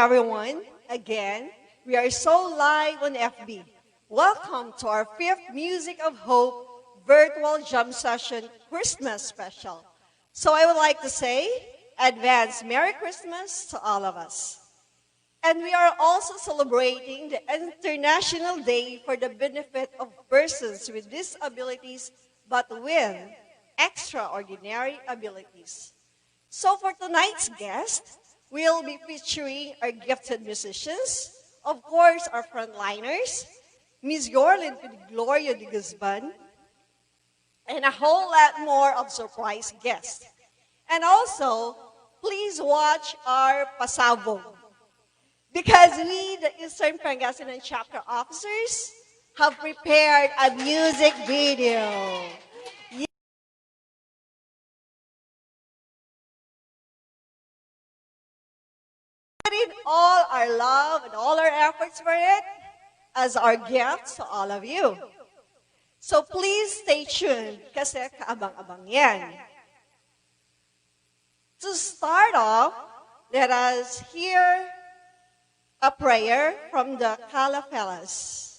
everyone. Again, we are so live on FB. Welcome to our fifth Music of Hope virtual jam session Christmas special. So I would like to say, advance Merry Christmas to all of us. And we are also celebrating the International Day for the benefit of persons with disabilities but with extraordinary abilities. So for tonight's guest, we'll be featuring our gifted musicians, of course, our frontliners, Miss Yorlin Gloria de Guzman, and a whole lot more of surprise guests. And also, please watch our pasabog. Because we, the Eastern Pangasinan chapter officers, have prepared a music video. Put in all our love and all our efforts for it as our gifts to all of you. So please stay tuned kasi kaabang-abang yan. To start off, let us hear a prayer from the Calafellas.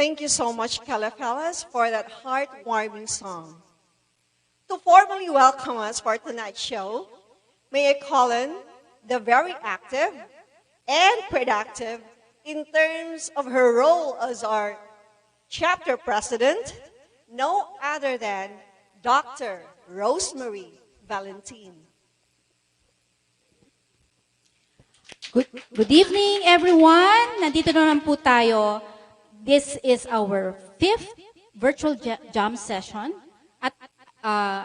Thank you so much, Calafellas, for that heartwarming song. To formally welcome us for tonight's show, may I call in the very active and productive in terms of her role as our chapter president, no other than Dr. Rosemary Valentin. Good evening, everyone. Nandito na naman po tayo. This is our 5th virtual jam session. At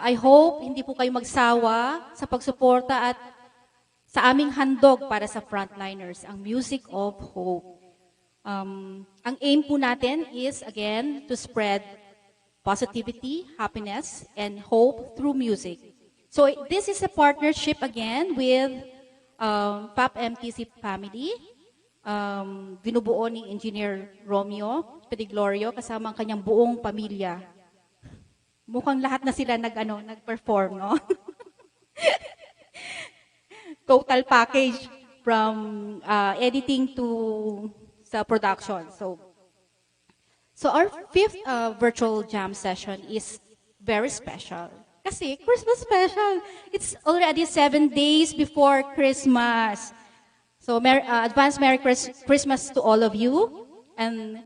I hope hindi po kayo magsawa sa pagsuporta at sa aming handog para sa frontliners, ang Music of Hope. Ang aim po natin is, again, to spread positivity, happiness, and hope through music. So this is a partnership again with PAP MTC family, binubuo ni Engineer Romeo Pediglorio kasama ang kanyang buong pamilya. Mukhang lahat na sila nag-perform, no? Total package from editing to sa production. So our 5th virtual jam session is very special. Kasi Christmas special. It's already 7 days before Christmas. So advance Merry Christmas to all of you. And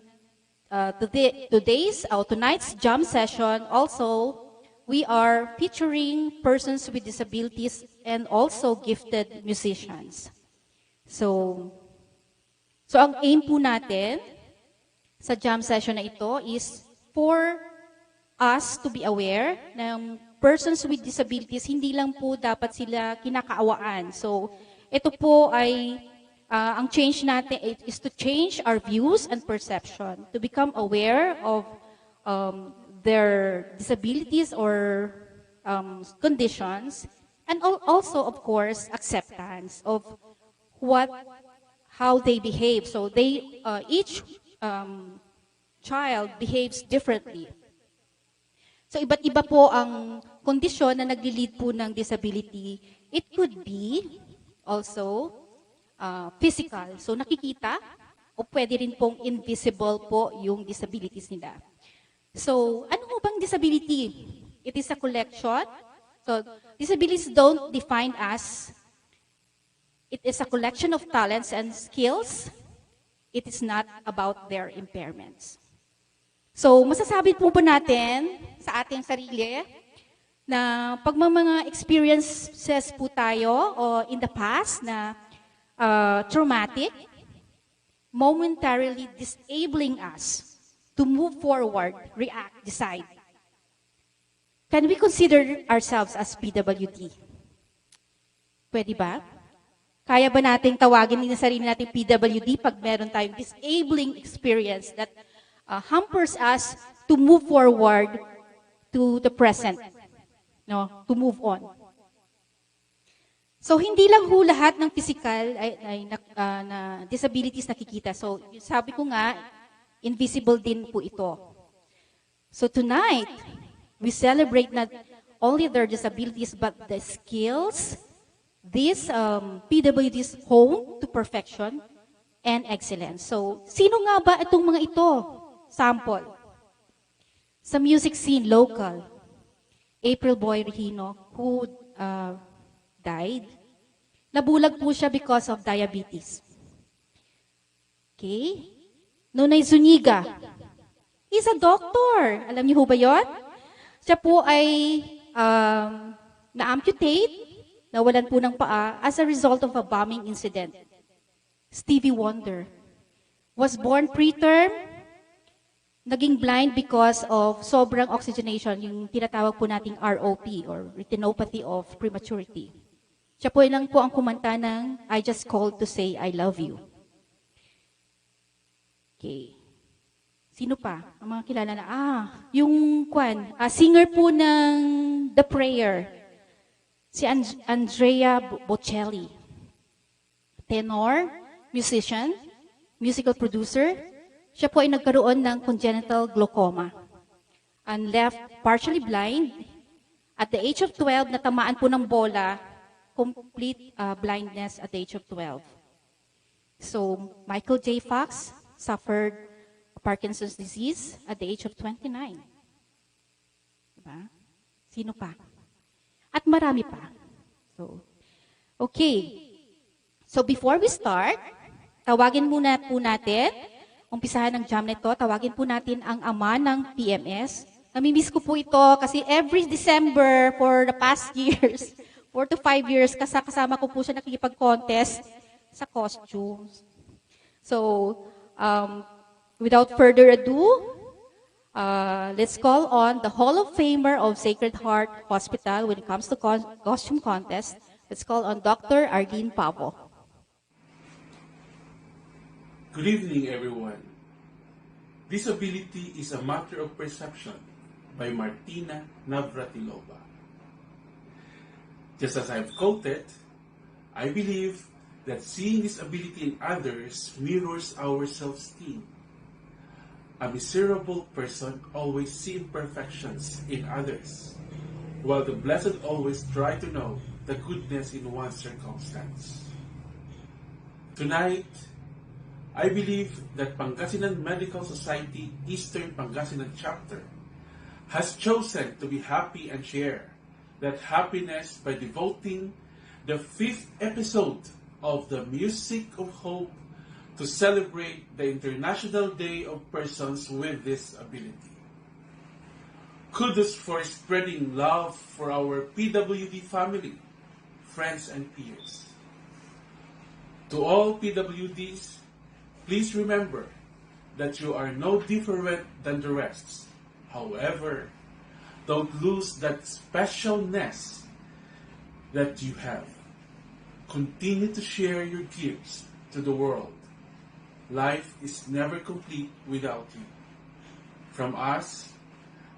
tonight's jam session also, we are featuring persons with disabilities and also gifted musicians. So ang aim po natin sa jam session na ito is for us to be aware ng persons with disabilities, hindi lang po dapat sila kinakaawaan. So, ito po ay, ang change natin is to change our views and perception, to become aware of their disabilities or conditions, and also, of course, acceptance of how they behave. So, each child behaves differently. So iba't iba po ang kondisyon na nagli-lead po ng disability. It could be also physical. So nakikita o pwede rin pong invisible po yung disabilities nila. So ano ho bang disability? It is a collection. So disabilities don't define us. It is a collection of talents and skills. It is not about their impairments. So, masasabi po ba natin sa ating sarili na pag mga experiences po tayo o in the past na traumatic, momentarily disabling us to move forward, react, decide. Can we consider ourselves as PWD? Pwede ba? Kaya ba nating tawagin din sa sarili natin PWD pag meron tayong disabling experience that hampers us to move forward to the present, no? To move on. So, hindi lang ho lahat ng physical na disabilities nakikita. So, sabi ko nga, invisible din po ito. So, tonight, we celebrate not only their disabilities, but the skills these PWDs hone to perfection and excellence. So, sino nga ba itong mga ito? Sample. Sa music scene, local, April Boy Regino, who died, nabulag po siya because of diabetes. Okay? Nonay Zuniga, he's a doctor. Alam niyo ho ba yun? Siya po ay na-amputate, nawalan po ng paa as a result of a bombing incident. Stevie Wonder was born preterm, naging blind because of sobrang oxygenation, yung tinatawag po nating ROP or retinopathy of prematurity. Siya po lang po ang kumanta ng I Just Called to Say I Love You. Okay. Sino pa? Ang mga kilala na, yung singer po ng The Prayer, si Andrea Bocelli. Tenor, musician, musical producer. Siya po ay nagkaroon ng congenital glaucoma and left partially blind. At the age of 12, natamaan po ng bola, complete blindness at the age of 12. So, Michael J. Fox suffered Parkinson's disease at the age of 29. Diba? Sino pa? At marami pa. So, okay. So before we start, tawagin muna po natin, umpisahan ng jam nito, tawagin po natin ang ama ng PMS. Namimiss ko po ito kasi every December for the past years, 4 to 5 years, kasama ko po siya nakikipag-contest sa costumes. So, without further ado, let's call on the Hall of Famer of Sacred Heart Hospital when it comes to costume contest. Let's call on Dr. Arlene Pavo. Good evening, everyone. Disability is a matter of perception by Martina Navratilova. Just as I've quoted, I believe that seeing disability in others mirrors our self-esteem. A miserable person always sees imperfections in others, while the blessed always try to know the goodness in one's circumstance. Tonight, I believe that Pangasinan Medical Society Eastern Pangasinan Chapter has chosen to be happy and share that happiness by devoting the 5th episode of the Music of Hope to celebrate the International Day of Persons with Disability. Kudos for spreading love for our PWD family, friends, and peers. To all PWDs, please remember that you are no different than the rest. However, don't lose that specialness that you have. Continue to share your gifts to the world. Life is never complete without you. From us,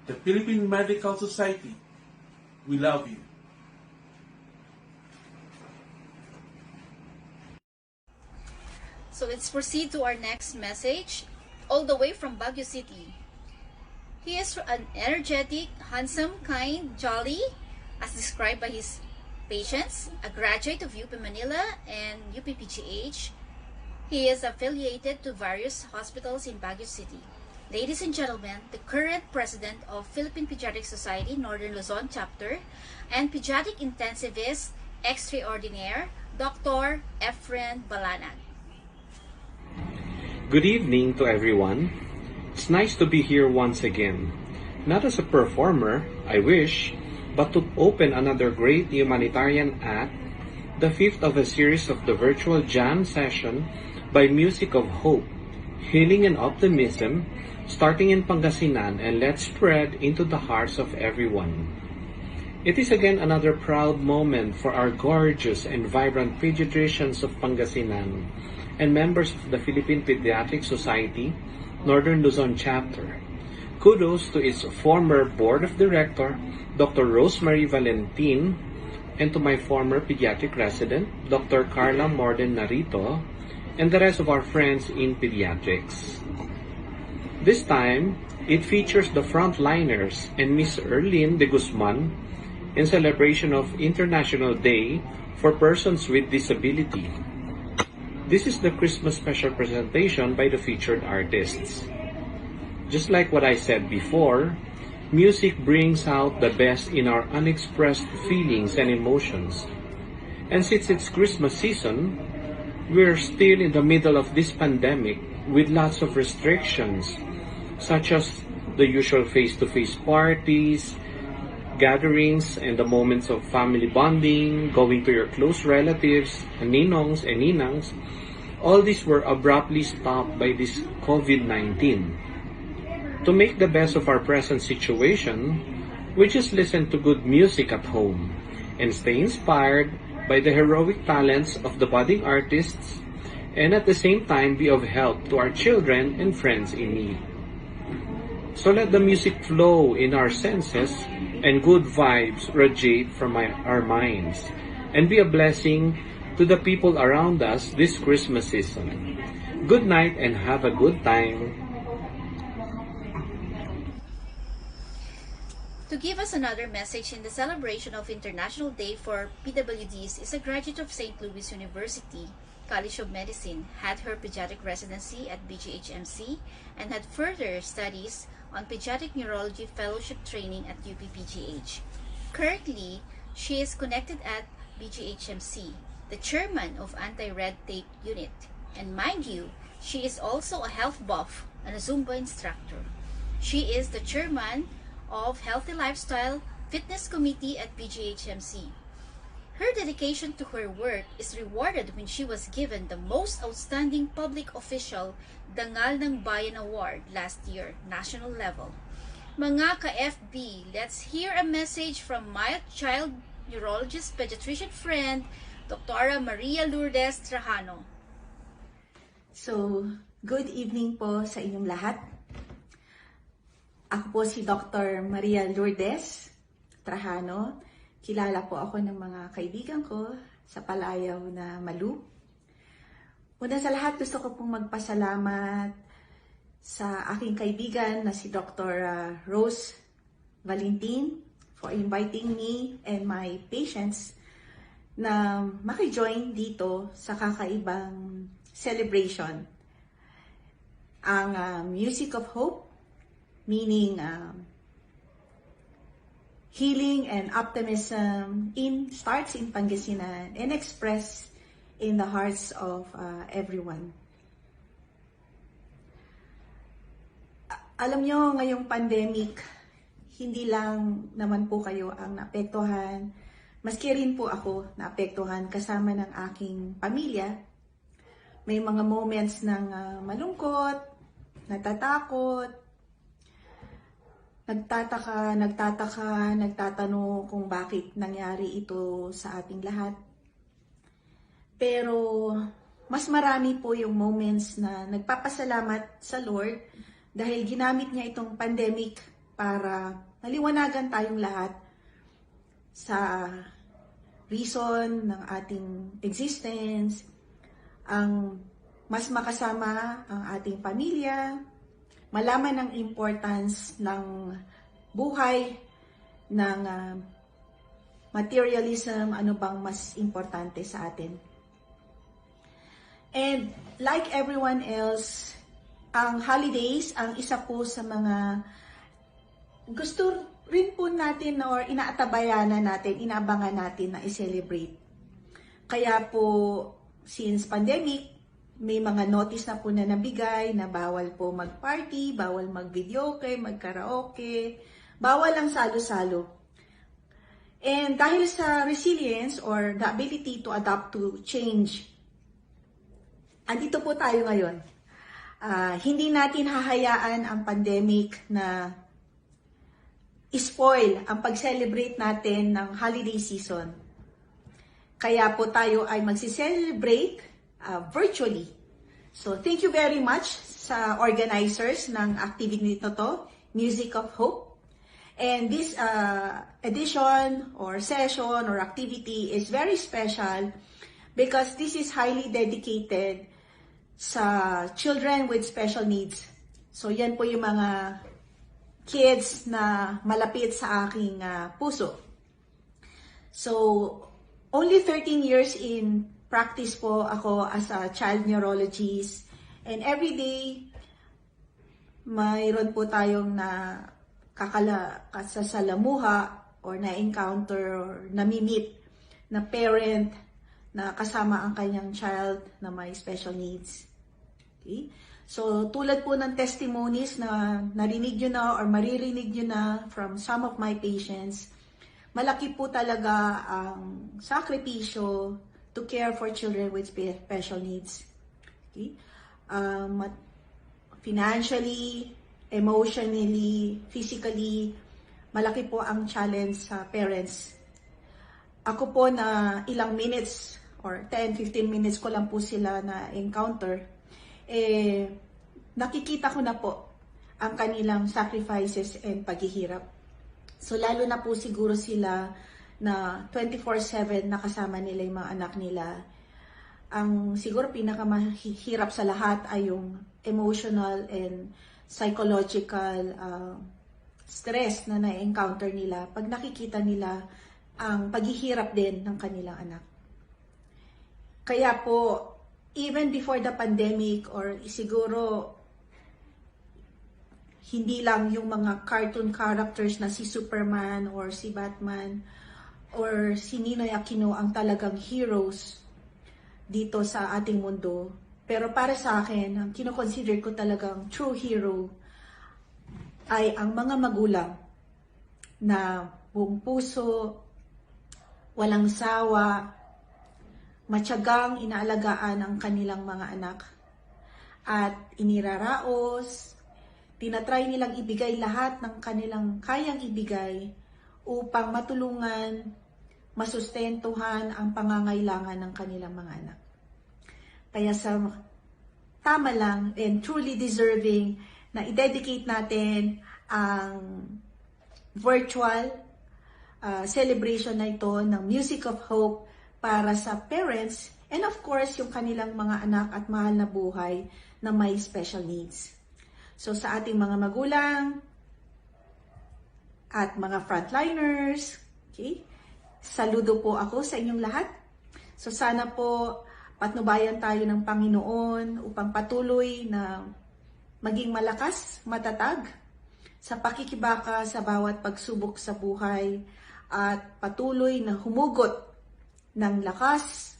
the Philippine Medical Society, we love you. So let's proceed to our next message, all the way from Baguio City. He is an energetic, handsome, kind, jolly, as described by his patients, a graduate of UP Manila and UPPGH. He is affiliated to various hospitals in Baguio City. Ladies and gentlemen, the current president of Philippine Pediatric Society Northern Luzon Chapter and pediatric intensivist extraordinaire, Dr. Efren Balanag. Good evening to everyone. It's nice to be here once again. Not as a performer, I wish, but to open another great humanitarian act, the 5th of a series of the virtual jam session by Music of Hope, Healing and Optimism, starting in Pangasinan and let's spread into the hearts of everyone. It is again another proud moment for our gorgeous and vibrant pediatricians of Pangasinan and members of the Philippine Pediatric Society, Northern Luzon Chapter. Kudos to its former Board of Director, Dr. Rosemary Valentin, and to my former pediatric resident, Dr. Carla Morden Narito, and the rest of our friends in pediatrics. This time, it features the frontliners and Miss Erlene de Guzman in celebration of International Day for Persons with Disability. This is the Christmas special presentation by the featured artists. Just like what I said before, music brings out the best in our unexpressed feelings and emotions. And since it's Christmas season, we're still in the middle of this pandemic with lots of restrictions, such as the usual face-to-face parties, gatherings, and the moments of family bonding, going to your close relatives, ninongs and ninangs. All these were abruptly stopped by this COVID-19. To make the best of our present situation, we just listen to good music at home and stay inspired by the heroic talents of the budding artists and at the same time be of help to our children and friends in need. So let the music flow in our senses and good vibes radiate from our minds and be a blessing to the people around us this Christmas season. Good night and have a good time. To give us another message in the celebration of International Day for PWDs is a graduate of St. Louis University, College of Medicine, had her pediatric residency at BGHMC, and had further studies on pediatric neurology fellowship training at UPPGH. Currently, she is connected at BGHMC, the chairman of Anti-Red Tape Unit. And mind you, she is also a health buff and a Zumba instructor. She is the chairman of Healthy Lifestyle Fitness Committee at BGHMC. Her dedication to her work is rewarded when she was given the Most Outstanding Public Official Dangal ng Bayan Award last year, national level. Mga ka-FB, let's hear a message from my child neurologist pediatrician friend, Dr. Maria Lourdes Trajano. So, good evening po sa inyong lahat. Ako po si Dr. Maria Lourdes Trajano. Kilala po ako ng mga kaibigan ko sa palayaw na Malu. Una sa lahat, gusto ko pong magpasalamat sa aking kaibigan na si Dr. Rose Valentin for inviting me and my patients na makijoin dito sa kakaibang celebration. Ang Music of Hope, meaning healing and optimism starts in Pangasinan and expressed in the hearts of everyone. Alam nyo, ngayong pandemic, hindi lang naman po kayo ang naapektuhan, maski rin po ako naapektuhan kasama ng aking pamilya. May mga moments ng malungkot, natatakot, nagtatanong kung bakit nangyari ito sa ating lahat. Pero mas marami po yung moments na nagpapasalamat sa Lord dahil ginamit niya itong pandemic para maliwanagan tayong lahat sa reason ng ating existence, ang mas makasama ang ating pamilya, malaman ang importance ng buhay, ng materialism, ano bang mas importante sa atin. And like everyone else, ang holidays, ang isa po sa mga gusto rin po natin or inaatabayanan natin, inaabangan natin na i-celebrate. Kaya po, since pandemic, may mga notice na po na nabigay na bawal po mag-party, bawal mag-videoke, mag-karaoke, bawal ang salo-salo. And dahil sa resilience or the ability to adapt to change, andito po tayo ngayon. Hindi natin hahayaan ang pandemic na spoil ang pag-celebrate natin ng holiday season. Kaya po tayo ay magsi-celebrate virtually. So, thank you very much sa organizers ng activity nito to, Music of Hope. And this edition or session or activity is very special because this is highly dedicated sa children with special needs. So, yan po yung mga kids na malapit sa aking puso. So, only 13 years in practice po ako as a child neurologist, and every day mayroon po tayong kasasalamuha or na-encounter or nami-meet na parent na kasama ang kanyang child na may special needs. Okay? So tulad po ng testimonies na narinig nyo na or maririnig nyo na from some of my patients, malaki po talaga ang sakripisyo to care for children with special needs. Okay? Financially, emotionally, physically, malaki po ang challenge sa parents. Ako po na ilang minutes or 10-15 minutes ko lang po sila na encounter, nakikita ko na po ang kanilang sacrifices and paghihirap. So lalo na po siguro sila na 24/7 nakasama nila yung mga anak nila. Ang siguro pinakamahirap sa lahat ay yung emotional and psychological stress na na-encounter nila pag nakikita nila ang paghihirap din ng kanilang anak. Kaya po, even before the pandemic, or siguro hindi lang yung mga cartoon characters na si Superman or si Batman or si Ninoy Aquino ang talagang heroes dito sa ating mundo. Pero para sa akin, ang kinoconsider ko talagang true hero ay ang mga magulang na buong puso, walang sawa, matyagang inaalagaan ang kanilang mga anak at iniraraos, tinatry nilang ibigay lahat ng kanilang kayang ibigay upang matulungan, masustentuhan ang pangangailangan ng kanilang mga anak. Kaya sa tama lang and truly deserving na i-dedicate natin ang virtual celebration na ito ng Music of Hope para sa parents and of course yung kanilang mga anak at mahal na buhay na may special needs. So sa ating mga magulang at mga frontliners, okay, saludo po ako sa inyong lahat. So sana po patnubayan tayo ng Panginoon upang patuloy na maging malakas, matatag sa pakikibaka sa bawat pagsubok sa buhay at patuloy na humugot ng lakas,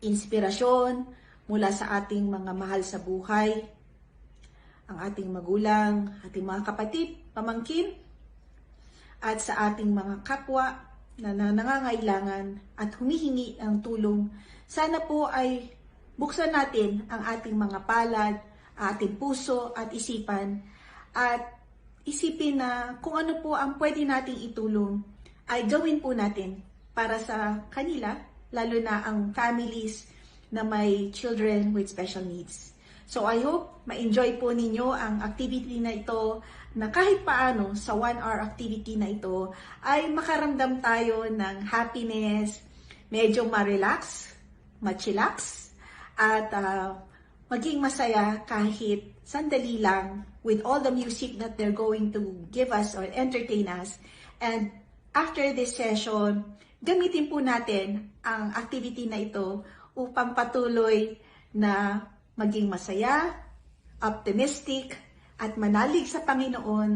inspirasyon mula sa ating mga mahal sa buhay, ang ating magulang, ating mga kapatid, pamangkin, at sa ating mga kapwa na nangangailangan at humihingi ng tulong. Sana po ay buksan natin ang ating mga palad, ating puso at isipan at isipin na kung ano po ang pwede nating itulong ay gawin po natin para sa kanila, lalo na ang families na may children with special needs. So I hope ma-enjoy po ninyo ang activity na ito na kahit paano sa 1-hour activity na ito ay makaramdam tayo ng happiness, medyo ma-relax, ma-chillax, at maging masaya kahit sandali lang with all the music that they're going to give us or entertain us. And after this session, gamitin po natin ang activity na ito upang patuloy na maging masaya, optimistic, at manalig sa Panginoon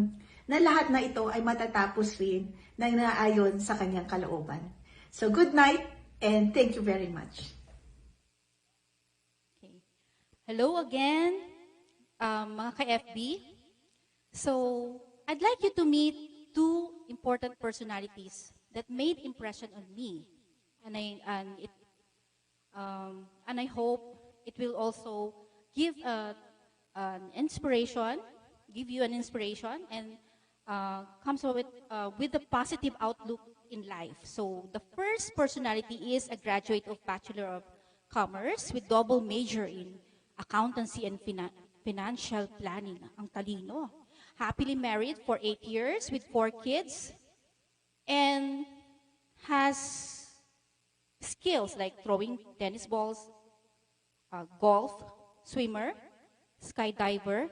na lahat na ito ay matatapos rin na naayon sa kanyang kalooban. So good night and thank you very much. Okay. Hello again, mga ka-FB. So, I'd like you to meet two important personalities that made impression on me, and I hope it will also give an inspiration, give you an inspiration, and comes with a positive outlook in life. So the first personality is a graduate of Bachelor of Commerce with double major in accountancy and financial planning. Ang talino. Happily married for 8 years with 4 kids, and has skills like throwing tennis balls, golf, swimmer, skydiver,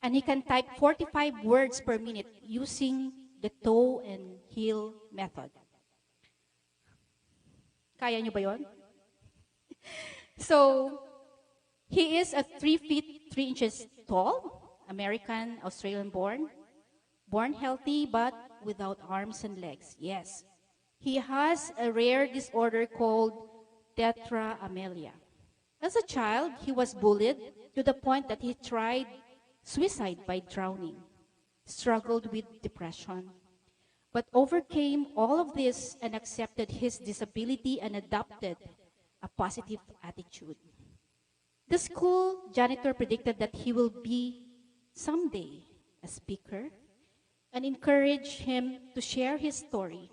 and he can type 45 words per minute using the toe and heel method. Kaya nyo ba yun? So, he is a 3 feet 3 inches tall, American, Australian born healthy but without arms and legs. Yes. He has a rare disorder called tetraamelia. As a child, he was bullied to the point that he tried suicide by drowning, struggled with depression, but overcame all of this and accepted his disability and adopted a positive attitude. The school janitor predicted that he will be someday a speaker and encouraged him to share his story.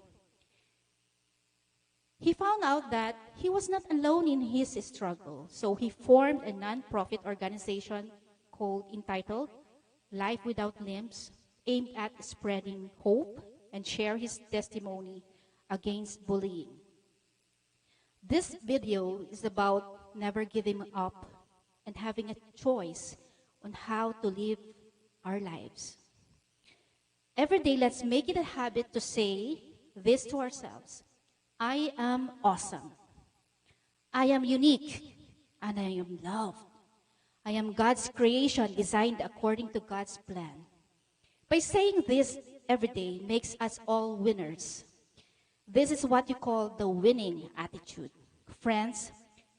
He found out that he was not alone in his struggle, so he formed a non-profit organization entitled Life Without Limbs, aimed at spreading hope and share his testimony against bullying. This video is about never giving up and having a choice on how to live our lives. Every day, let's make it a habit to say this to ourselves: I am awesome. I am unique. and I am loved. I am God's creation designed according to God's plan. By saying this every day makes us all winners. This is what you call the winning attitude. Friends,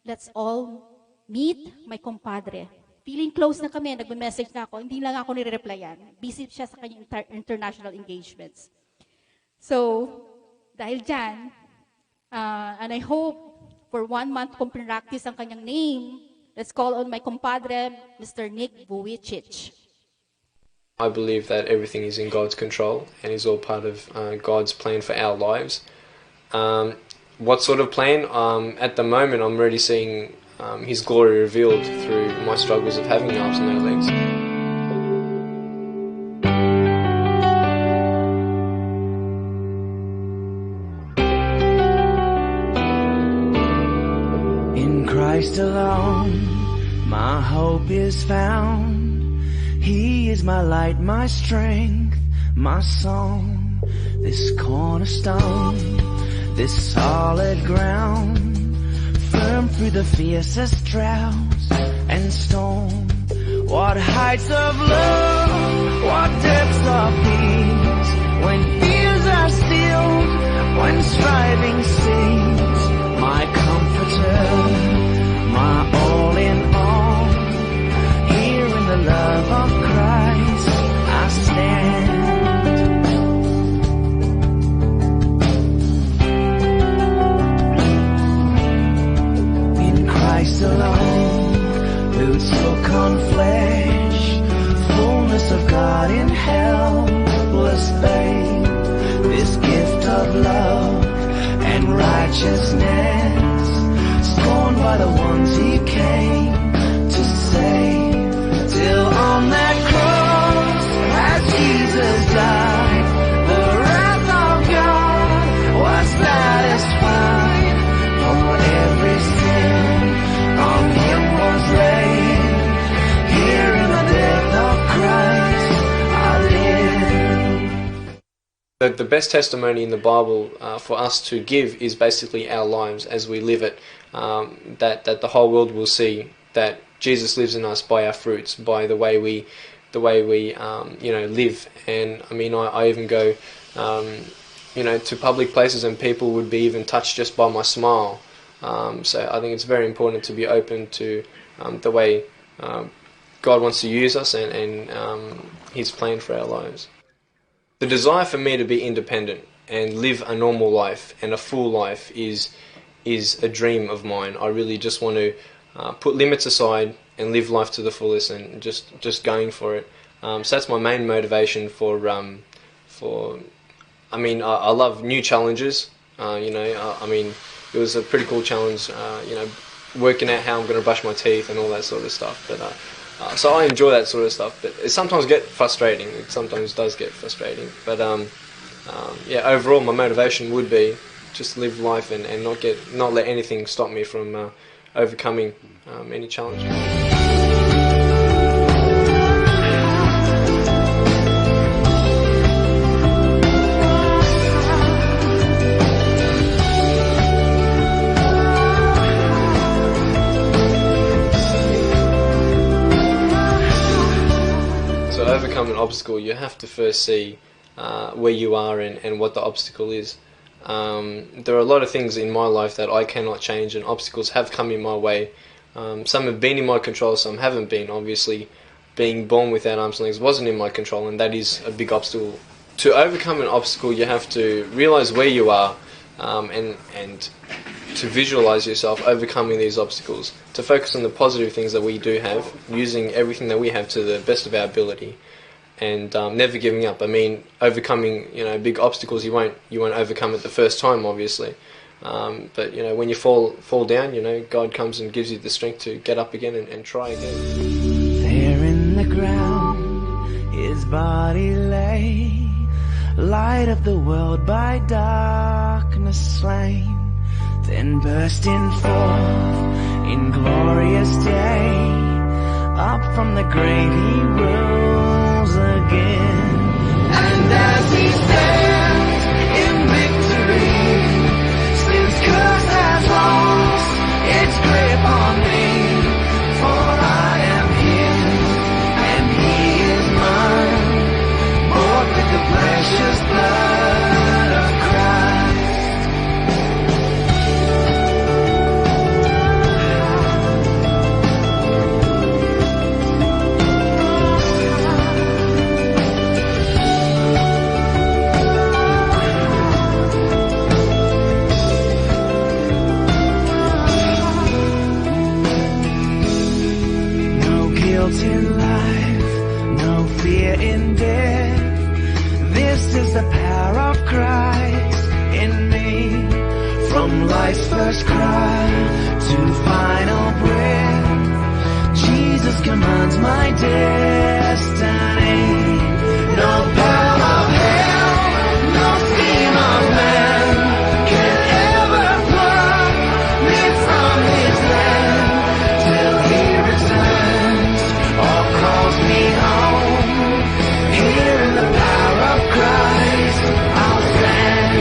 let's all meet my compadre. Feeling close na kami, nagme-message na ako, hindi lang ako nire-replyan. Busy siya sa kanyang international engagements. So, dahil dyan, and I hope for 1 month kong pinractice ang kanyang name, let's call on my compadre, Mr. Nick Vujicic. I believe that everything is in God's control and is all part of God's plan for our lives. What sort of plan? At the moment, I'm already seeing His glory revealed through my struggles of having arms and no legs. In Christ alone, my hope is found. He is my light, my strength, my song, this cornerstone, this solid ground, firm through the fiercest droughts and storm. What heights of love, what depths of peace, when fears are stilled, when striving cease, my comforter, my all in all, here in the love of Christ I stand. Christ alone, whose took on flesh, fullness of God in helpless faith, this gift of love and righteousness, scorned by the ones He came to save, till on that cross, as Jesus died, the wrath of God was satisfied for every sin. On Him was laid, here in the death of Christ I live. The best testimony in the Bible for us to give is basically our lives as we live it, that the whole world will see that Jesus lives in us by our fruits, by the way we live. And I mean, I even go to public places and people would be even touched just by my smile. So I think it's very important to be open to the way God wants to use us and His plan for our lives. The desire for me to be independent and live a normal life and a full life is a dream of mine. I really just want to put limits aside and live life to the fullest and just going for it. So that's my main motivation for I love new challenges. It was a pretty cool challenge, working out how I'm going to brush my teeth and all that sort of stuff. But so I enjoy that sort of stuff. But it sometimes get frustrating. It sometimes does get frustrating. But overall, my motivation would be just live life and not let anything stop me from overcoming any challenge. Overcome an obstacle, you have to first see where you are and what the obstacle is. There are a lot of things in my life that I cannot change, and obstacles have come in my way. Some have been in my control, some haven't been. Obviously, being born without arms and legs wasn't in my control, and that is a big obstacle. To overcome an obstacle, you have to realize where you are and to visualize yourself overcoming these obstacles, to focus on the positive things that we do have, using everything that we have to the best of our ability, and never giving up. I mean, overcoming big obstacles, you won't overcome it the first time, obviously, but when you fall down, God comes and gives you the strength to get up again and try again. There in the ground His body lay, light of the world by darkness slain, then bursting forth in glorious day, up from the grave He rose again. And as He stands in victory, sin's curse has lost its grip on me, guilty life, no fear in death. This is the power of Christ in me. From life's first cry to final breath, Jesus commands my destiny. No power of hell, no scheme of man can ever pluck me from his land till he returns or calls me home. Here in the power of Christ I'll stand.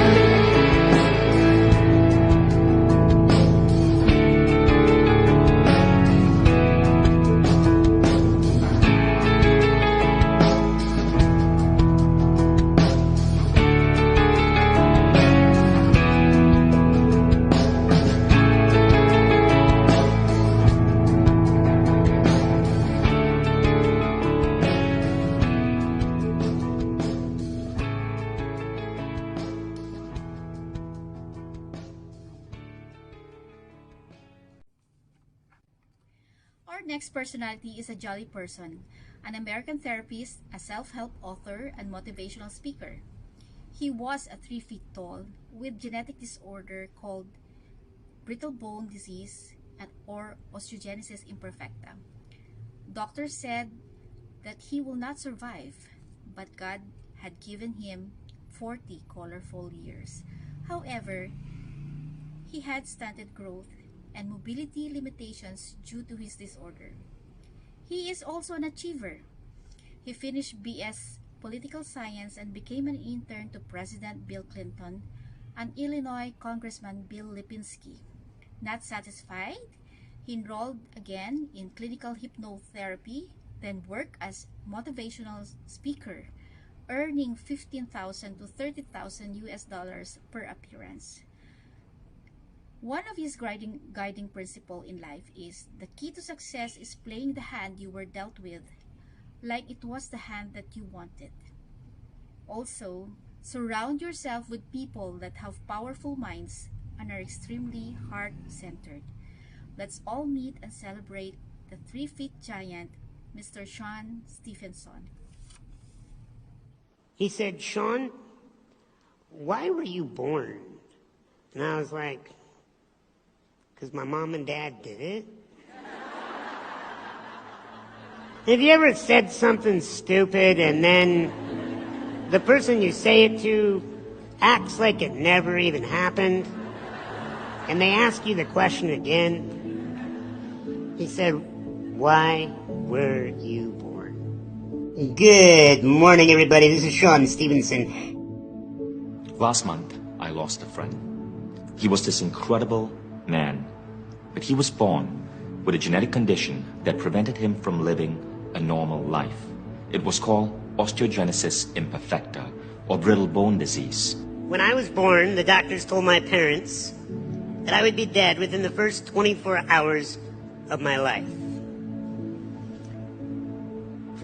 Our next personality is a jolly person, an American therapist, a self-help author, and motivational speaker. He was a 3 feet tall with genetic disorder called brittle bone disease or osteogenesis imperfecta. Doctors said that he will not survive, but God had given him 40 colorful years. However, he had stunted growth and mobility limitations due to his disorder. He is also an achiever. He finished BS Political Science and became an intern to President Bill Clinton and Illinois Congressman Bill Lipinski. Not satisfied, he enrolled again in clinical hypnotherapy, then worked as motivational speaker, earning $15,000 to $30,000 US dollars per appearance. One of his guiding principle in life is the key to success is playing the hand you were dealt with, like it was the hand that you wanted. Also, surround yourself with people that have powerful minds and are extremely heart-centered. Let's all meet and celebrate the 3 feet giant, Mr. Sean Stephenson. He said, "Sean, why were you born?" And I was like, "Because my mom and dad did it." Have you ever said something stupid and then the person you say it to acts like it never even happened? And they ask you the question again. He said, "Why were you born?" Good morning, everybody. This is Sean Stevenson. Last month, I lost a friend. He was this incredible man, but he was born with a genetic condition that prevented him from living a normal life. It was called osteogenesis imperfecta, or brittle bone disease. When I was born, the doctors told my parents that I would be dead within the first 24 hours of my life.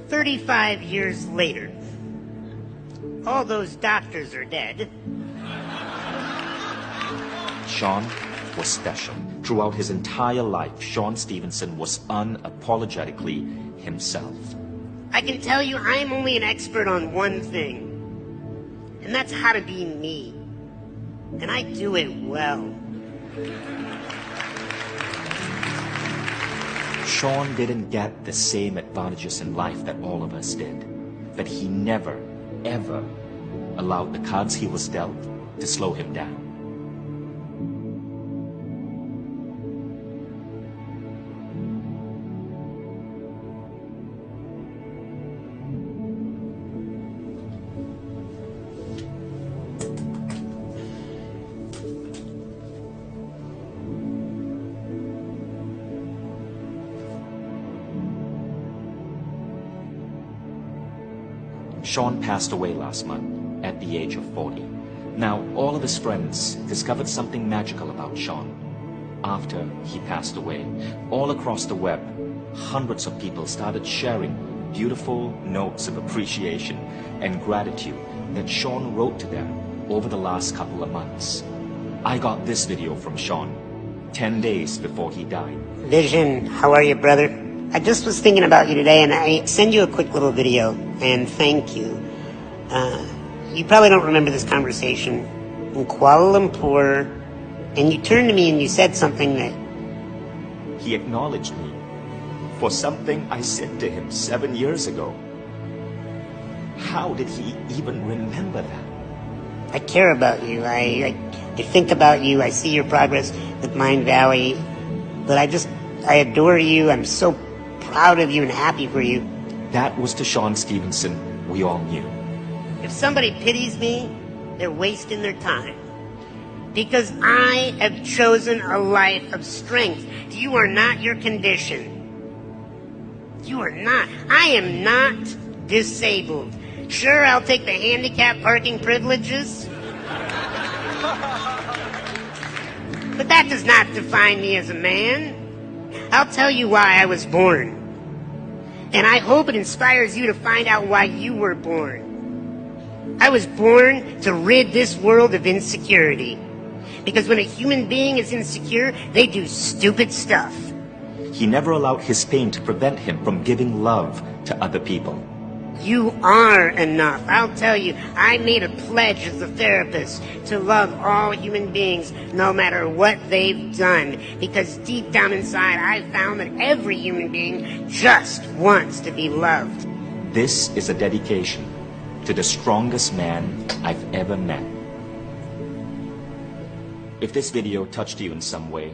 35 years later, all those doctors are dead. Sean was special. Throughout his entire life, Sean Stevenson was unapologetically himself. I can tell you I'm only an expert on one thing, and that's how to be me. And I do it well. Sean didn't get the same advantages in life that all of us did, but he never, ever allowed the cards he was dealt to slow him down. Sean passed away last month at the age of 40. Now, all of his friends discovered something magical about Sean after he passed away. All across the web, hundreds of people started sharing beautiful notes of appreciation and gratitude that Sean wrote to them over the last couple of months. I got this video from Sean 10 days before he died. Vision, how are you, brother? I just was thinking about you today, and I send you a quick little video, and thank you. You probably don't remember this conversation in Kuala Lumpur, and you turned to me and you said something that He acknowledged me for something I said to him 7 years ago. How did he even remember that? I care about you. I think about you. I see your progress with Mind Valley. But I adore you. I'm so proud of you and happy for you. That was the Sean Stevenson we all knew. If somebody pities me, they're wasting their time. Because I have chosen a life of strength. You are not your condition. You are not. I am not disabled. Sure, I'll take the handicap parking privileges. But that does not define me as a man. I'll tell you why I was born. And I hope it inspires you to find out why you were born. I was born to rid this world of insecurity. Because when a human being is insecure, they do stupid stuff. He never allowed his pain to prevent him from giving love to other people. You are enough. I'll tell you, I made a pledge as a therapist to love all human beings no matter what they've done. Because deep down inside, I found that every human being just wants to be loved. This is a dedication to the strongest man I've ever met. If this video touched you in some way,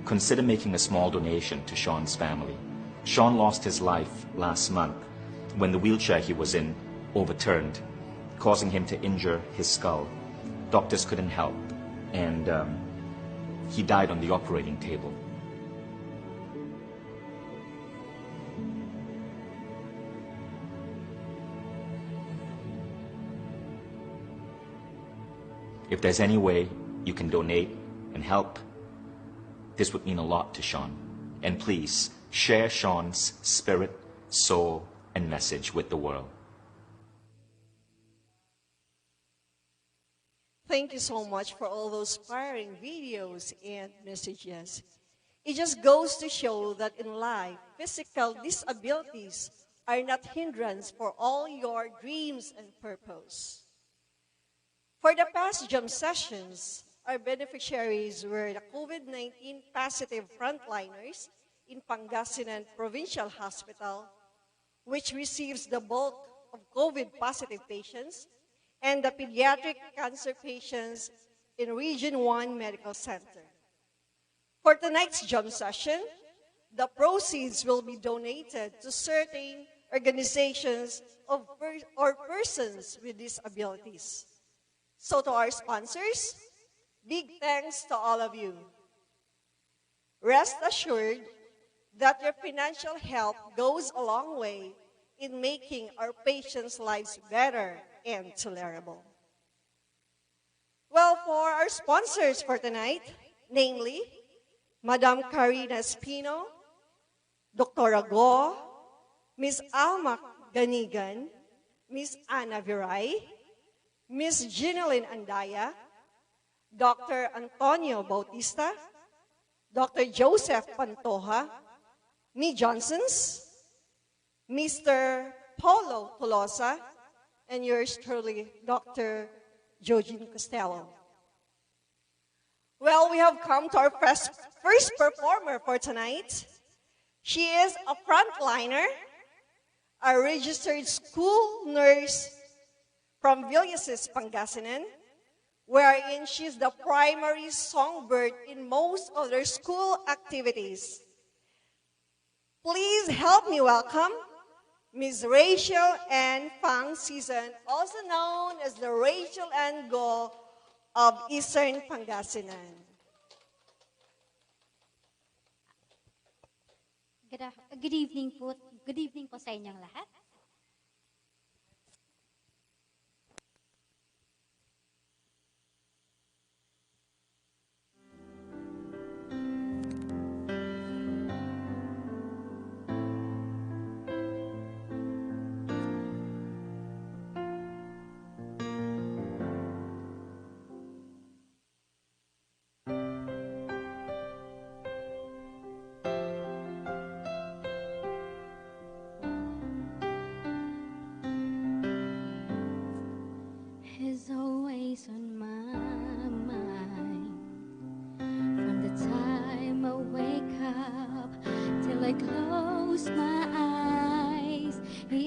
consider making a small donation to Sean's family. Sean lost his life last month when the wheelchair he was in overturned, causing him to injure his skull. Doctors couldn't help, and he died on the operating table. If there's any way you can donate and help, this would mean a lot to Sean. And please, share Sean's spirit, soul, and message with the world. Thank you so much for all those inspiring videos and messages. It just goes to show that in life, physical disabilities are not hindrance for all your dreams and purpose. For the past jam sessions, our beneficiaries were the COVID-19 positive frontliners in Pangasinan Provincial Hospital, which receives the bulk of COVID-positive patients, and the pediatric cancer patients in Region 1 Medical Center. For tonight's jam session, the proceeds will be donated to certain organizations or persons with disabilities. So to our sponsors, big thanks to all of you. Rest assured that your financial help goes a long way in making our patients' lives better and tolerable. Well, for our sponsors for tonight, namely, Madam Karina Espino, Dr. Go, Ms. Alma Ganigan, Ms. Ana Viray, Ms. Ginelyn Andaya, Dr. Antonio Bautista, Dr. Joseph Pantoja, Me Johnsons, Mr. Paulo Tolosa, and yours truly, Dr. Georgine Costello. Well, we have come to our first performer for tonight. She is a frontliner, a registered school nurse from Villasis, Pangasinan, wherein she's the primary songbird in most of their school activities. Please help me welcome Ms. Rachel Ann Fang Season, also known as the Rachel Ann Go of Eastern Pangasinan. Good evening po. Good evening po sa inyong lahat.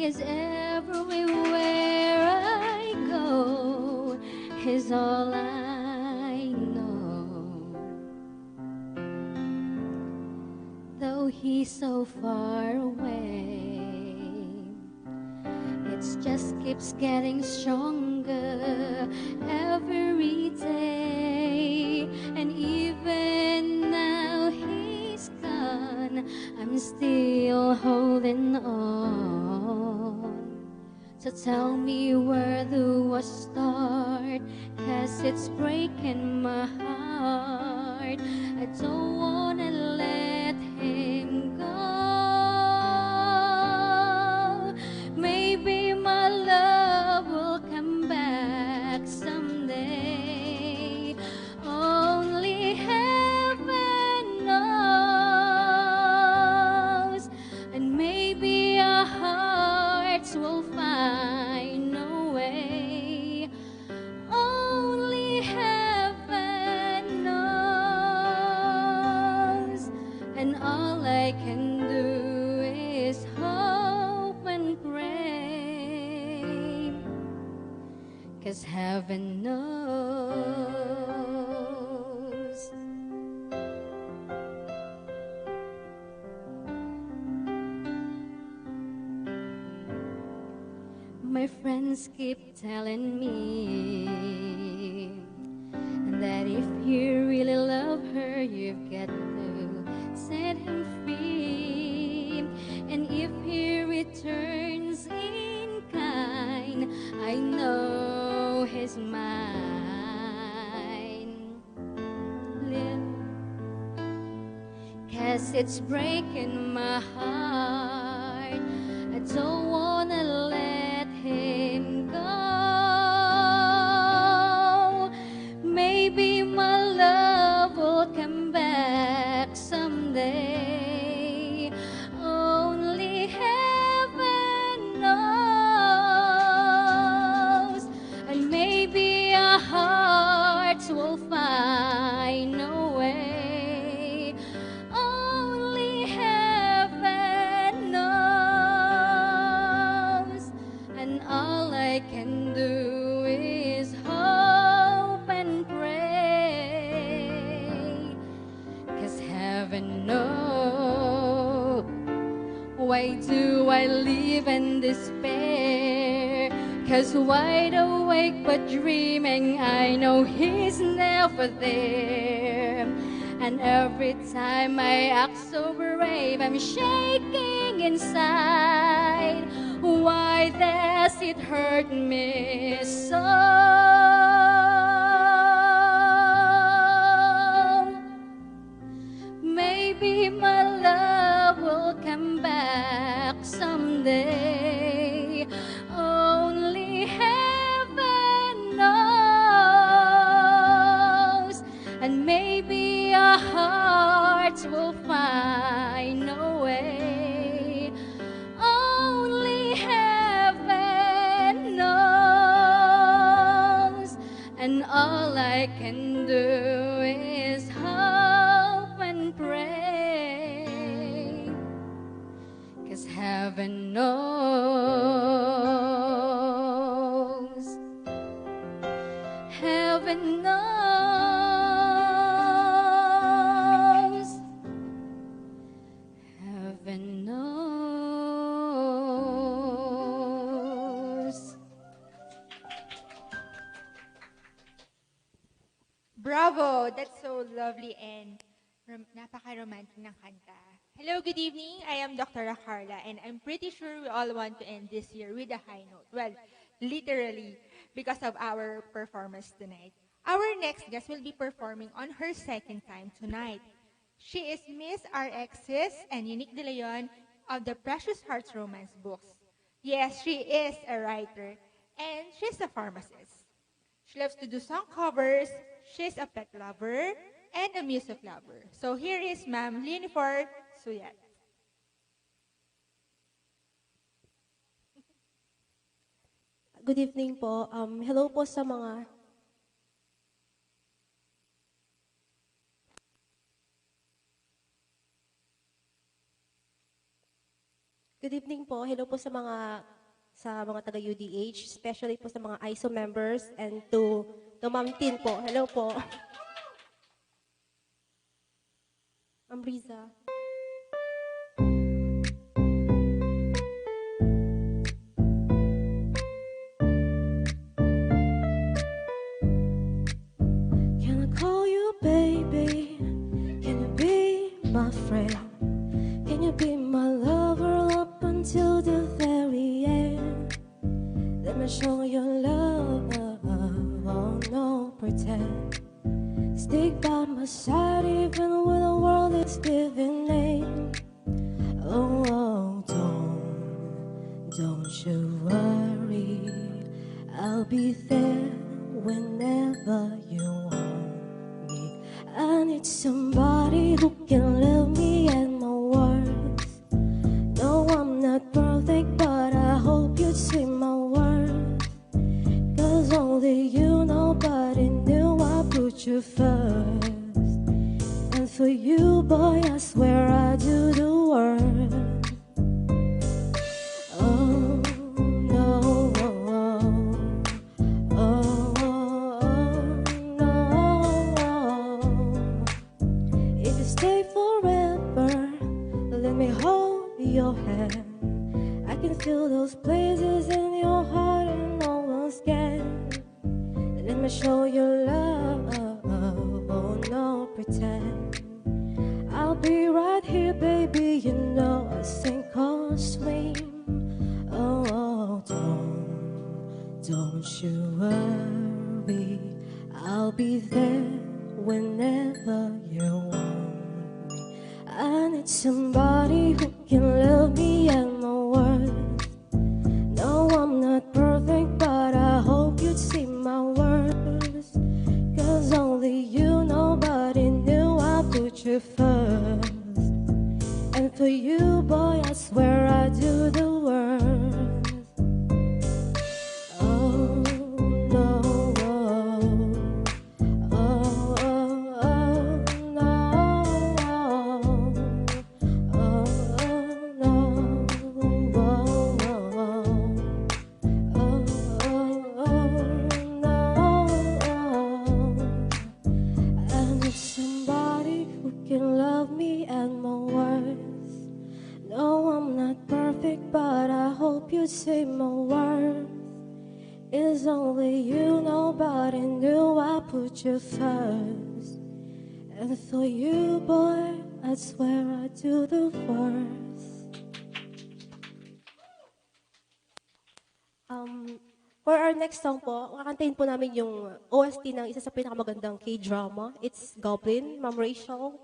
He is everywhere I go. He's all I know. Though he's so far away, it just keeps getting stronger every day. And even now he's gone, I'm still holding on. So tell me, where do I start? 'Cause it's breaking my heart. I don't wanna let him go. Maybe my love will come back someday. Only heaven knows. And maybe our hearts will find a way. Only heaven knows. And all I can do is hope and pray. 'Cause heaven knows. My friends keep telling me that if you really love her, you've got to set him free. And if he returns in kind, I know he's mine. Live, 'cause it's breaking my heart. I don't wanna let him go. Maybe my love will come back someday. Only heaven knows. And maybe our hearts will find a way. Only heaven knows. And all I can do is hope and pray. 'Cause heaven knows. Why do I live in despair? 'Cause wide awake but dreaming, I know he's never there. And every time I act so brave, I'm shaking inside. Why does it hurt me so? Maybe my love will come back someday. Only heaven knows. And maybe our hearts will find a way. Only heaven knows. And all I can do is hope and pray. 'Cause heaven knows. Heaven knows. Heaven knows. Bravo! That's so lovely and napaka-romantic ng kanta. Hello, good evening. I am Dr. Carla and I'm pretty sure we all want to end this year with a high note. Well, literally, because of our performance tonight. Our next guest will be performing on her second time tonight. She is Miss RX's and Unique De Leon of the Precious Hearts Romance books. Yes, she is a writer and she's a pharmacist. She loves to do song covers, she's a pet lover, and a music lover. So here is Ma'am Linifor Suyat. Good evening po. Hello po sa mga Good Good evening po. Hello po sa mga taga UDH, especially po sa mga ISO members and to Ma'am Tin po. Hello po. Ma'am Riza. Can I call you baby? Can you be my friend? Can you be my lover up until the very end? Let me show you love, oh no pretend. Stick by my side even when the world is giving in. Oh, don't you worry, I'll be there whenever you want me. I need somebody who can love me and my words. No, I'm not perfect, but I hope you see my worth. 'Cause only you, nobody knew I put you first. And for you, boy, I swear I do the work. Oh, no, no. If you stay forever, let me hold your hand. I can feel those places in your heart and no one's can. Let me show you love, oh no pretend. I'll be right here, baby, you know I sink or swim. Oh, don't you worry, I'll be there whenever you want me. I need somebody who can love me and my worth. No, I'm not perfect, but I hope you'd see my worth. 'Cause only you, nobody knew I put you first. And for you, boy, I swear I do the work. Oh, no, I need somebody who can love me and my worth. No, I'm not perfect, but I hope you see my worth. It's only you, nobody knew I put you first. And for you, boy, I swear I do the worst. For our next song po, kakantahin po namin yung OST ng isa sa pinakamagandang K-drama. It's Goblin, Ma'am Rachel.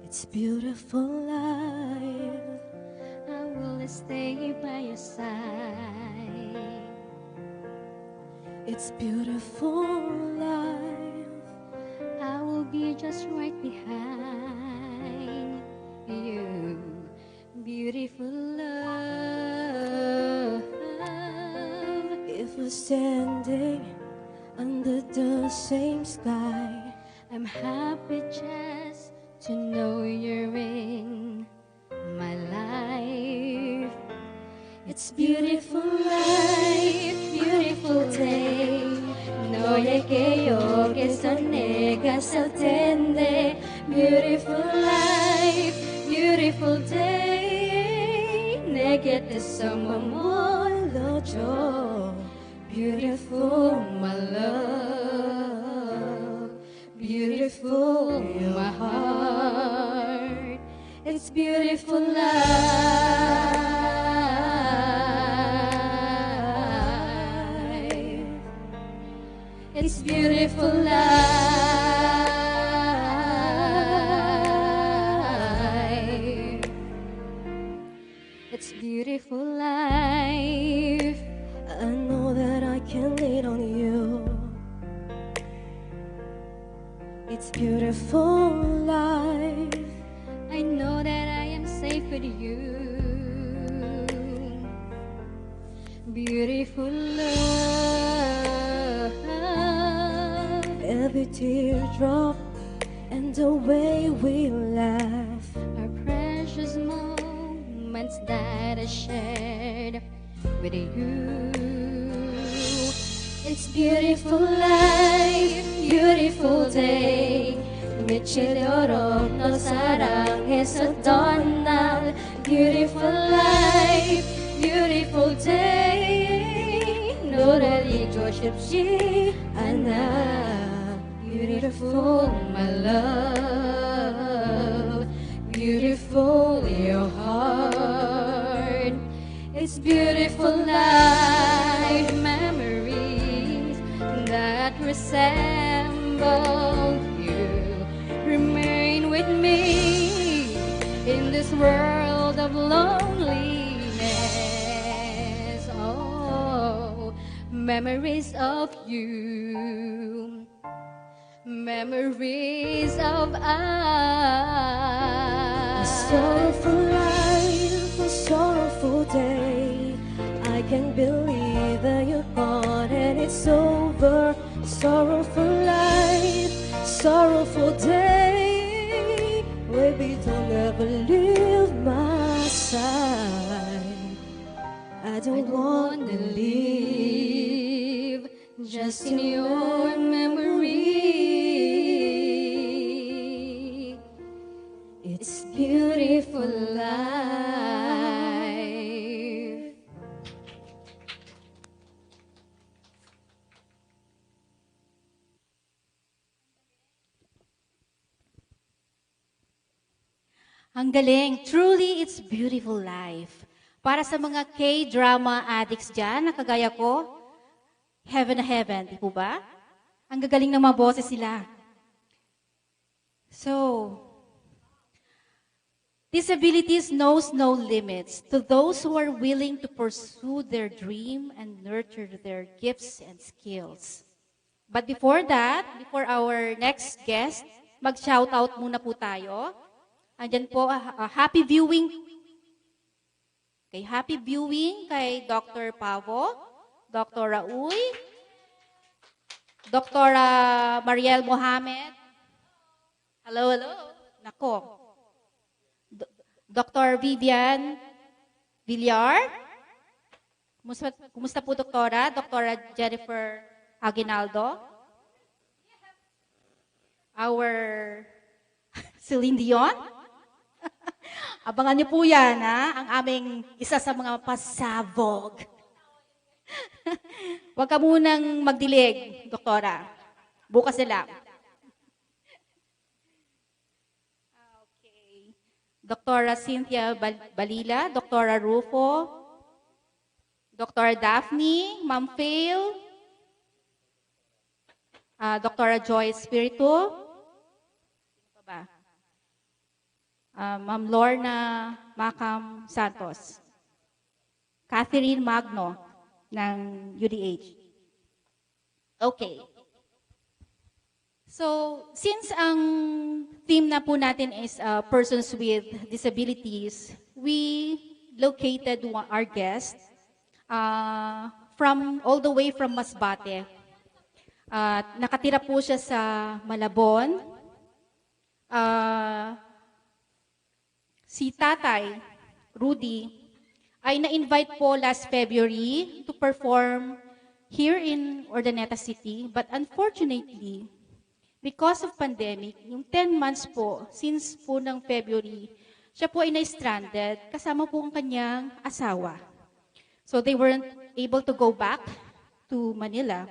It's beautiful life. I will stay by your side. It's beautiful life. I will be just right behind you. Beautiful love. If we're standing under the same sky, I'm happy just to know you're in my life. it's beautiful life, beautiful day. Noye que yo que sonega saltende. Beautiful life, beautiful day. Negete samamolojo. Beautiful my love, beautiful my heart. It's beautiful life. It's beautiful life. It's beautiful life. I know that I can lean on you. It's beautiful life. I know that I am safe with you. Beautiful love. Every teardrop and the way we laugh Our precious moments that I shared with you. It's beautiful life, beautiful day. 미치도록 너 사랑해서 떠날 beautiful life, beautiful day. 너를 잊고 싶지 않아. Beautiful my love, beautiful your heart. It's beautiful life memories that resemble you. Remain with me in this world of loneliness. Oh, memories of you. Memories of A us. sorrowful life, a sorrowful day. I can't believe that you're gone and it's over. Sorrowful life, sorrowful day. Baby, don't ever leave my side. I don't wanna live Just in your memory. It's beautiful life. Ang galing. Truly, it's beautiful life. Para sa mga K-drama addicts dyan, na kagaya ko, heaven na heaven, di po ba? Ang gagaling ng mga boses sila. So, disabilities knows no limits to those who are willing to pursue their dream and nurture their gifts and skills. But before that, before our next guest, mag-shoutout muna po tayo. Andyan po, happy viewing. Okay, happy viewing kay Dr. Pavo, Dr. Raul, Dr. Mariel Mohamed. Hello, hello. Nako. Dr. Vivian Villar. Kumusta po, Doktora? Dr. Jennifer Aguinaldo. Our Celine Dion. Abangan niyo po yan, ha? Ang aming isa sa mga pasabog. Huwag ka munang magdilig, Doktora. Bukas na lang. Okay. Doktora Cynthia Balila, Doktora Rufo, Doktora Daphne, Ma'am Phil, Doktora Joy Spiritu, Ma'am Lorna Macam Santos, Catherine Magno ng UDH. Okay. So, since ang theme na po natin is persons with disabilities, we located our guest from all the way from Masbate. Nakatira po siya sa Malabon. Si Tatay Rudy ay na-invite po last February to perform here in Urdaneta City. But unfortunately, because of pandemic, yung 10 months po, since po ng February, siya po ay na-stranded kasama po ang kanyang asawa. So they weren't able to go back to Manila.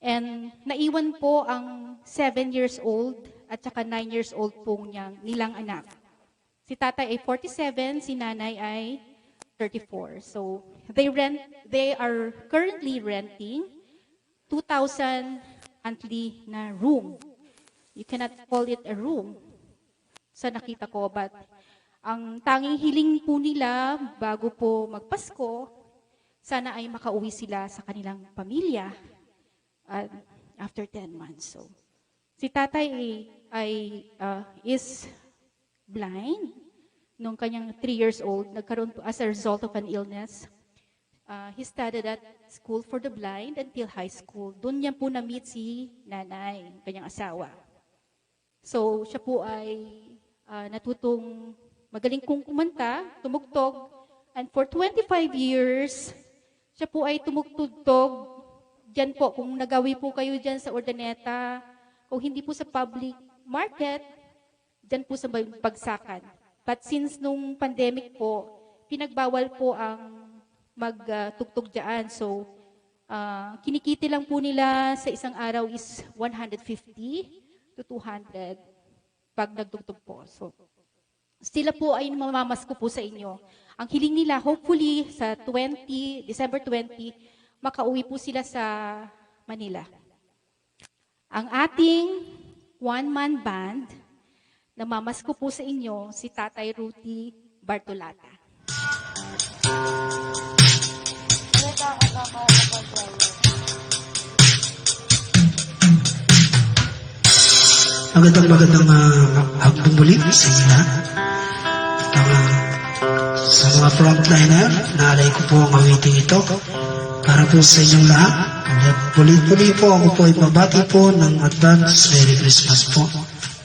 And naiwan po ang 7 years old at saka 9 years old po nilang anak. Si tatay ay 47, si nanay ay 34. So they are currently renting 2,000 monthly na room. You cannot call it a room sa nakita ko, but ang tanging hiling po nila bago po magpasko, sana ay makauwi sila sa kanilang pamilya after 10 months. So, si tatay is blind nung kanyang 3 years old. Nagkaroon po as a result of an illness. He studied at school for the blind until high school. Doon niya po na-meet si nanay, kanyang asawa. So, siya po ay natutong magaling kong kumanta, tumugtog, and for 25 years, siya po ay tumugtog. Diyan po, kung nagawi po kayo dyan sa Ordaneta, kung hindi po sa public market, diyan po sa bagsakan. But since nung pandemic po, pinagbawal po ang magtugtog dyan. So, kinikiti lang po nila sa isang araw is 150 to 200 pag nagtugtog po. So, sila po ay mamamasko po sa inyo. Ang hiling nila, hopefully, sa December 20, makauwi po sila sa Manila. Ang ating one-man band, namamasko po sa inyo, si Tatay Ruti Bartolata. Magandang hapon muli sa inyo lahat. Sa mga frontliner, naalay ko po ang awiting ito para po sa inyong lahat. Muli po ako po ay mabati po ng advance Merry Christmas po.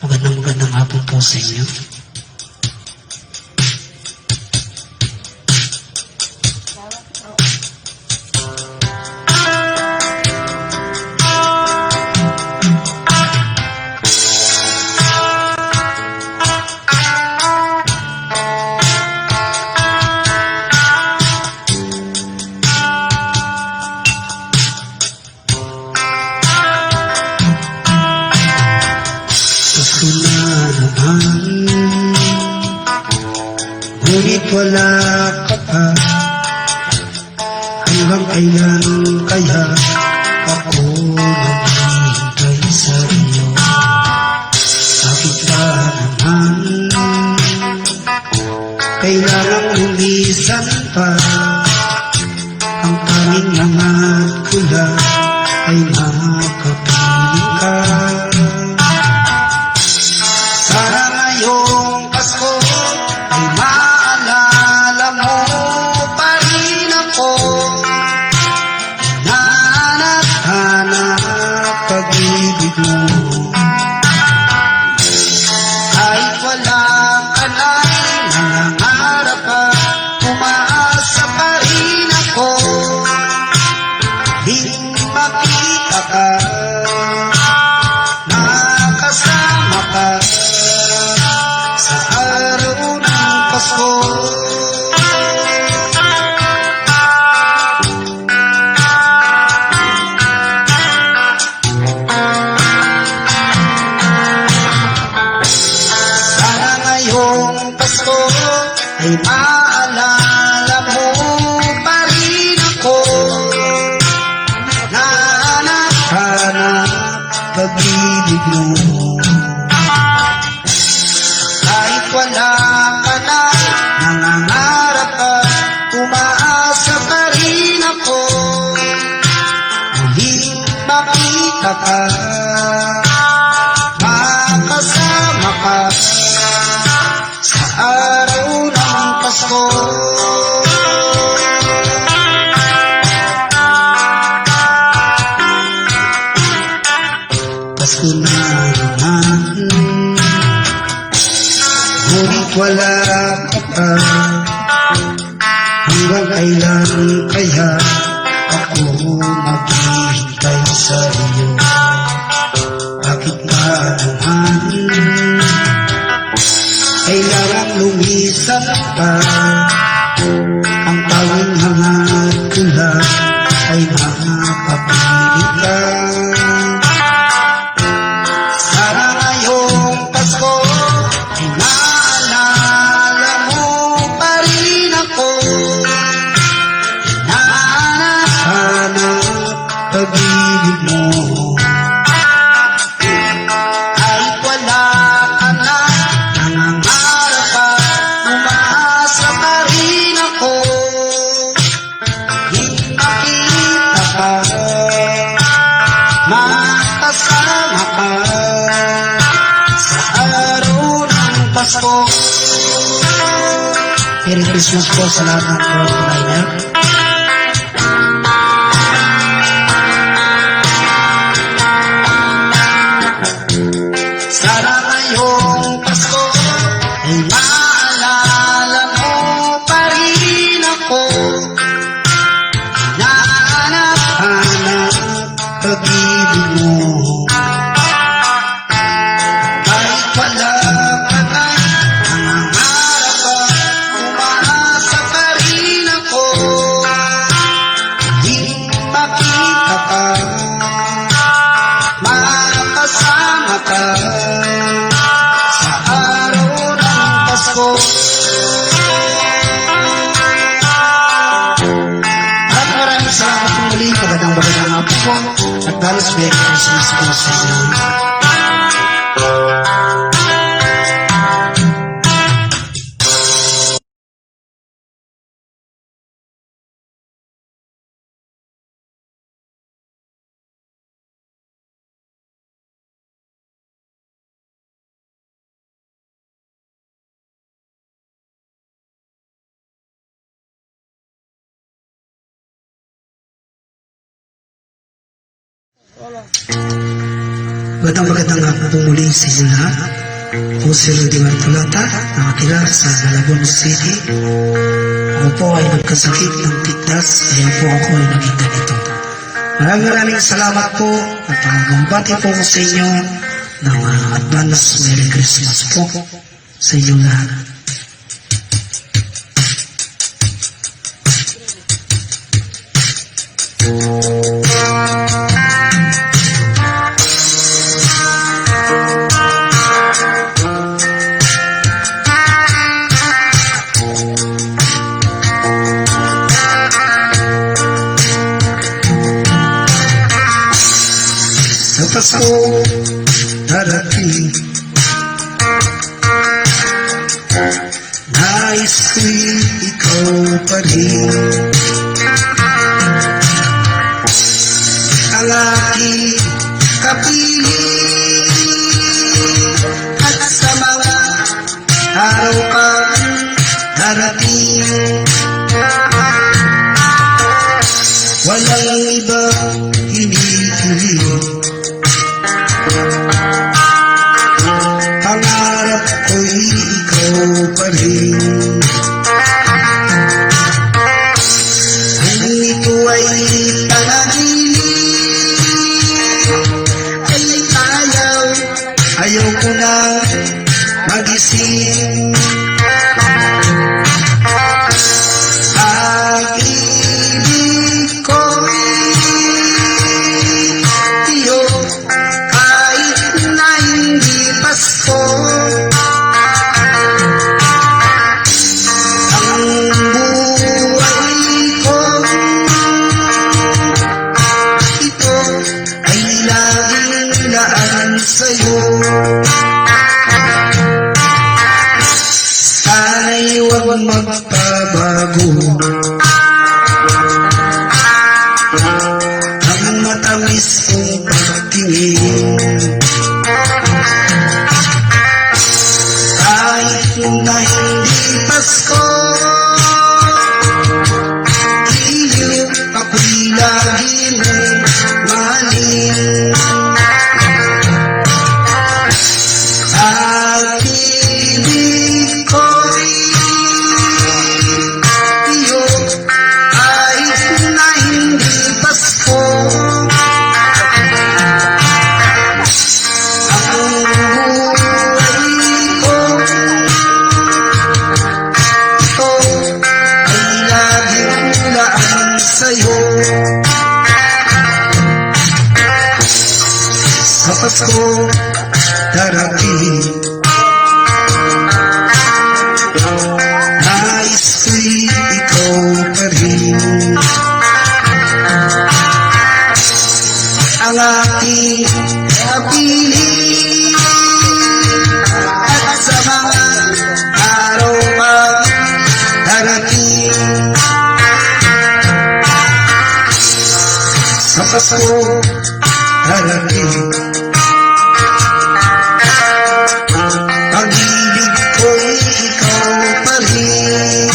Magandang hapon po sa inyo. Ngunit wala ka pa. Hanggang kailan kaya ako naghihintay sa iyo? Bakit ba naman kailangang lumisan pa? Ang tanging nangat ko lang ay makapiling ka. Sana ngayong Pasko ay maalala mo pa rin ako. Hinahanap-hanap pag-ibig mo. Kahit wala ka na'y nangangarap pa, umaasa pa rin ako. Di makita ka, nakasama ka sa araw ng Pasko. Sana ngayong Pasko ay maalala mo pa rin ako. Nahanap-hanap pag-ibig mo. Kahit wala ka na, nangangarap ka, umaasa pa rin ako. Muling makita ka, makasama ka sa araw ng Pasko. Pasko na naman, ngunit wala ka pa. Hanggang kailan kaya ako maghihintay sa iyo? Bakit ba naman kailangan lumisan pa? Ang tawing hangat ko lang ay makapiling ka. Sana ngayong Pasko ay maalala mo pa rin ako. Hinahanap-hanap pag-ibig mo. Christmas po sa lahat ng frontliner. Sana ngayong Pasko ay maalala mo pa rin ako. Hinahanap-hanap pag-ibig mo. Kahit wala ka na nangangarap at umaasa pa rin ako. Di makita ka, makasama ka sa araw ng Pasko. Maraming salamat po muli. Magandang hapon po. At dalos Merry Christmas po sa inyo. Magandang hapon po muli sa inyo lahat. Ako si Rudy Martolata, nakatira sa Malabon City. Ako po ay nagkasakit ng tikdas, kaya po ako ay naging ganito. Maraming salamat po at magbati po ko sa inyo ng advance Merry Christmas po sa inyong lahat. Sa Pasko darating, nais ko'y ikaw pa rin. Ang aking kapiling at sa mga araw pang darating, walang ibang hinihiling. Pangarap ko'y ikaw pa rin. Kung ito ay panaginip, ay ayaw ko na magising. Pag-ibig ko'y tiyok kahit na hindi Pasko. Ang buhay ko, ito ay laging laan sa'yo. Sana'y huwag magpabago ang matamis kong pagtingin. Kahit na hindi Pasko, iyo ako'y lagi mong mahalin. Pag-ibig ko'y iyo kahit na hindi Pasko. Ang buhay ko, ito ay laging laan sa'yo. Sa Pasko darating, nais ko'y ikaw pa rin. Ang aking kapiling at sa mga araw pang darating, sa Pasko darating, pag-ibig ko'y ikaw pa rin.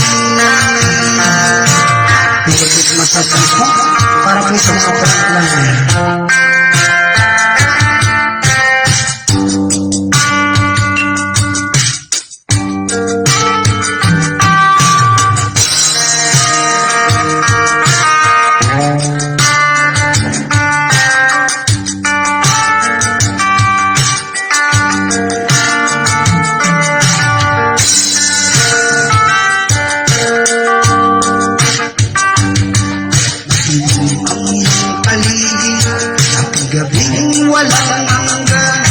gabing walang hanggan.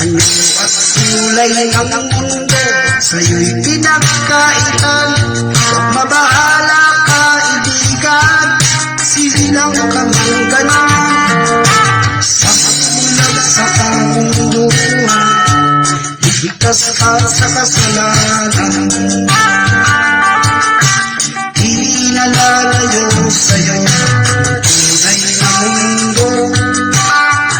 Anyo at kulay ng mundo, sa'yo'y pinagkaitan. Huwag mabahala ka, ibigan, silang kamang ganan. Sa ulag sa kamunduhan, iligtas ka sa kasalanan. Di nalalayo sa'yo, tunay na mundo.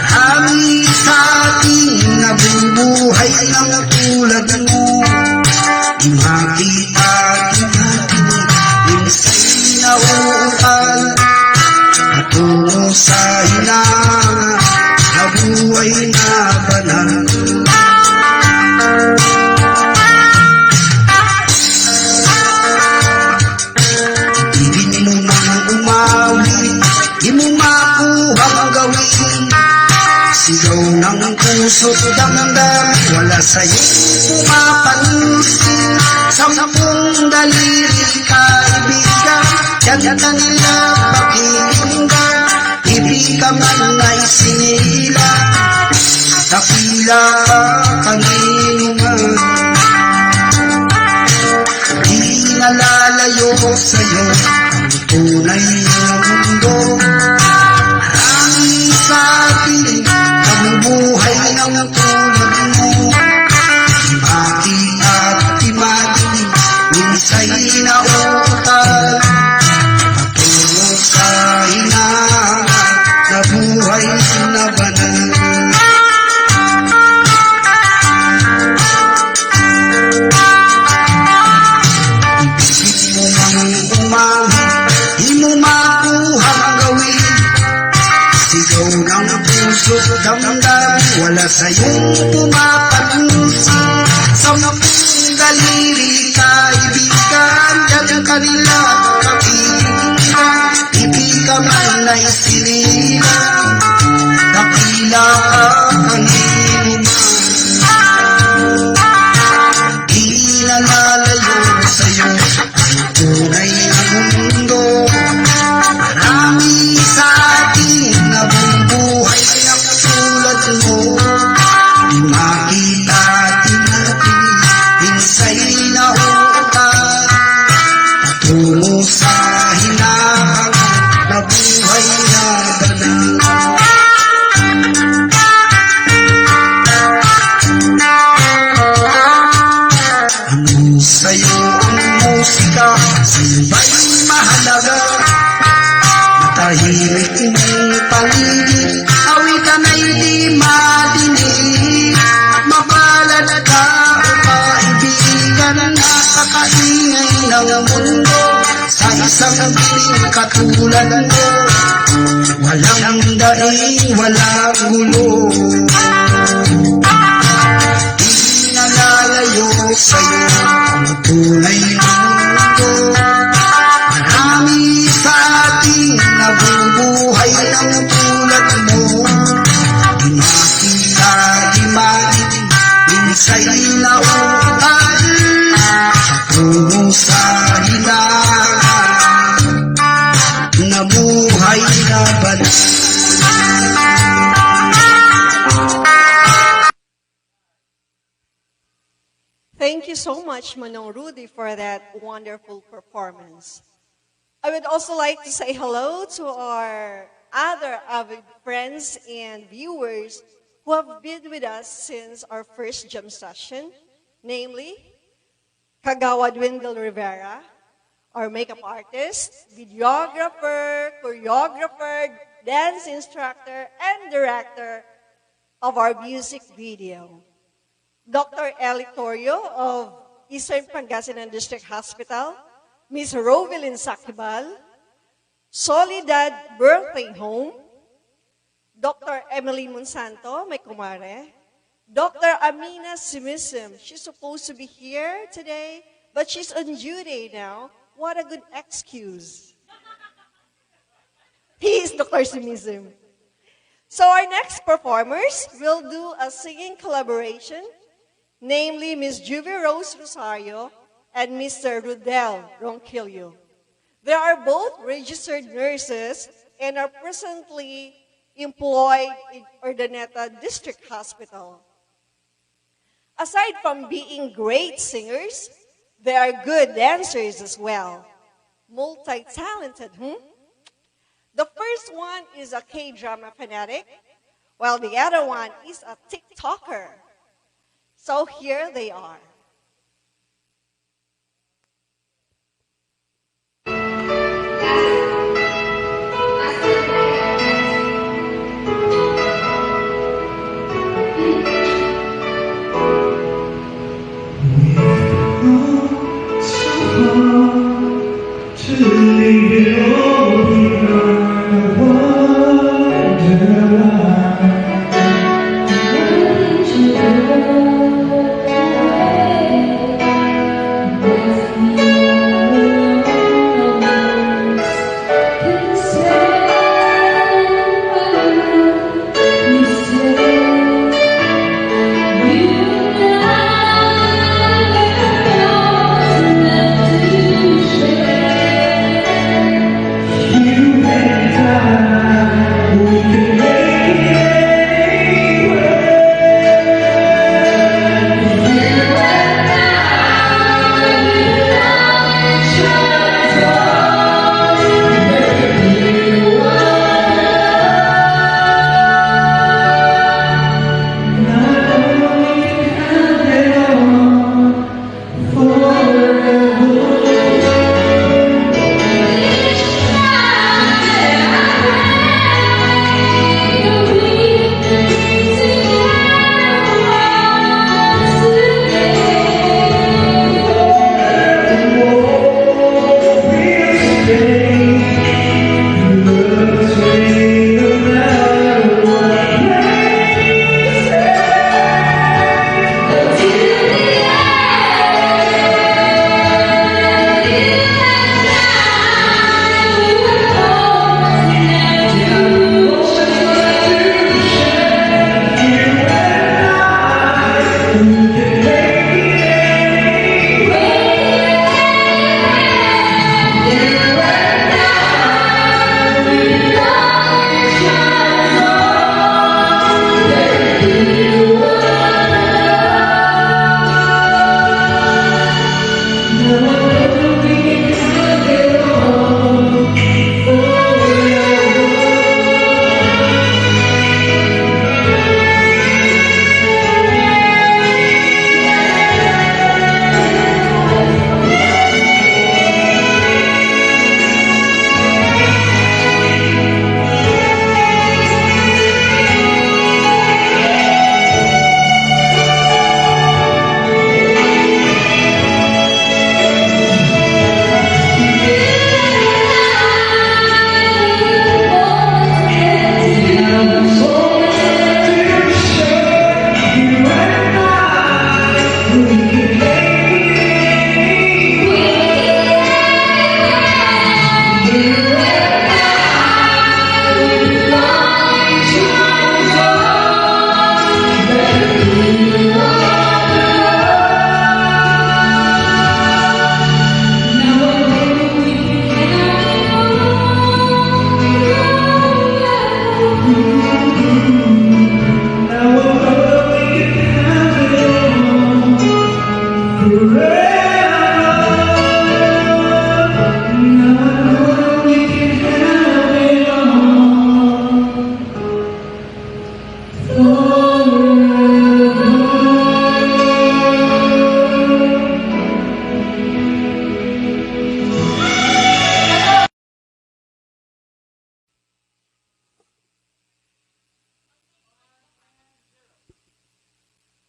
Marami sa ating nabubuhay ng tulad mo. Di makita, tinutin, minsay nauutal. Patungo sa hinanga, na buhay na banal. Ibig mo mang umawi, di mo makuhang gawin. Sigaw ng puso't damdamin, wala sa'yong pumapansin. Sampung daliri kaibigan, yan kanila pakikinggan. Ibig ka man ay sinila, dakila ka kanino man. Di nalalayo sa'yo ang tunay na mundo. Marami sa atin ang buhay ng tulad mo. Di makita at di madinig, minsay nauutal. Patungo sa hinanga, na buhay na banal. Ibig mo mang umahit, di mo makuhang gawin. Sigaw ng puso't damdamin, wala sa'yong pumapansin. Sampung daliri kaibigan, yan kanila pakikinggan. Ibig ka man ay sinila, dakila ka kanino man. Di nalalayo sa'yo ang tunay na mundo. Marami sa ating nabubuhay ng tulad mo. Di makita, di matinig, minsay nauutal. Patungo sa hinahang, na buhay na banal. Ano sa'yo ang musika, sa'yo ba'y mahalaga? Matahimik mong paligid, awitan ay di madinig. Mapalad ka o kaibigan, nakakaingay ng mundo. Sa isang piling katulad mo, walang daing, walang gulo. Di nalalayo sa'yo ang tunay na mundo. Marami sa ating nabubuhay ng tulad mo. Di makita, di madinig, minsay nauutal. Patungo sa hinanga, na buhay na banal. Thank you so much, Manong Rudy, for that wonderful performance. I would also like to say hello to our other avid friends and viewers who have been with us since our first jam session, namely Kagawa Dwindle Rivera, our makeup artist, videographer, choreographer, dance instructor, and director of our music video. Dr. Eli Torio of Eastern Pangasinan District Hospital, Ms. Rovelyn Sakibal, Soledad Birthday Home, Dr. Emily Monsanto, my kumare, Dr. Amina Simisim. She's supposed to be here today, but she's on duty now. What a good excuse. He is Dr. Simisim. So our next performers will do a singing collaboration, namely Ms. Juvie Rose Rosario and Mr. Rudel Ronquillo. They are both registered nurses and are presently employed in Urdaneta District Hospital. Aside from being great singers, they are good dancers as well. Multi-talented, hmm? The first one is a K-drama fanatic, while the other one is a TikToker. So here they are.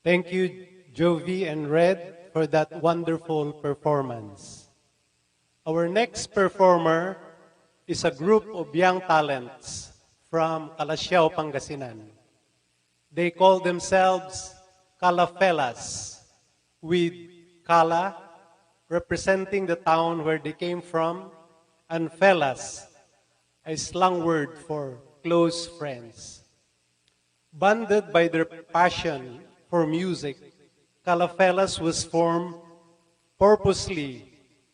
Thank you, Jovi and Red, for that wonderful performance. Our next performer is a group of young talents from Calasiao, Pangasinan. They call themselves Calafelas, with Cala representing the town where they came from, and Felas, a slang word for close friends. Bonded by their passion for music, Calafelas was formed purposely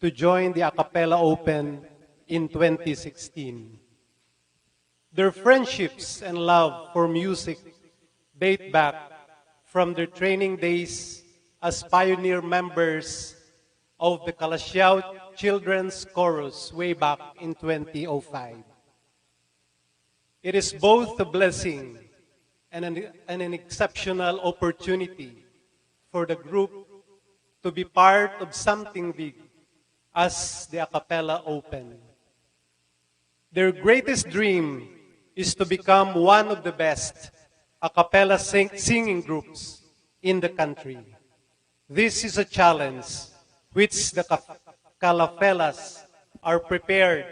to join the A Cappella Open in 2016. Their friendships and love for music date back from their training days as pioneer members of the Kalasiao Children's Chorus way back in 2005. It is both a blessing and an exceptional opportunity for the group to be part of something big as the a cappella open. Their greatest dream is to become one of the best a cappella singing groups in the country. This is a challenge which the Calafellas are prepared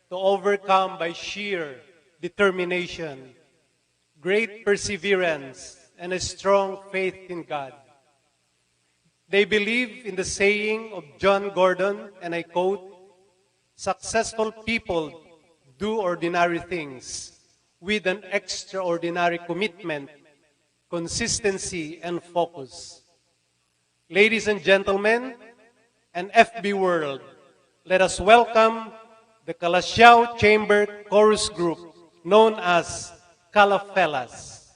to overcome by sheer determination, great perseverance, and a strong faith in God. They believe in the saying of John Gordon, and I quote, "Successful people do ordinary things with an extraordinary commitment, consistency, and focus." Ladies and gentlemen, and FB world, let us welcome the Kalasiao Chamber Chorus Group, known as Calafellas.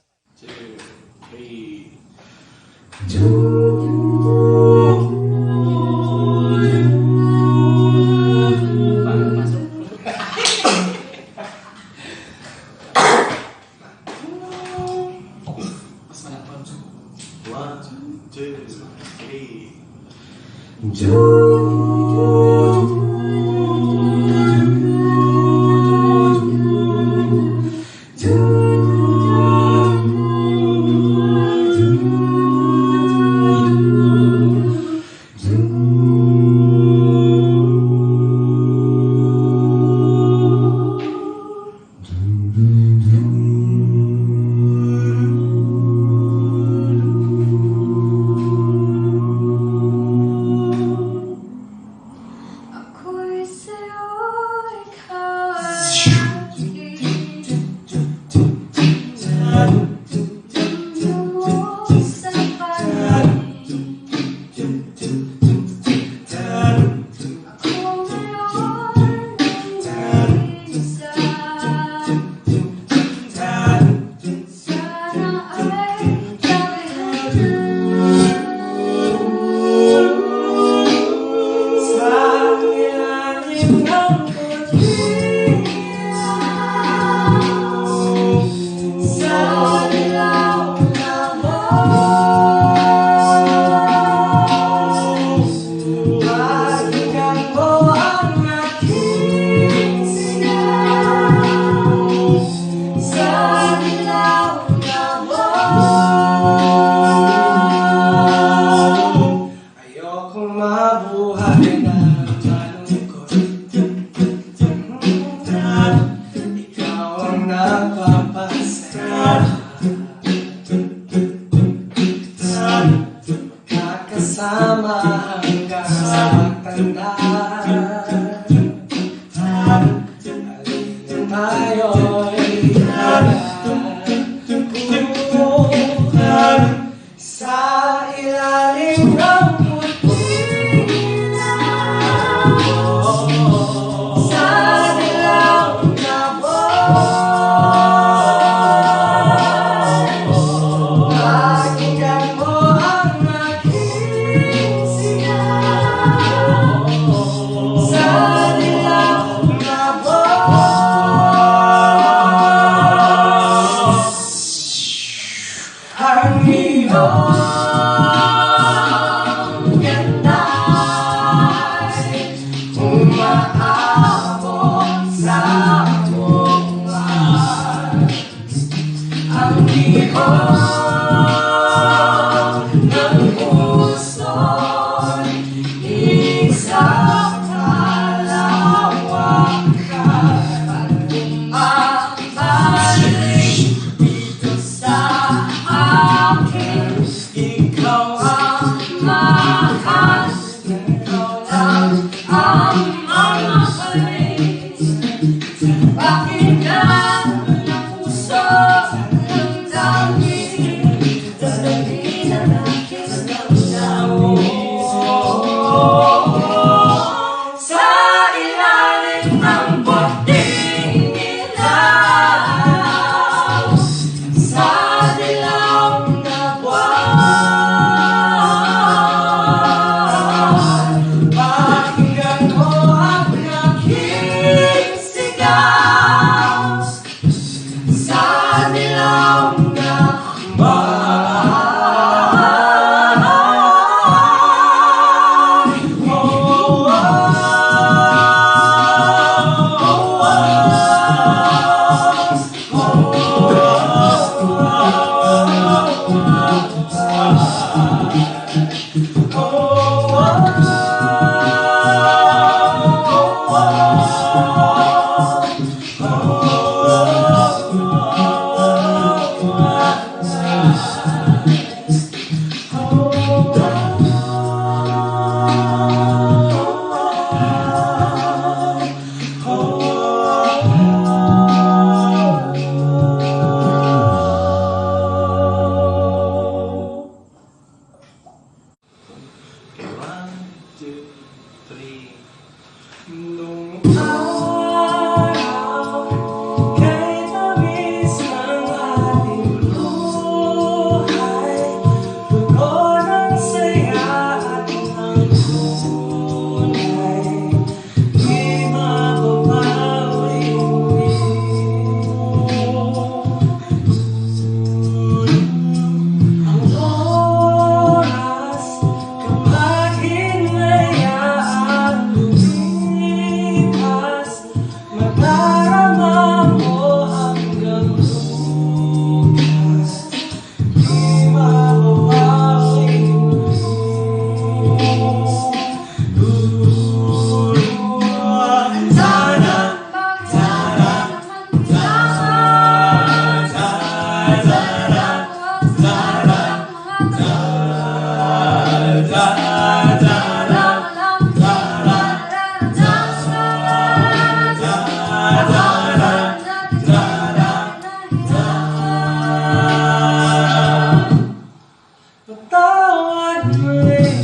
Patawad mo rin,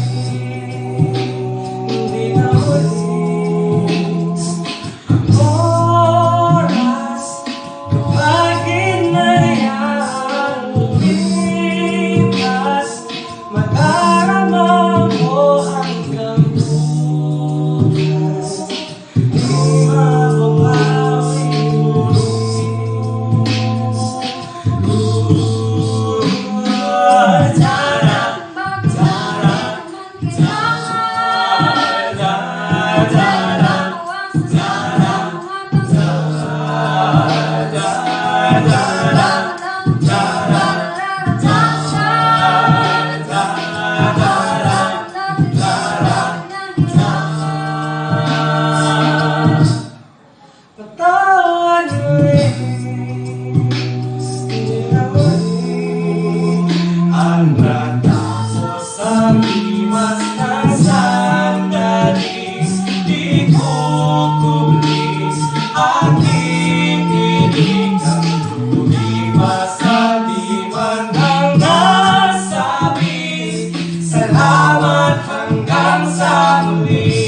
hindi na ulit ang oras. Bakit nangyayang lumipas? Madarama mo hanggang bukas. Di mababawi Patawad mo rin, hindi na ulit ang natapos sa limas ng sandali. Di ko kublis aking ibig ang lumipas sa liman ng nasabi. Salamat hanggang sa muli.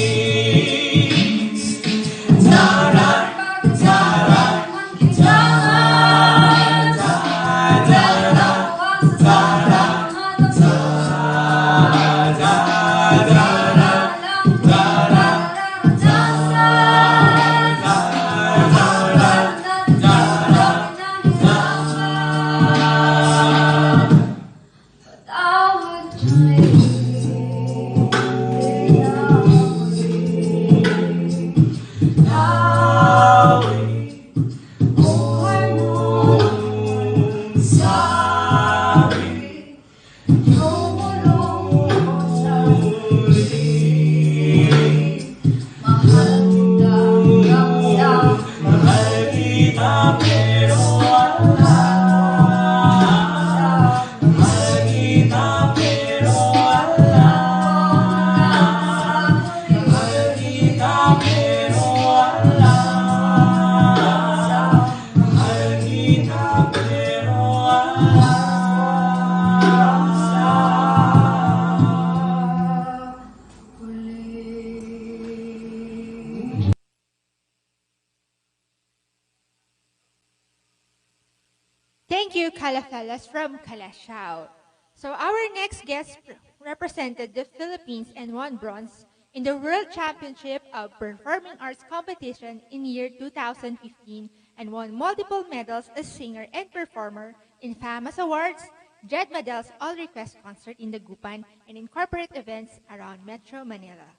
Thank you, Calafellas from Calasiao. So our next guest represented the Philippines and won bronze in the World Championship of Performing Arts Competition in year 2015 and won multiple medals as singer and performer in famous awards, Jed Madel's All Request concert in Dagupan, and in corporate events around Metro Manila.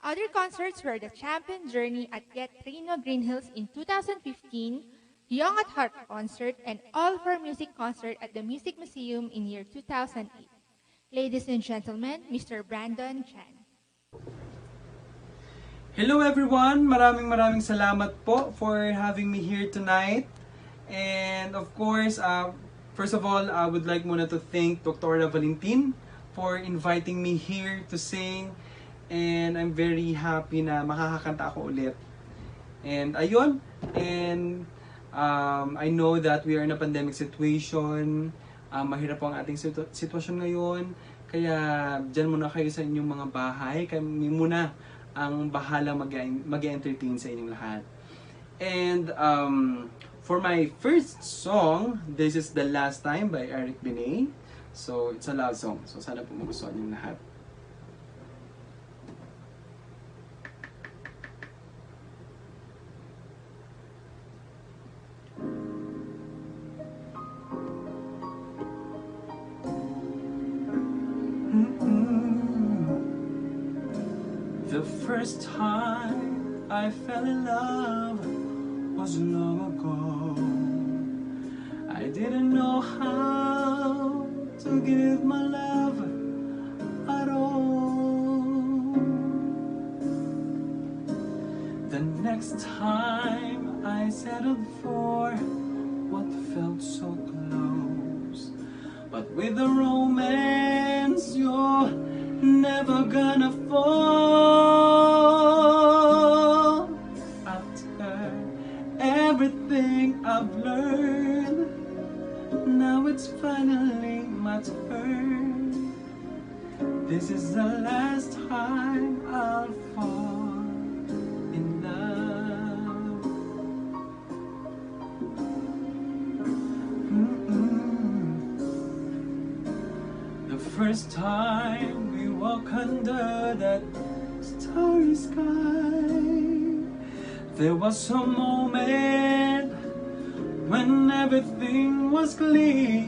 Other concerts were the Champion Journey at Get Trino Green Hills in 2015, Young at Heart concert, and All for Music concert at the Music Museum in year 2008. Ladies and gentlemen, Mr. Brandon Chan. Hello everyone! Maraming salamat po for having me here tonight. And of course, first of all, I would like muna to thank Dr. Valentin for inviting me here to sing. And I'm very happy na makakakanta ako ulit. And ayun, and I know that we are in a pandemic situation. Mahirap po ang ating sitwasyon ngayon. Kaya dyan muna kayo sa inyong mga bahay. Kami muna ang bahala mag-entertain sa inyong lahat. And for my first song, this is The Last Time by Eric Benet. So it's a love song. So sana po magustuhan niyo lahat. The first time I fell in love was long ago. I didn't know how to give my love at all. The next time I settled for what felt so close. close. But with the romance, you're never gonna fall. After everything I've learned, now it's finally my turn. This is the last time I'll fall in love. The first time we walk under that starry sky, there was a moment when everything was clear,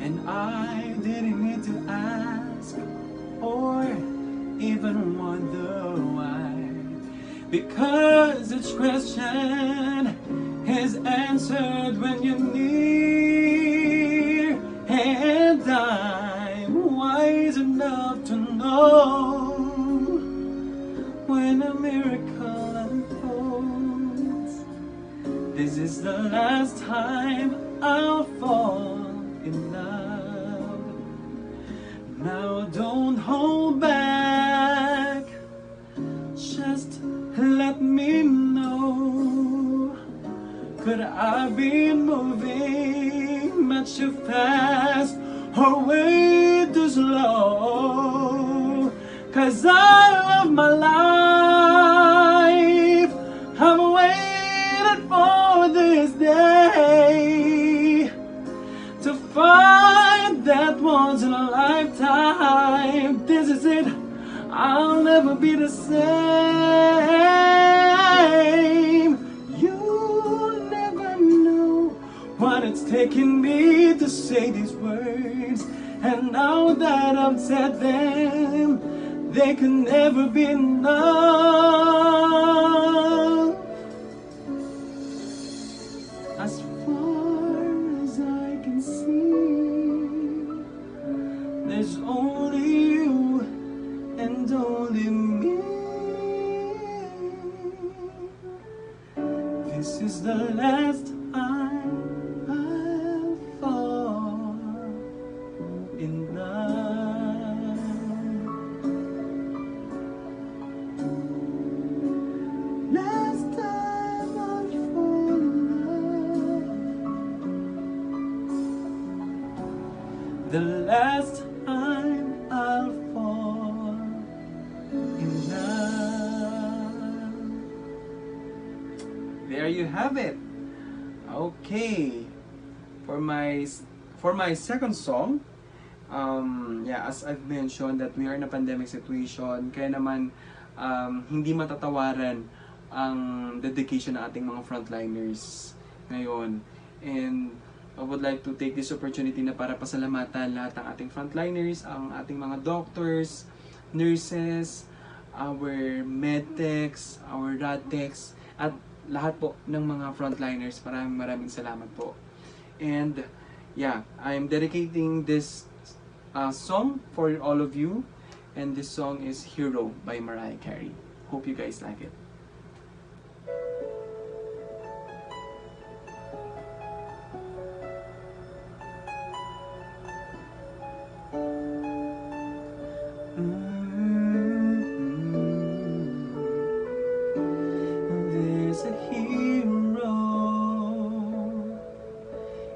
and I didn't need to ask or even wonder why, because each question is answered when you're near, and I'm wise enough to know when a miracle unfolds, this is the last time I'll fall in love. Now don't hold back, just let me know. Could I be moving much too fast or way too slow? 'Cause I love my life, I've waited for this day, to find that once in a lifetime. This is it, I'll never be the same. You never know what it's taken me to say these words, and now that I've said them, they can never be enough. As far as I can see, there's only you and only me. This is the last time I'll fall in love. Last time I'll fall in love. The last time I'll fall in love. There you have it. Okay. For my second song, as I've mentioned that we are in a pandemic situation, kaya naman hindi matatawaran ang dedication ng ating mga frontliners ngayon. And I would like to take this opportunity na para pasalamatan lahat ng ating frontliners, ang ating mga doctors, nurses, our medtechs, our radtechs, at lahat po ng mga frontliners. Maraming salamat po. And I'm dedicating this song for all of you, and this song is Hero by Mariah Carey. Hope you guys like it. There's a hero.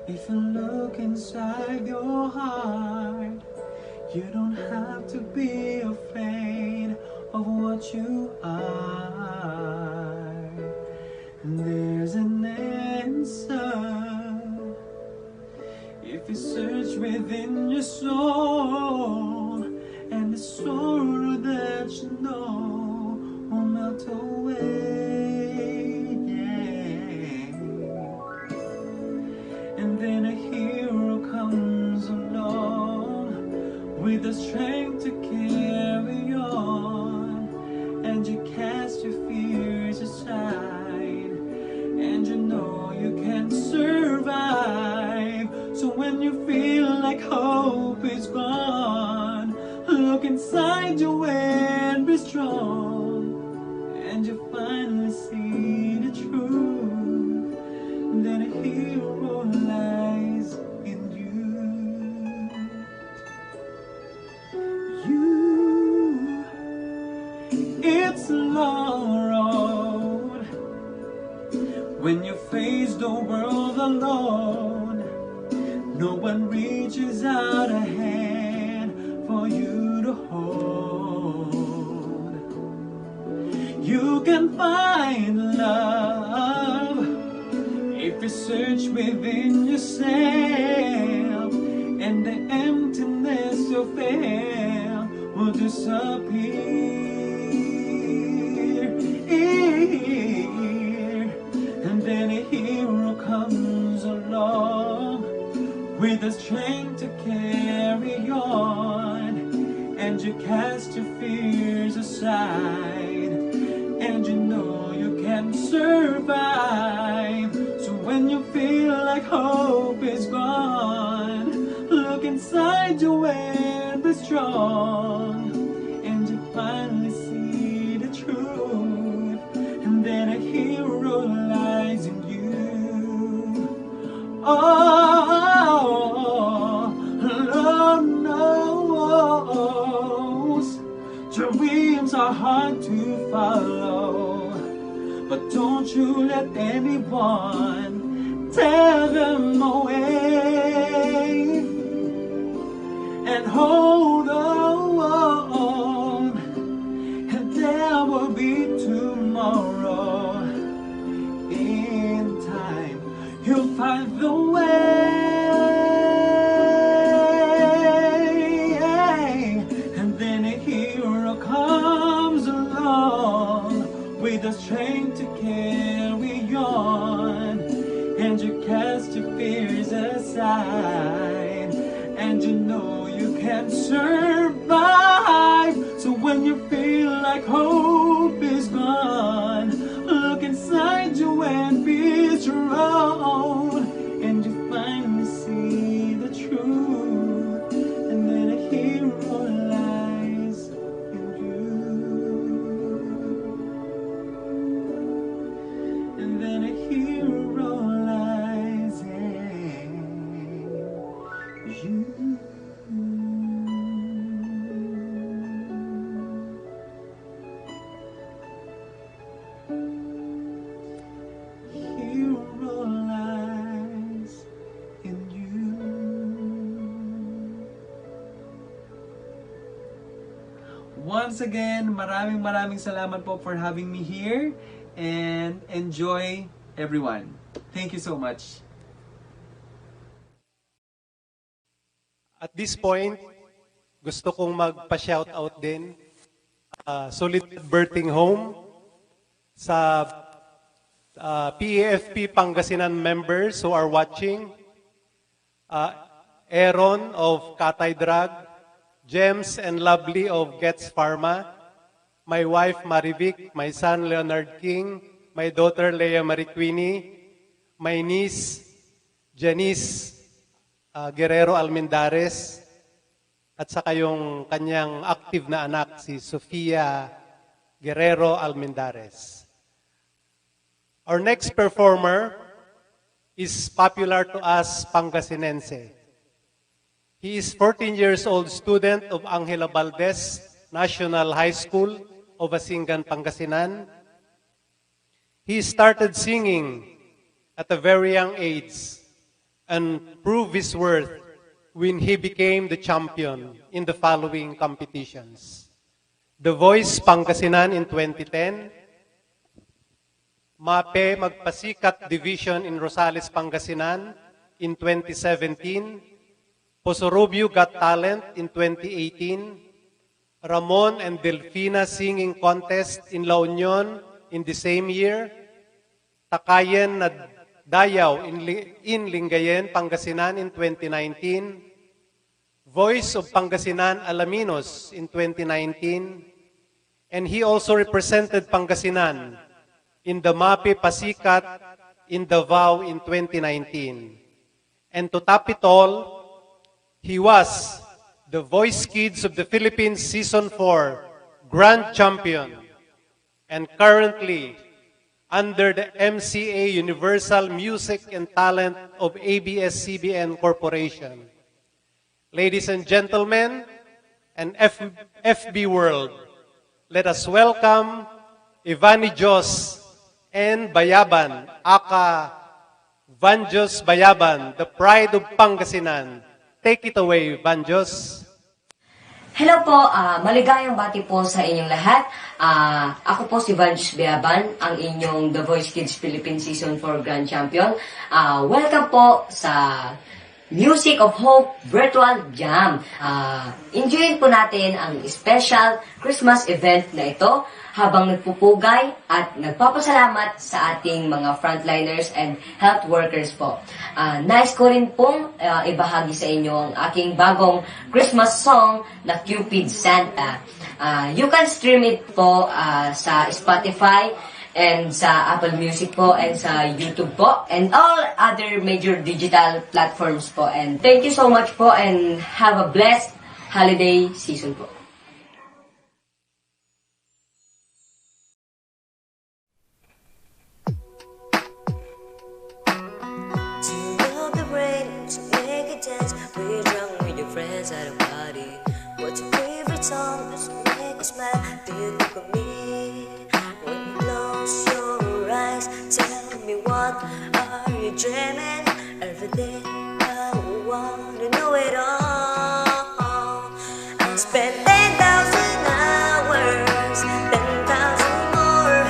If you look inside your heart, you don't have to be afraid of what you are. There's an answer if you search within your soul, and the sorrow that you know will melt away. And then a hero comes along with the strength to carry on, and you cast your fears aside, and you know you can survive. So when you feel like hope is gone, look inside you and be strong, and you finally see the truth. then a hero lies in you. It's a long road when you face the world alone. No one reaches out a hand for you to hold. You can find love if you search within yourself, and the emptiness you feel will disappear. And then a hero comes along with the strength to carry on, and you cast your fears aside, and you know you can survive. So when you feel like hope is gone, look inside you and be strong, and you finally see the truth, and then a hero lies in you. Oh, Lord knows dreams are hard to follow, but don't you let anyone tear them away. And hold on, and there will be tomorrow. In time, you'll find the way. And then a hero comes along with the strength to carry on, and you cast your fears aside, and you know you can survive. So when you feel like hope is gone, look inside you and be strong, and you finally see the truth, and then a hero lies in you. And then a hero lies in you. Hero lies in you. Once again, maraming salamat po for having me here, and enjoy everyone. Thank you so much. At this point, gusto kong magpa-shoutout din Solid Birthing Home sa PAFP Pangasinan members who are watching. Aaron of Katay Drug, James and Lovely of Gets Pharma, my wife Marivic, my son Leonard King, my daughter Leia Mariquini, my niece Janice Guerrero Almendares, at saka yung kanyang active na anak si Sofia Guerrero Almendares. Our next performer is popular to us Pangasinense. He is 14 years old student of Angela Valdez National High School of Asingan, Pangasinan. He started singing at a very young age and proved his worth when he became the champion in the following competitions: The Voice Pangasinan in 2010, MAPE Magpasikat Division in Rosales, Pangasinan in 2017, Posorobio Got Talent in 2018, Ramon and Delfina Singing Contest in La Union in the same year, Takayan na Dayaw in Lingayen, Pangasinan in 2019, Voice of Pangasinan Alaminos in 2019, and he also represented Pangasinan in the MAPE Pasikat in Davao in 2019. And to top it all, he was the Voice Kids of the Philippines Season 4 Grand Champion, and currently under the MCA Universal Music and Talent of ABS-CBN Corporation. Ladies and gentlemen, and FB world, let us welcome Evanijos and Bayaban, aka Vanjos Bayaban, the pride of Pangasinan. Take it away, Vanjos. Hello po, maligayang bati po sa inyong lahat. Ako po si Vanjos Bayaban, ang inyong The Voice Kids Philippines Season 4 Grand Champion. Welcome po sa Music of Hope Virtual Jam. Enjoyin po natin ang special Christmas event na ito habang nagpupugay at nagpapasalamat sa ating mga frontliners and health workers po. Nice ko rin pong ibahagi sa inyo ang aking bagong Christmas song na Cupid Santa. You can stream it po sa Spotify and sa Apple Music po and sa YouTube po and all other major digital platforms po. And thank you so much po and have a blessed holiday season po. We're drunk with your friends at a party. What's your favorite song? Does it make you smile? Do you think of me? When you close your eyes, tell me what are you dreaming? Every day I wanna know it all. I spent 10,000 hours, 10,000 more.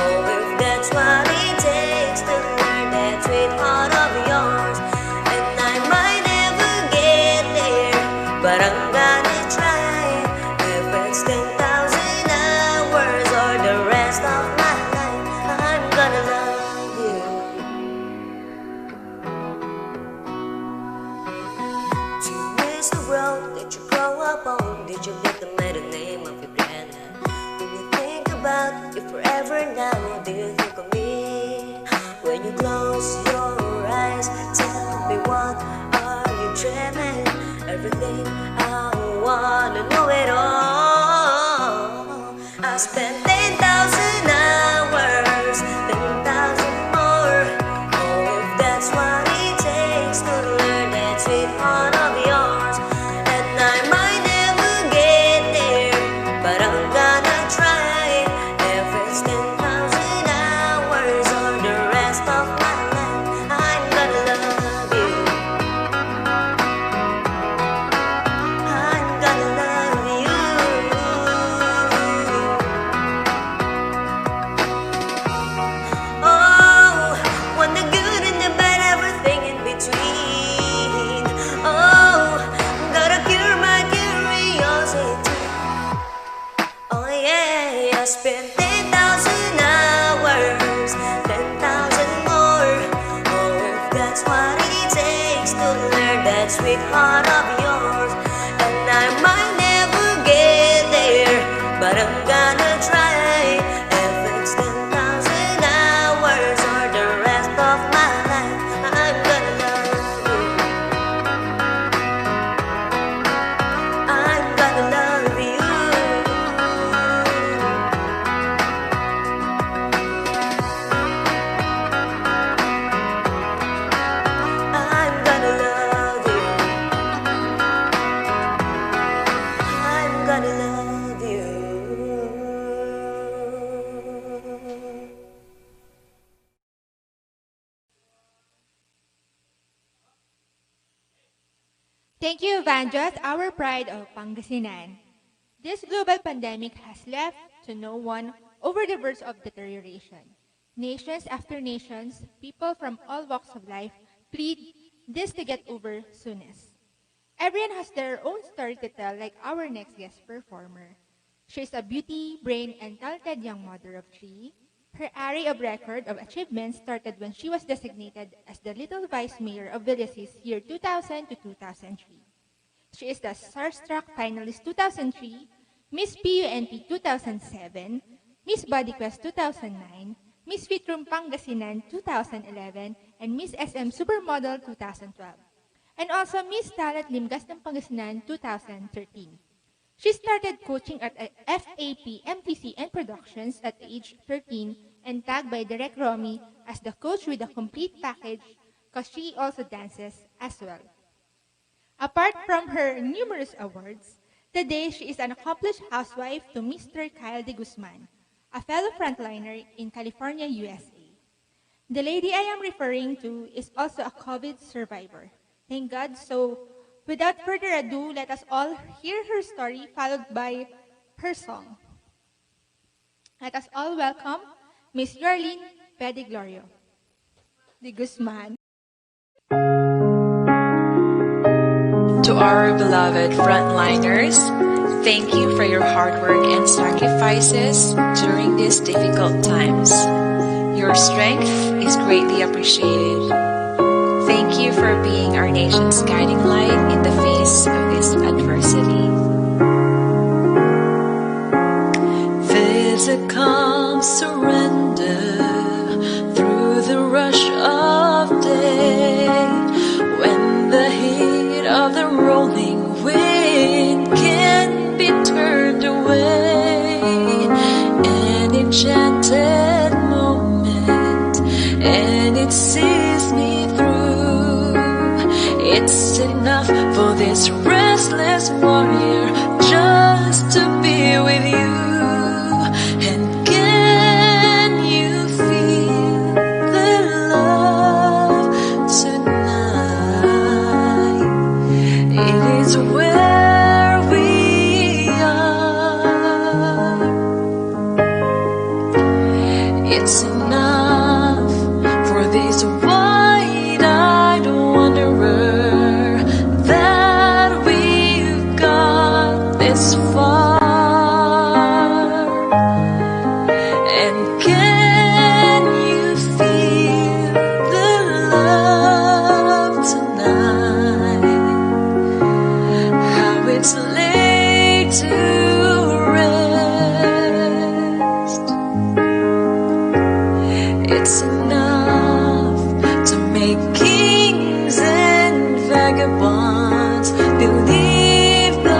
Oh, if that's what it takes to learn that sweet heart of yours. But I'm gonna try. If it's 10,000 hours or the rest of my life, I'm gonna love you. Do you miss the road that you grow up on? Did you get the middle name of your granddad? Do you think about you forever now? Do you think of me? When you close your eyes, tell me what are you dreaming? Everything I wanna know it all. I spent 10,000 hours, 10,000 more. Oh, if that's what it takes to learn that sweet heart of yours. And I might never get there, but I'm gonna try. If it's 10,000 hours or the rest of my life, I'm gonna love you. Spend 10,000 hours, 10,000 more. Oh, if that's what it takes to learn that sweet heart of yours. And I might never get there, but I'm gonna try. If it's 10,000 hours or the rest of my life, I'm gonna love you. I'm gonna love you. Thank you, Vanjos, our pride of Pangasinan. This global pandemic has left to no one over the verge of deterioration. Nations after nations, people from all walks of life plead this to get over soonest. Everyone has their own story to tell, like our next guest performer. She's a beauty, brain, and talented young mother of three. Her array of record of achievements started when she was designated as the Little Vice Mayor of Villasis year 2000 to 2003. She is the Starstruck Finalist 2003, Miss PUNP 2007, Miss Bodyquest 2009, Miss Fitroom Pangasinan 2011, and Miss SM Supermodel 2012. And also Miss Talent Limgas ng Pangasinan 2013. She started coaching at FAP, MTC, and Productions at age 13 and tagged by Direct Romy as the coach with a complete package because she also dances as well. Apart from her numerous awards, today she is an accomplished housewife to Mr. Kyle de Guzman, a fellow frontliner in California, USA. The lady I am referring to is also a COVID survivor. Thank God. So, without further ado, let us all hear her story followed by her song. Let us all welcome Miss Yorlene Pediglorio de Guzman. To our beloved frontliners, thank you for your hard work and sacrifices during these difficult times. Your strength is greatly appreciated. Thank you for being our nation's guiding light in the face of this adversity. There's a calm surrender through the rush of day when the heat of the rolling wind can be turned away. An enchanted moment, and it sees me through. It's enough for this restless warrior just to be with you. And can you feel the love tonight? It is where we are. It's enough for this wide-eyed wanderer that we've got this far. And can you feel the love tonight? How it's laid to rest. It's enough to make kings and vagabonds believe the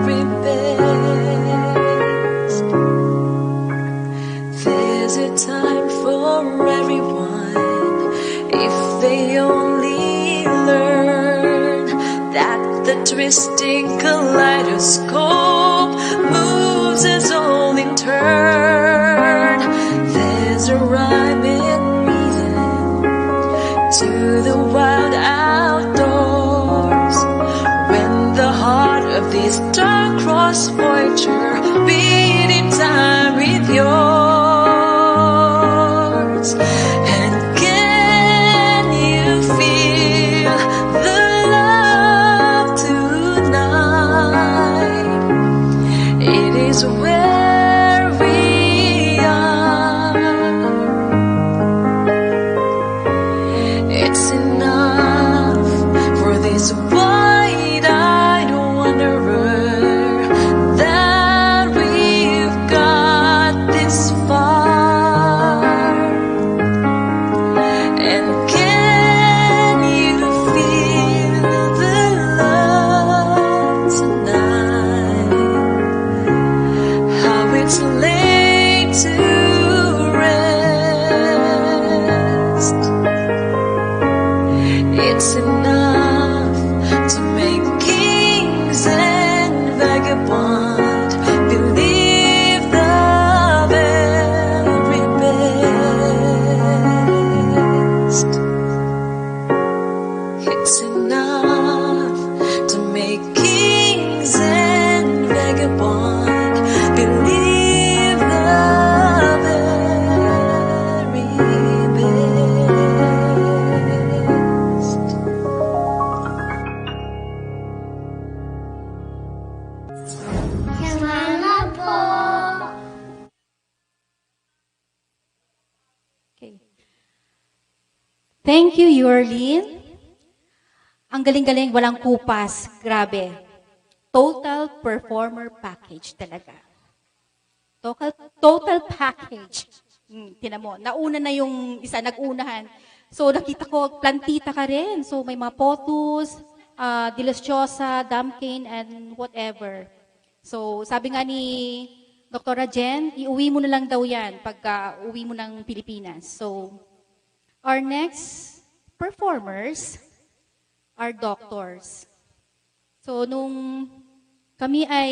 very best. There's a time for everyone if they only learn that the twisting kaleidoscope moves us all in turn. There's a rhyme and reason to the wild outdoors when the heart of this star-crossed voyager beat in time with yours. And can you feel the love tonight? It is where we are. It's enough for this wide-eyed wanderer that we've got this far. And can you feel the love tonight? How it's laid to rest. It's enough to make kings and vagabonds believe the very best. It's enough to make kings and vagabonds believe the very best. Salamat po. Okay. Thank you, Yorlene. Ang galing-galing, walang kupas. Grabe. Total performer package talaga. Total package. Tinan mo, nauna na yung isa, nag-unahan. So nakita ko, plantita ka rin. So may mga potus, Dilasyosa, Damkane, and whatever. So sabi nga ni Doktora Jen, iuwi mo na lang daw yan pagka uwi mo ng Pilipinas. So, our next performers are doctors. So, nung kami ay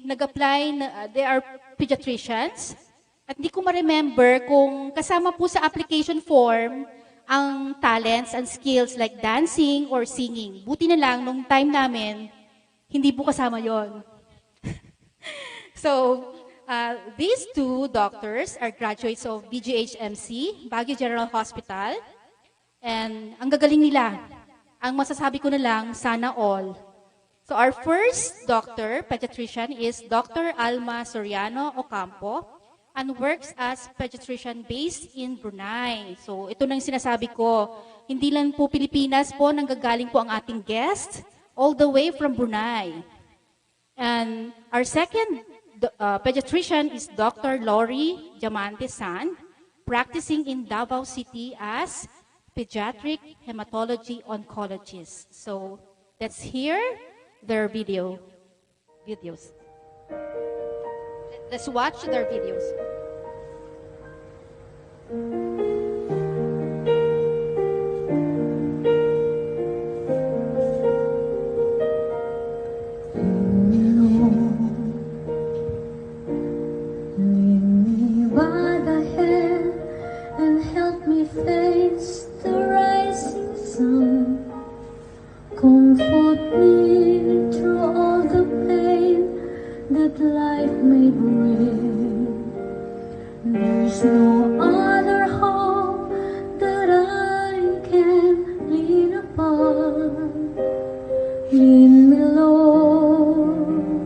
nag-apply, they are pediatricians, at hindi ko ma-remember kung kasama po sa application form ang talents and skills like dancing or singing. Buti na lang, nung time namin, hindi po kasama yon. So, these two doctors are graduates of BGHMC, Baguio General Hospital, and ang gagaling nila. Ang masasabi ko na lang, sana all. So our first doctor, pediatrician, is Dr. Alma Soriano Ocampo, and works as pediatrician based in Brunei. So ito na yung sinasabi ko, hindi lang po Pilipinas po nanggagaling po ang ating guest, all the way from Brunei. And our second pediatrician is Dr. Lori Diamante San, practicing in Davao City as pediatric hematology oncologist. So let's hear their videos. Let's watch their videos. By the hand and help me face the rising sun. Comfort me through all the pain that life may bring. There's no other hope that I can lean upon. Lead me, Lord,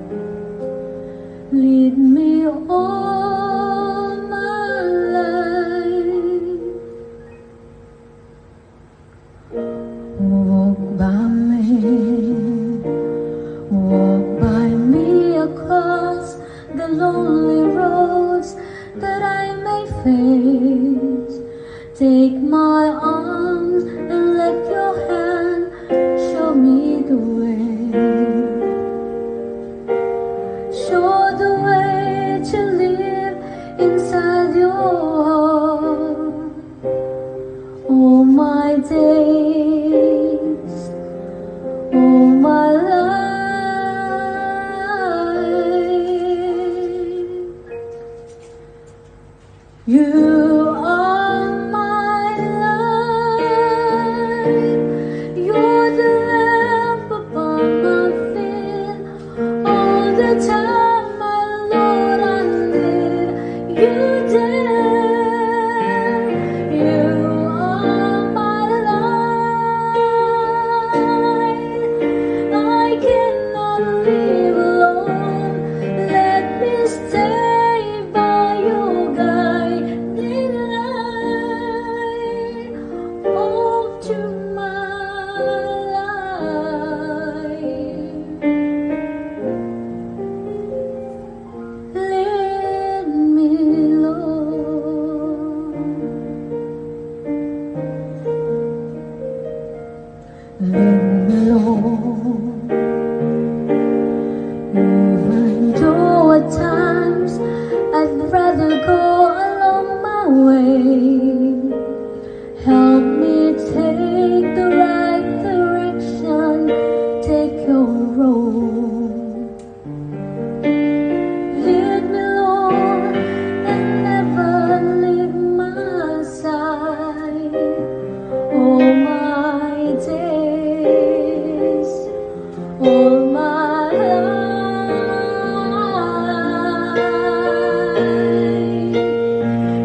lead me all my life. Walk by me across the lonely roads that I may face. Take my arms and let your hand show me the way. Show the way to live inside your heart. All my days, all my life. You are my life. You're the lamp upon my feet. All the time, my Lord, I need you there. You are my life. I cannot live alone. Let me stay by your guiding light. All to my life. Lead me, Lord. Lead me, Lord. Even though at times I'd rather go along my way, help me take the right direction, take your road. Lead me, Lord, and never leave my side. All my days, all my life.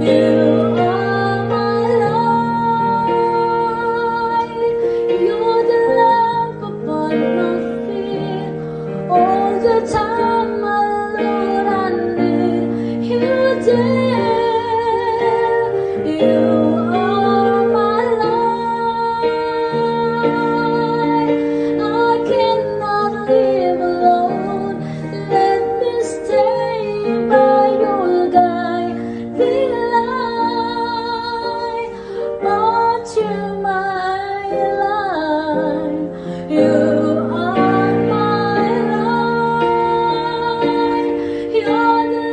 You are my life. You're the lamp upon my feet. All the time, my Lord, I need you there. You are my life. I cannot live alone. Let me stay by your guiding light. Brought to my life. You are my life. You're the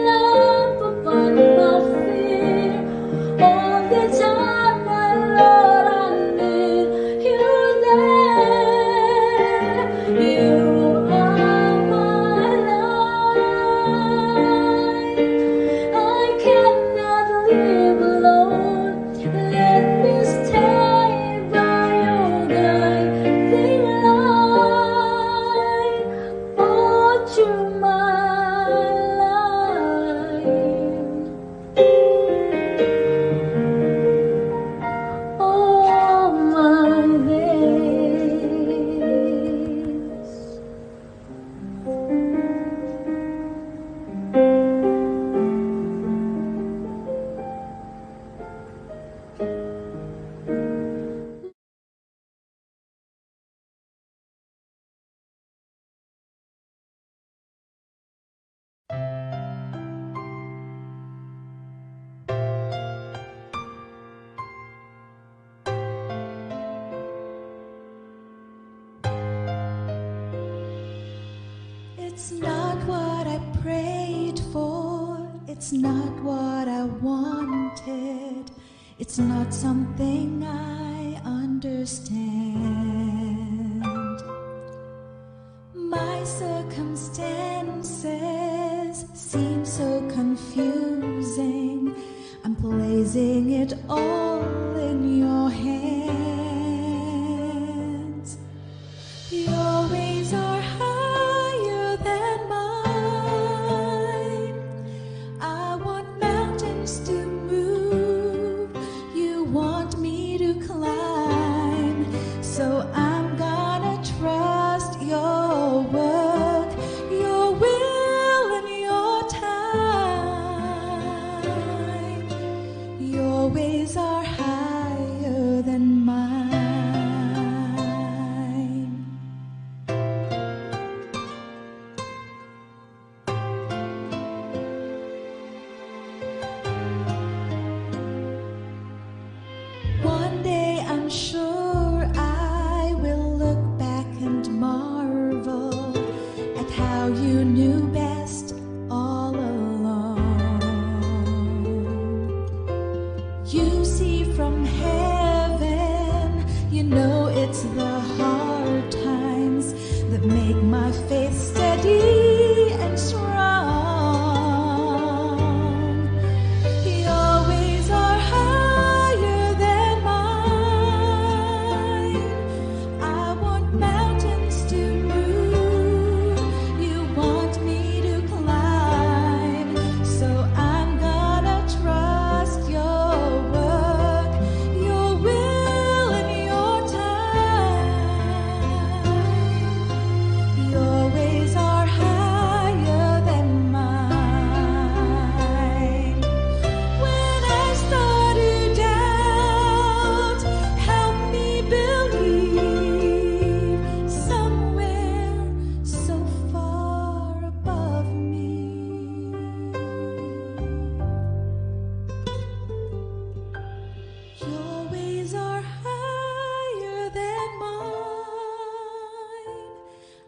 It's not what I prayed for, it's not what I wanted, it's not something I understand. My circumstances seem so confusing, I'm placing it all in your hands. Your ways are higher than mine. I want mountains to move. You want me to climb. So I'm gonna trust your work, your will and your time. Your ways are higher than mine. One day I'm sure I will look back and marvel at how you knew best all along. You see from heaven, you know it's the hard times that make my faith steady and strong. Your ways are higher than mine. I want mountains to move. You want me to climb. So I'm gonna trust your work, your will and your time. Your ways are higher than mine. When I start to doubt, help me believe somewhere so far above me. Your ways are higher than mine.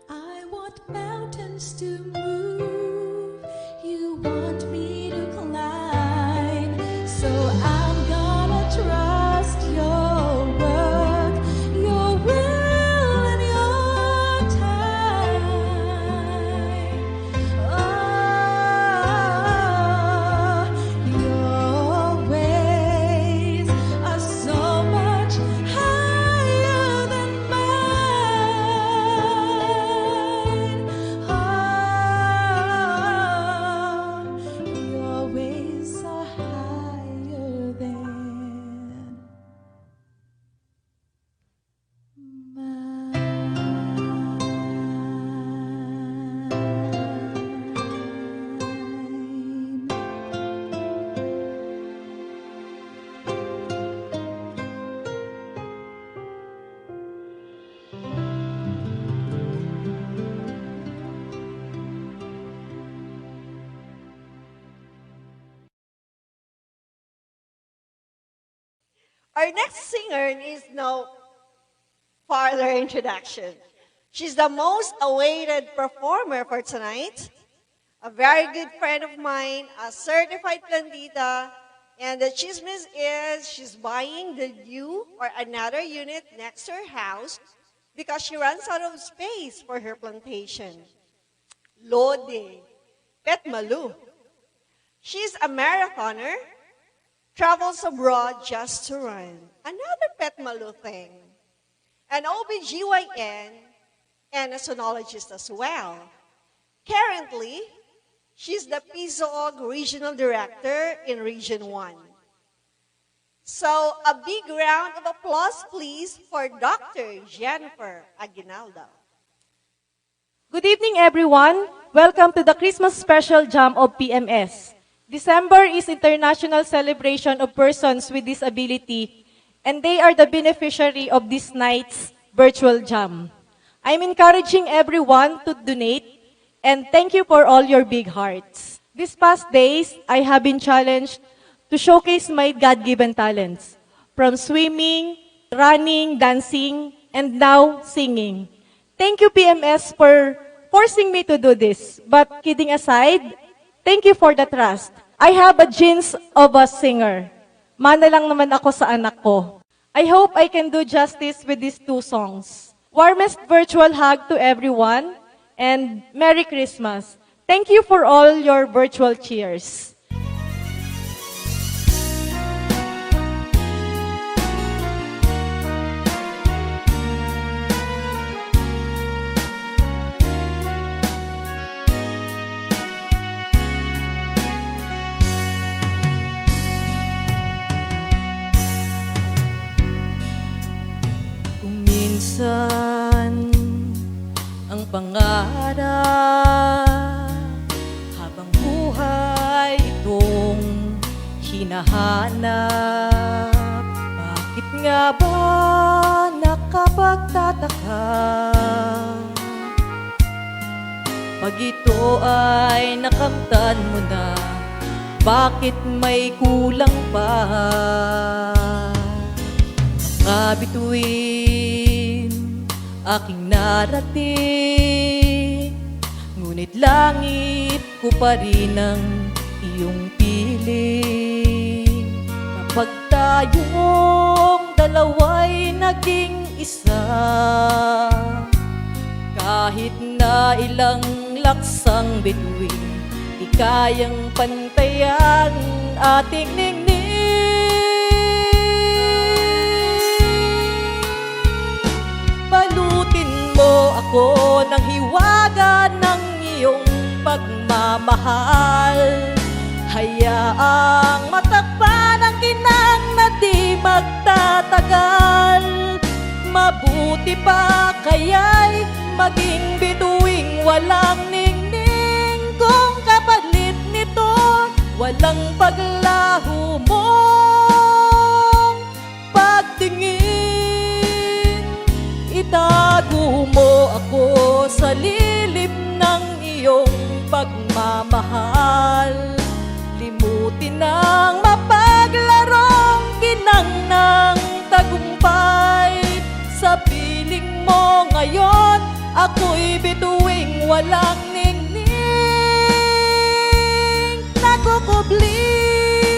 I want mountains to move. You want me to climb. So I'm gonna trust your work, your will and your time. Oh, your ways are so much higher than mine. Your ways are higher than Our next singer needs no further introduction. She's the most awaited performer for tonight, a very good friend of mine, a certified plantita, and the chismis is she's buying the new or another unit next to her house because she runs out of space for her plantation. Lode, Pet Malu. She's a marathoner, travels abroad just to run. Another Pet Malu thing. An OBGYN and a sonologist as well. Currently, she's the PISOOG Regional Director in Region 1. So, a big round of applause, please, for Dr. Jennifer Aguinaldo. Good evening, everyone. Welcome to the Christmas special jam of PMS. December is International Celebration of Persons with Disability, and they are the beneficiary of this night's virtual jam. I'm encouraging everyone to donate, and thank you for all your big hearts. These past days, I have been challenged to showcase my God-given talents, from swimming, running, dancing, and now singing. Thank you, PMS, for forcing me to do this. But kidding aside, thank you for the trust. I have a genes of a singer. Mana lang naman ako sa anak ko. I hope I can do justice with these two songs. Warmest virtual hug to everyone, and Merry Christmas. Thank you for all your virtual cheers. Minsan ang pangarap habang buhay itong hinahanap. Bakit nga ba nakapagtataka pag ito ay nakamtan mo na? Bakit may kulang pa? Mga bituin aking narating, ngunit langit ko pa rin ang iyong piling. Kapag tayong dalawa'y naging isa, kahit na ilang laksang bituin, di kayang pantayan ating ningning. Balutin mo ako ng hiwaga ng iyong pagmamahal. Hayaang matakpan ang kinang na di magtatagal. Mabuti pa kaya'y maging bituing walang ningning, kung kapalit nito walang paglaho mong pagtingin. Itago mo ako sa lilim ng iyong pagmamahal. Limutin ang mapaglarong ginang ng tagumpay. Sa piling mo ngayon, ako'y bituing walang ningning, nakukubli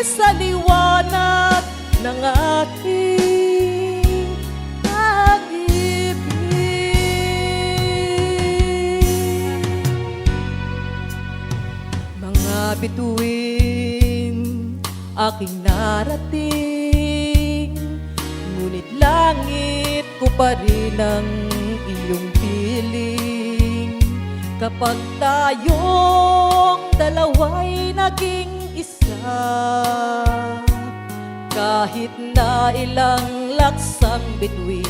sa liwanag ng ating pag-ibig. Mga bituin aking narating, ngunit langit ko pa rin ang iyong piling. Kapag tayong dalawa'y naging isa, kahit na ilang laksang bituin,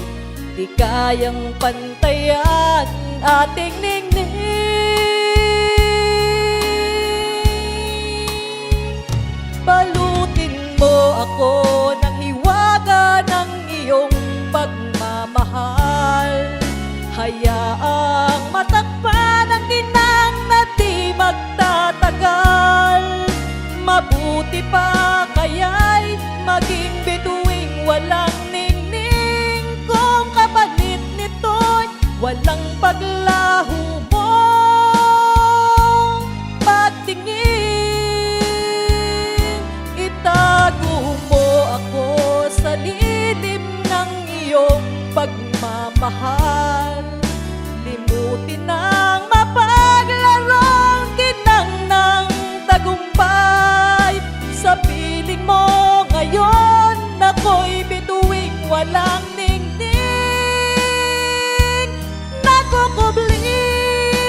di kayang pantayan ating ningning. Balutin mo ako ng hiwaga ng iyong pagmamahal. Hayaang matakpan ang tinang na di magtatagal. Mabuti pa kaya'y maging bituing walang ningning, kung kapalit nito'y walang paglaho mong pagtingin. Itago mo ako sa lilim ng iyong pagmamahal. Limutin ang mapaglarong ginang ng tagumpay. Sa piling mo ngayon, ako'y bituing walang ningning, nakukubli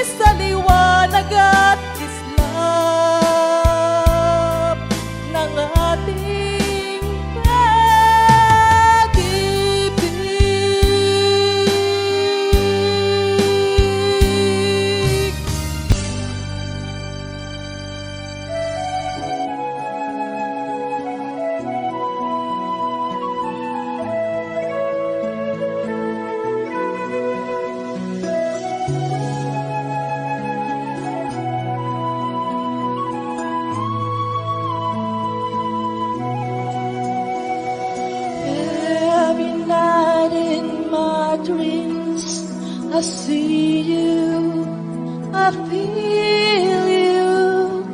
sa liwanag at kislap ng ating pag-ibig. Every night in my dreams, I see you, I I feel you.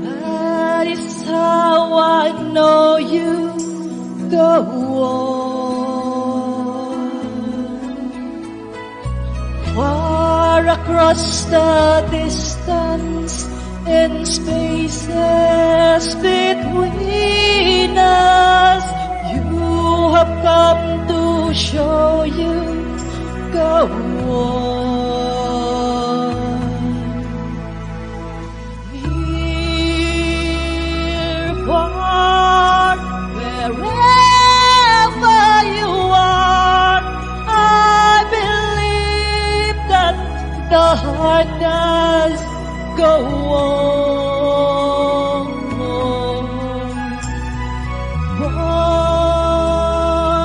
That is how I know you. Go on. Far across the distance and spaces between us, you have come to show you. Go on. Near, far, wherever you are, I believe that the heart does go on.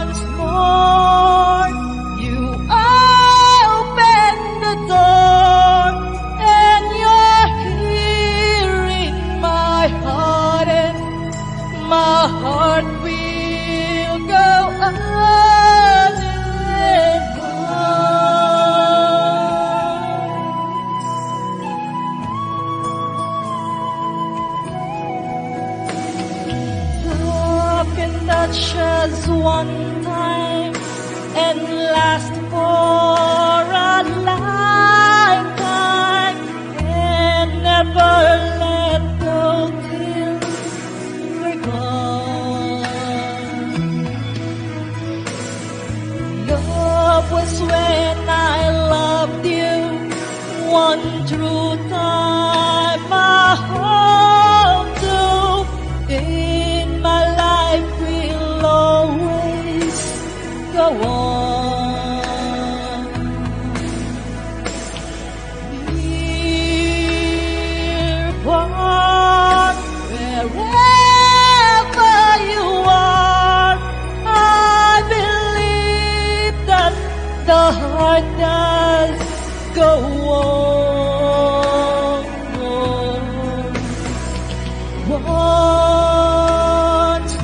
Once more, you open the door, and you're here in my heart, and my heart will go on and love can touch us one time and last for a lifetime and never let go till we're gone. Love was when I loved you one true time. I hope to in my life will always go on. Near, far, wherever you are, I believe that the heart does go on. Once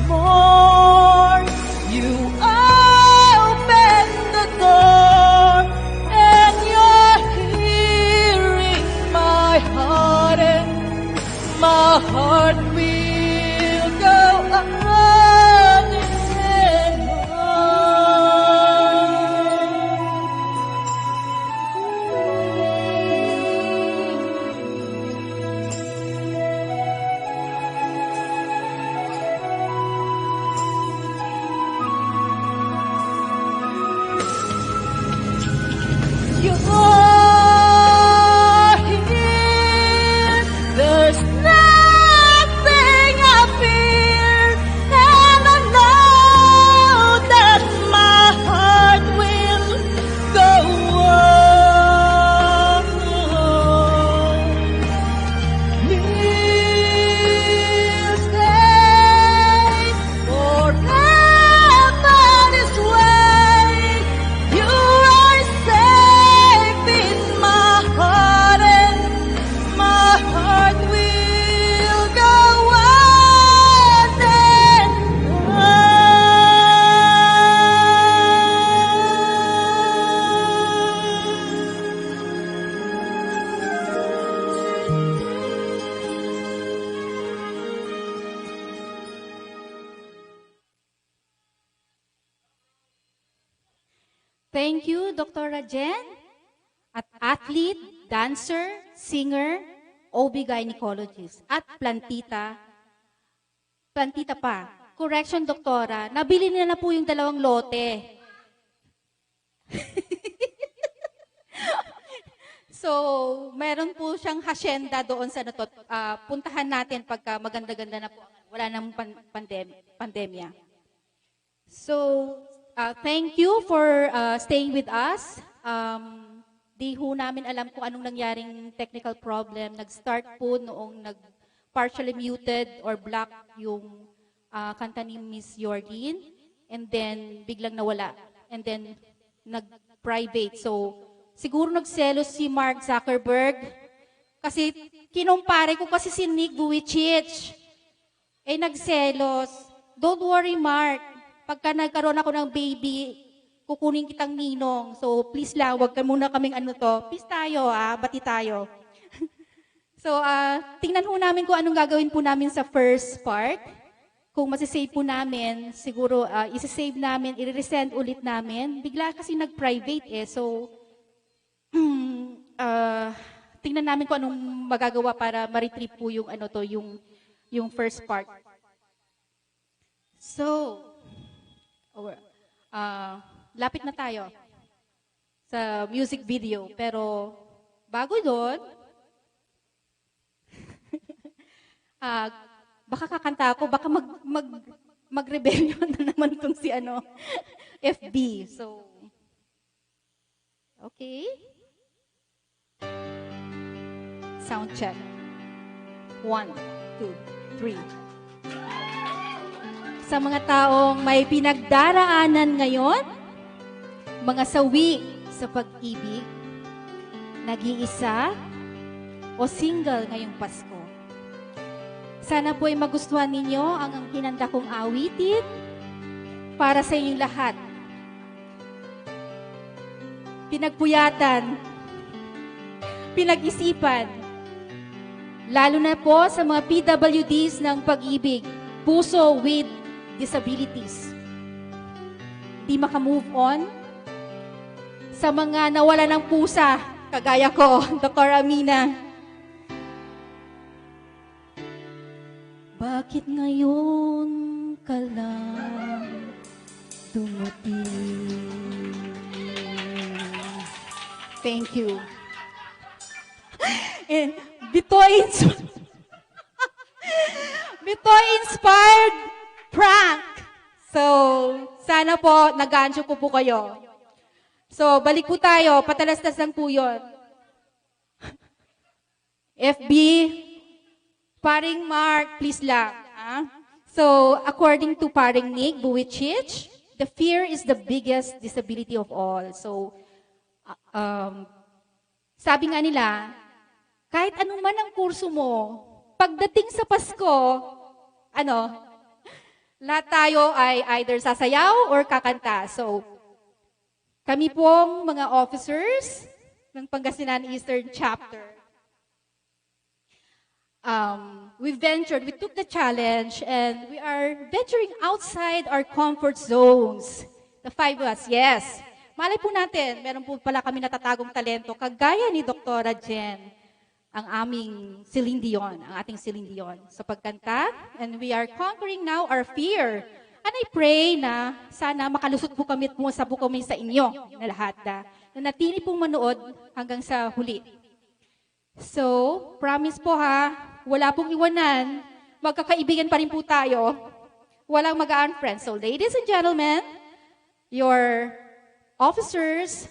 more, you open the door, and you're here in my heart, and my heart will go on and you're here. There's nothing I fear, and I know that my heart will go on. We'll stay forever this way. You are safe in my heart, and my heart will go on and Thank you, Dr. Jen. At athlete, dancer, singer, OB-gynecologist, at plantita pa. Correction, doktora, nabili niya na po yung 2 lote. So, meron po siyang hacienda doon sa natot. Puntahan natin pagka maganda-ganda na po. Wala nang pandemya. So, thank you for staying with us. Di ho namin alam kung anong nangyaring technical problem. Nag-start po noong partially muted or block yung kanta ni Miss Yordine. And then, biglang nawala. And then, nag-private. So, siguro nagselos si Mark Zuckerberg. Kasi, kinumpare ko kasi si Nick Vujicic. Nagselos. Don't worry, Mark. Pagka nagkaroon ako ng baby, kukunin kitang ninong. So, please lang, wag ka muna kaming Peace tayo, bati tayo. So, tingnan ho namin kung anong gagawin po namin sa first part. Kung masisave po namin, siguro isisave namin, i-resend ulit namin. Bigla kasi nag-private eh. So, tingnan namin kung anong magagawa para ma-retrieve po yung yung first part. So, lapit na tayo sa music video. Pero, bago doon, baka kakanta ako, baka mag-rebellion na naman itong si FB. So, okay. Sound check. 1, 2, 3. Sa mga taong may pinagdaraanan ngayon, mga sawi sa pag-ibig, nag-iisa, o single ngayong Pasko. Sana po ay magustuhan ninyo ang hinanda kong awitin para sa inyong lahat. Pinagpuyatan, pinag-isipan, lalo na po sa mga PWDs ng pag-ibig, puso with disabilities. Di makamove on. Sa mga nawala ng pusa, kagaya ko, Dr. Amina, bakit ngayon ka lang dumating? Thank you. And Bitoy inspired prank. So, sana po nag-aansyo ko po kayo. So, balik po tayo. Patalastas lang po yun. FB, Paring Mark, please lang. So, according to Paring Nick Buwichich, the fear is the biggest disability of all. So, sabi nga nila, kahit anuman ang kurso mo, pagdating sa Pasko, lahat tayo ay either sasayaw or kakanta. So, kami pong mga officers ng Pangasinan Eastern Chapter, we took the challenge, and we are venturing outside our comfort zones. The 5 of us, yes. Malay po natin, meron po pala kami natatagong talento, kagaya ni Dr. Jen, ang aming Celine Dion, ang ating Celine Dion, sa pagkanta. And we are conquering now our fear. And I pray na sana makalusot po kami sa inyo na lahat na natili pong manood hanggang sa huli. So, promise po wala pong iwanan, magkakaibigan pa rin po tayo, walang mag-unfriend. So, ladies and gentlemen, your officers,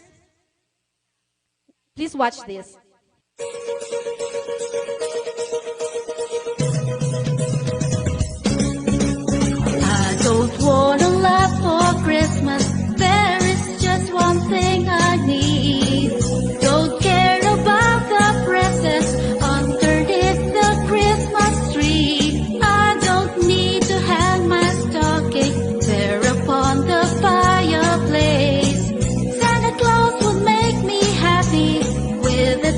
please watch this. I don't want a lot for Christmas. There is just one thing I need. Don't care about the presents underneath the Christmas tree. I don't need to hang my stocking there upon the fireplace. Santa Claus would make me happy with a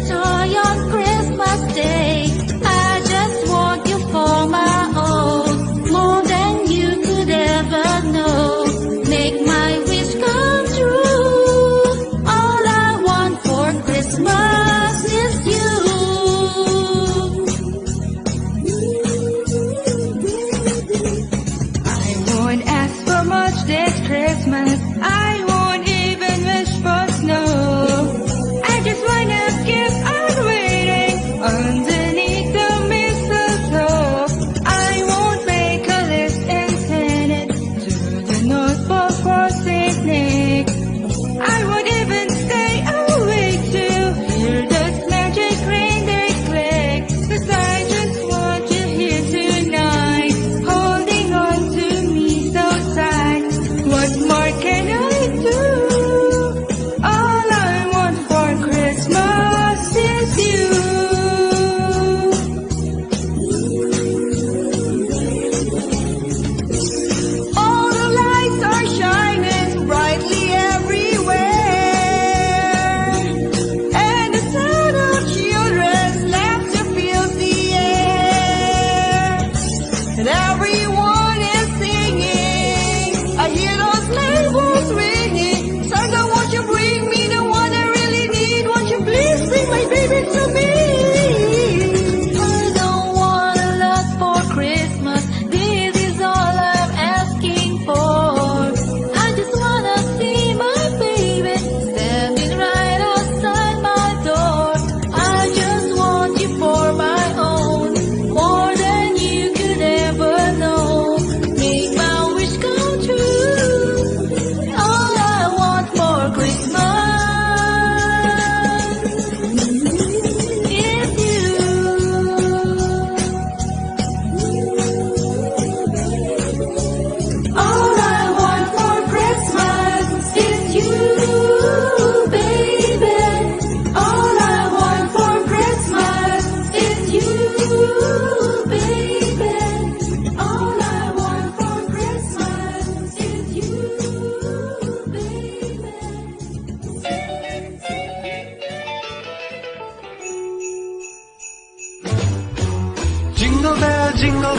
jingle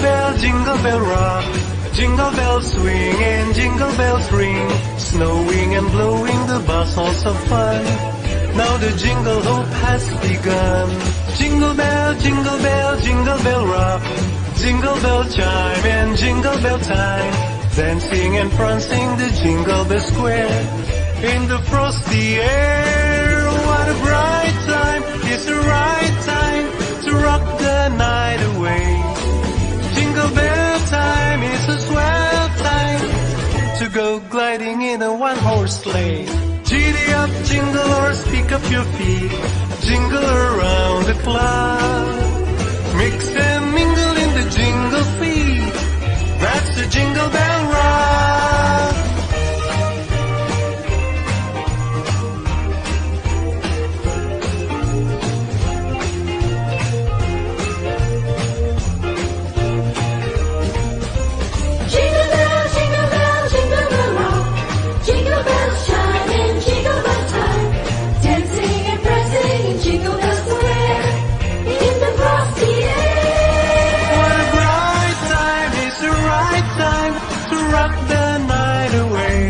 bell rock. Jingle bells swing and jingle bells ring, snowing and blowing the bustles of fun. Now the jingle hop has begun. Jingle bell, jingle bell, jingle bell rock. Jingle bell chime and jingle bell time, dancing and prancing the jingle bell square. In the frosty air, what a bright time, it's the right time to rock the night away. Jingle bell time is a swell time to go gliding in a one-horse sleigh. Giddy up, jingle horse, pick up your feet, jingle around the clock. Mix and mingle in the jingle feet, that's the jingle bell rock. Jingle bell, jingle bell, jingle bell rock. Jingle bells chime in jingle bell time, dancing and prancing in jingle bell square. In the frosty air, What a bright time, it's the right time to rock the night away.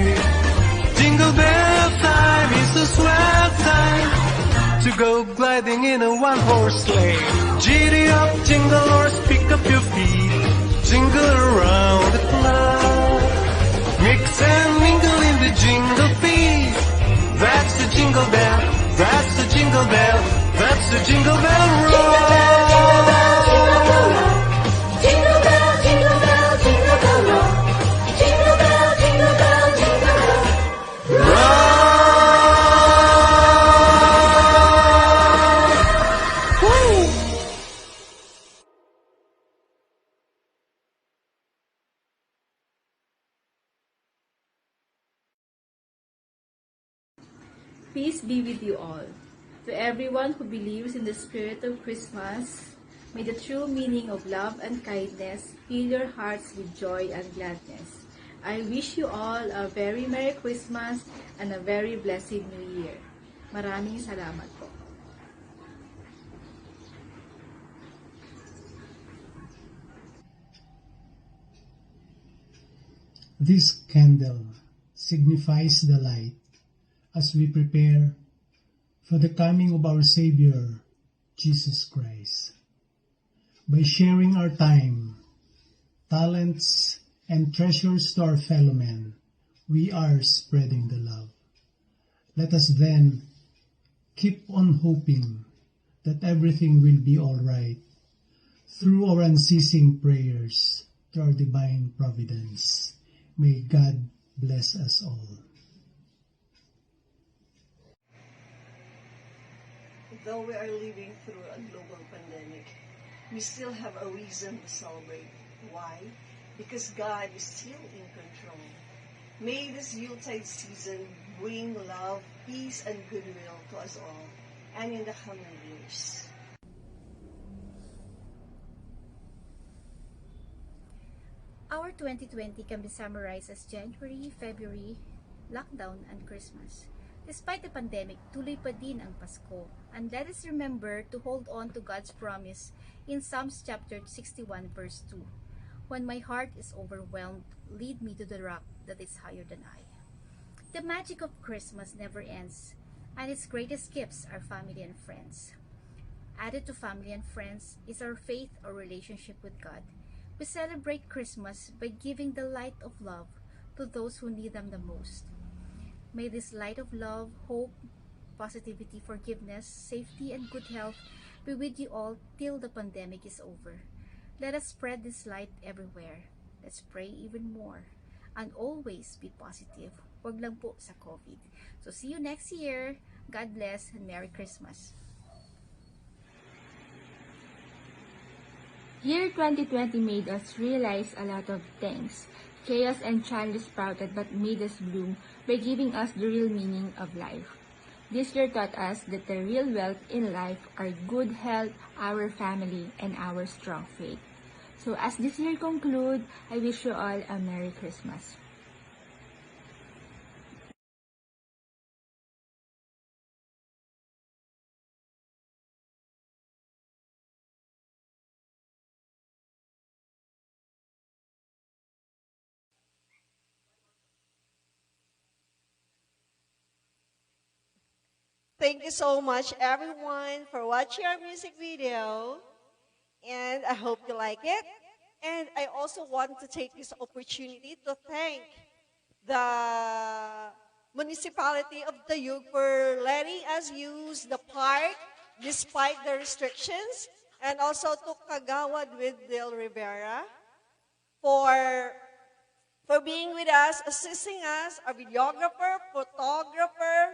Jingle bell time is a swell time to go gliding in a one-horse sleigh. Giddy up, jingle horse, pick up your feet, jingle around the clock. Mix and mingle in the jingle beat, that's the jingle bell, that's the jingle bell, that's the jingle bell rock. jingle bell, jingle bell rock. Jingle bell, jingle bell, jingle bell rock. Jingle bell, jingle bell, jingle bell Peace be with you all. To everyone who believes in the spirit of Christmas, may the true meaning of love and kindness fill your hearts with joy and gladness. I wish you all a very Merry Christmas and a very blessed New Year. Maraming salamat po. This candle signifies the light as we prepare for the coming of our Savior, Jesus Christ. By sharing our time, talents, and treasures to our fellow men, we are spreading the love. Let us then keep on hoping that everything will be all right through our unceasing prayers to our divine providence. May God bless us all. Though we are living through a global pandemic, we still have a reason to celebrate. Why? Because God is still in control. May this Yuletide season bring love, peace, and goodwill to us all, and in the coming years. Our 2020 can be summarized as January, February, lockdown, and Christmas. Despite the pandemic, tuloy pa din ang Pasko. And let us remember to hold on to God's promise in Psalms chapter 61 verse 2. When my heart is overwhelmed, lead me to the rock that is higher than I. The magic of Christmas never ends, and its greatest gifts are family and friends. Added to family and friends is our faith or relationship with God. We celebrate Christmas by giving the light of love to those who need them the most. May this light of love, hope, positivity, forgiveness, safety, and good health be with you all till the pandemic is over. Let us spread this light everywhere. Let's pray even more. And always be positive. Wag lang po sa COVID. So see you next year. God bless and Merry Christmas. Year 2020 made us realize a lot of things. Chaos and challenge sprouted but made us bloom by giving us the real meaning of life. This year taught us that the real wealth in life are good health, our family, and our strong faith. So as this year concludes, I wish you all a Merry Christmas. Thank you so much, everyone, for watching our music video. And I hope you like it. And I also want to take this opportunity to thank the municipality of Tayug for letting us use the park despite the restrictions. And also to Kagawad with Del Rivera for being with us, assisting us, our videographer, photographer,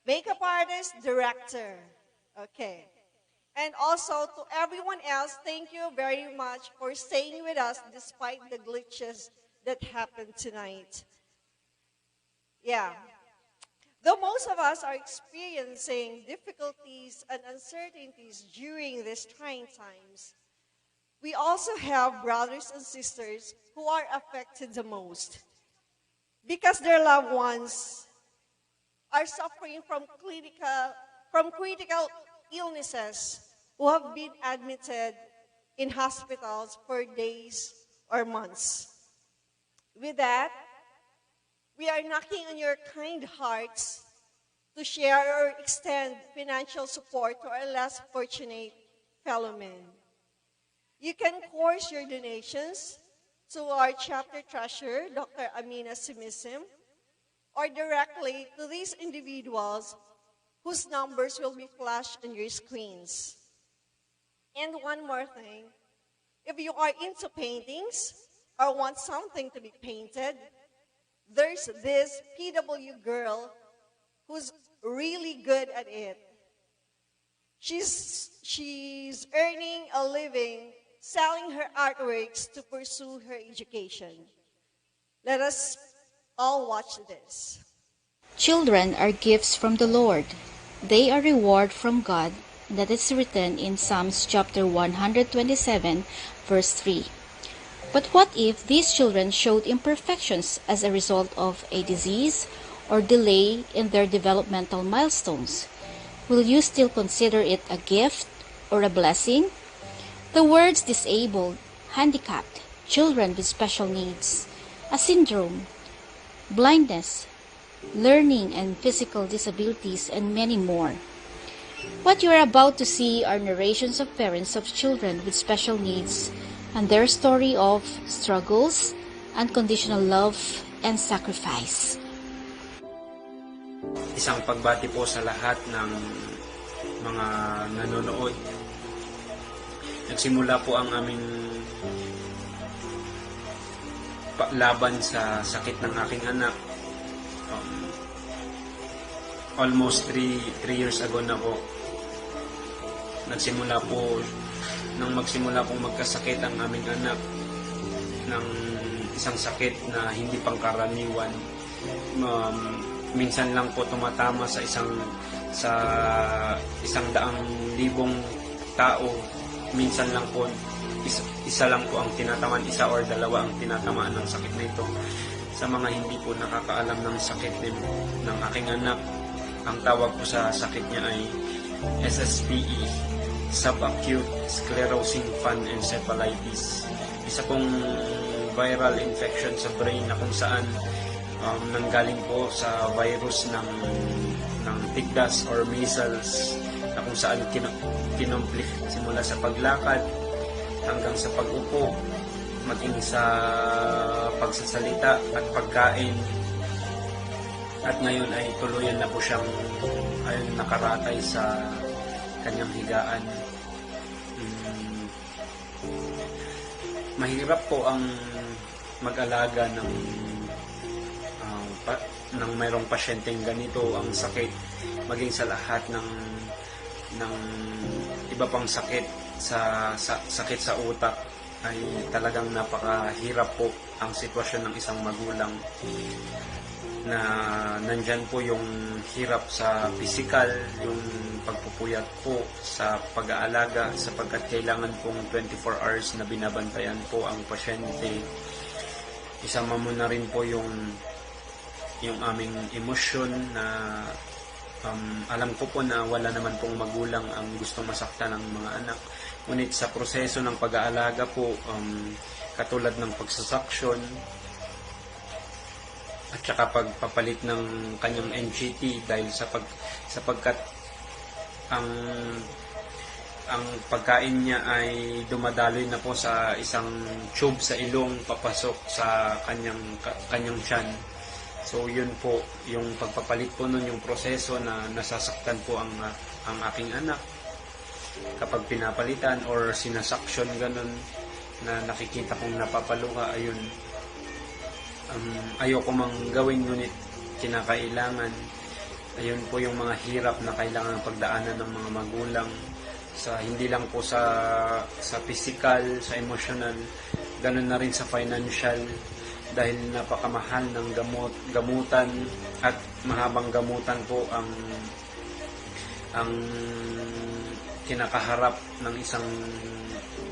makeup artist, director. Okay. And also to everyone else, thank you very much for staying with us despite the glitches that happened tonight. Yeah. Though most of us are experiencing difficulties and uncertainties during these trying times, we also have brothers and sisters who are affected the most because their loved ones are suffering from critical illnesses who have been admitted in hospitals for days or months. With that, we are knocking on your kind hearts to share or extend financial support to our less fortunate fellow men. You can course your donations to our chapter treasurer, Dr. Amina Simisim, or directly to these individuals whose numbers will be flashed on your screens. And one more thing, if you are into paintings or want something to be painted, there's this PW girl who's really good at it. She's earning a living selling her artworks to pursue her education. Let us all watch this. Children are gifts from the Lord. They are reward from God. That is written in Psalms chapter 127, verse 3. But what if these children showed imperfections as a result of a disease or delay in their developmental milestones? Will you still consider it a gift or a blessing? The words disabled, handicapped, children with special needs, a syndrome, blindness, learning and physical disabilities, and many more. What you are about to see are narrations of parents of children with special needs and their story of struggles, unconditional love, and sacrifice. Isang pagbati po sa lahat ng mga nanonood. Nagsimula po ang aming laban sa sakit ng aking anak. Almost 3 years ago na po. Nang magsimula pong magkasakit ang aming anak ng isang sakit na hindi pangkaraniwan. Minsan lang po tumatama sa 100,000 tao. Minsan lang po isa lang po ang tinatamaan, isa or dalawa ang tinatamaan ng sakit na ito. Sa mga hindi po nakakaalam ng sakit ng aking anak, ang tawag po sa sakit niya ay SSPE, Subacute Sclerosing Panencephalitis. Isa pong viral infection sa brain na kung saan nanggaling po sa virus ng tigdas or measles, na kung saan kinomplik simula sa paglakad hanggang sa pag-upo, maging sa pagsasalita at pagkain. At ngayon ay tuluyan na po siyang nakaratay sa kanyang higaan. Mahirap po ang mag-alaga ng mayroong pasyenteng ganito ang sakit, maging sa lahat ng iba pang sakit sakit sa utak, ay talagang napakahirap po ang sitwasyon ng isang magulang, na nandyan po yung hirap sa physical, yung pagpupuyat po sa pag-aalaga, sapagkat kailangan pong 24 hours na binabantayan po ang pasyente. Isama mo na rin po yung aming emosyon na alam ko po na wala naman pong magulang ang gustong masaktan ng mga anak. Ngunit sa proseso ng pag-aalaga po, katulad ng pagsasaksyon, at saka pagpapalit ng kanyang NGT dahil sapagkat ang pagkain niya ay dumadaloy na po sa isang tube sa ilong papasok sa kanyang tiyan. So yun po, yung pagpapalit po nun, yung proseso na nasasaktan po ang aking anak kapag pinapalitan or sinasaksyon ganun na nakikita kong napapaluha, ayun. Ayoko mang gawin, ngunit kinakailangan. Ayun po yung mga hirap na kailangan pagdaanan ng mga magulang, sa hindi lang po sa physical, sa emotional, ganun na rin sa financial, dahil napakamahal ng gamutan at mahabang gamutan po ang kinakaharap ng isang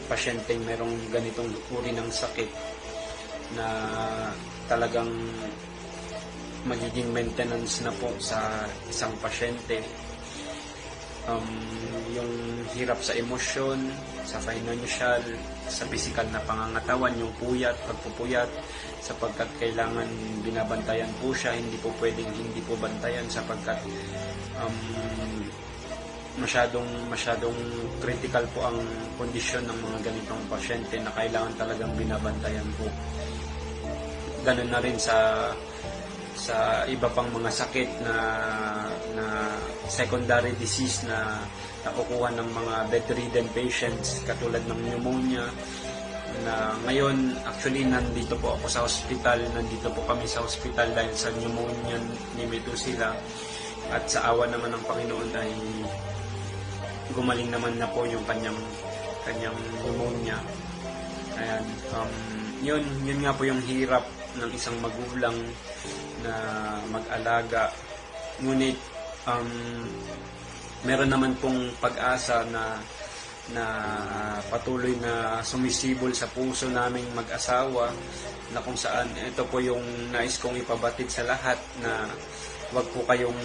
pasyenteng merong ganitong uri ng sakit na talagang magiging maintenance na po sa isang pasyente. Yung hirap sa emosyon, sa financial, sa physical na pangangatawan, yung pagpupuyat, sapagkat kailangan binabantayan po siya, hindi po pwedeng hindi po bantayan sapagkat masyadong critical po ang kondisyon ng mga ganitong pasyente na kailangan talagang binabantayan po. Ganun na rin sa iba pang mga sakit na secondary disease na nakukuha ng mga bedridden patients katulad ng pneumonia, na ngayon actually nandito po ako sa hospital, nandito po kami sa hospital dahil sa pneumonia ni Metusila, at sa awa naman ng Panginoon ay gumaling naman na po yung kanyang pneumonia. Ayan, yun nga po yung hirap ng isang magulang na mag-alaga, ngunit meron naman pong pag-asa na patuloy na sumisibol sa puso naming mag-asawa, na kung saan ito po yung nais kong ipabatid sa lahat, na wag po kayong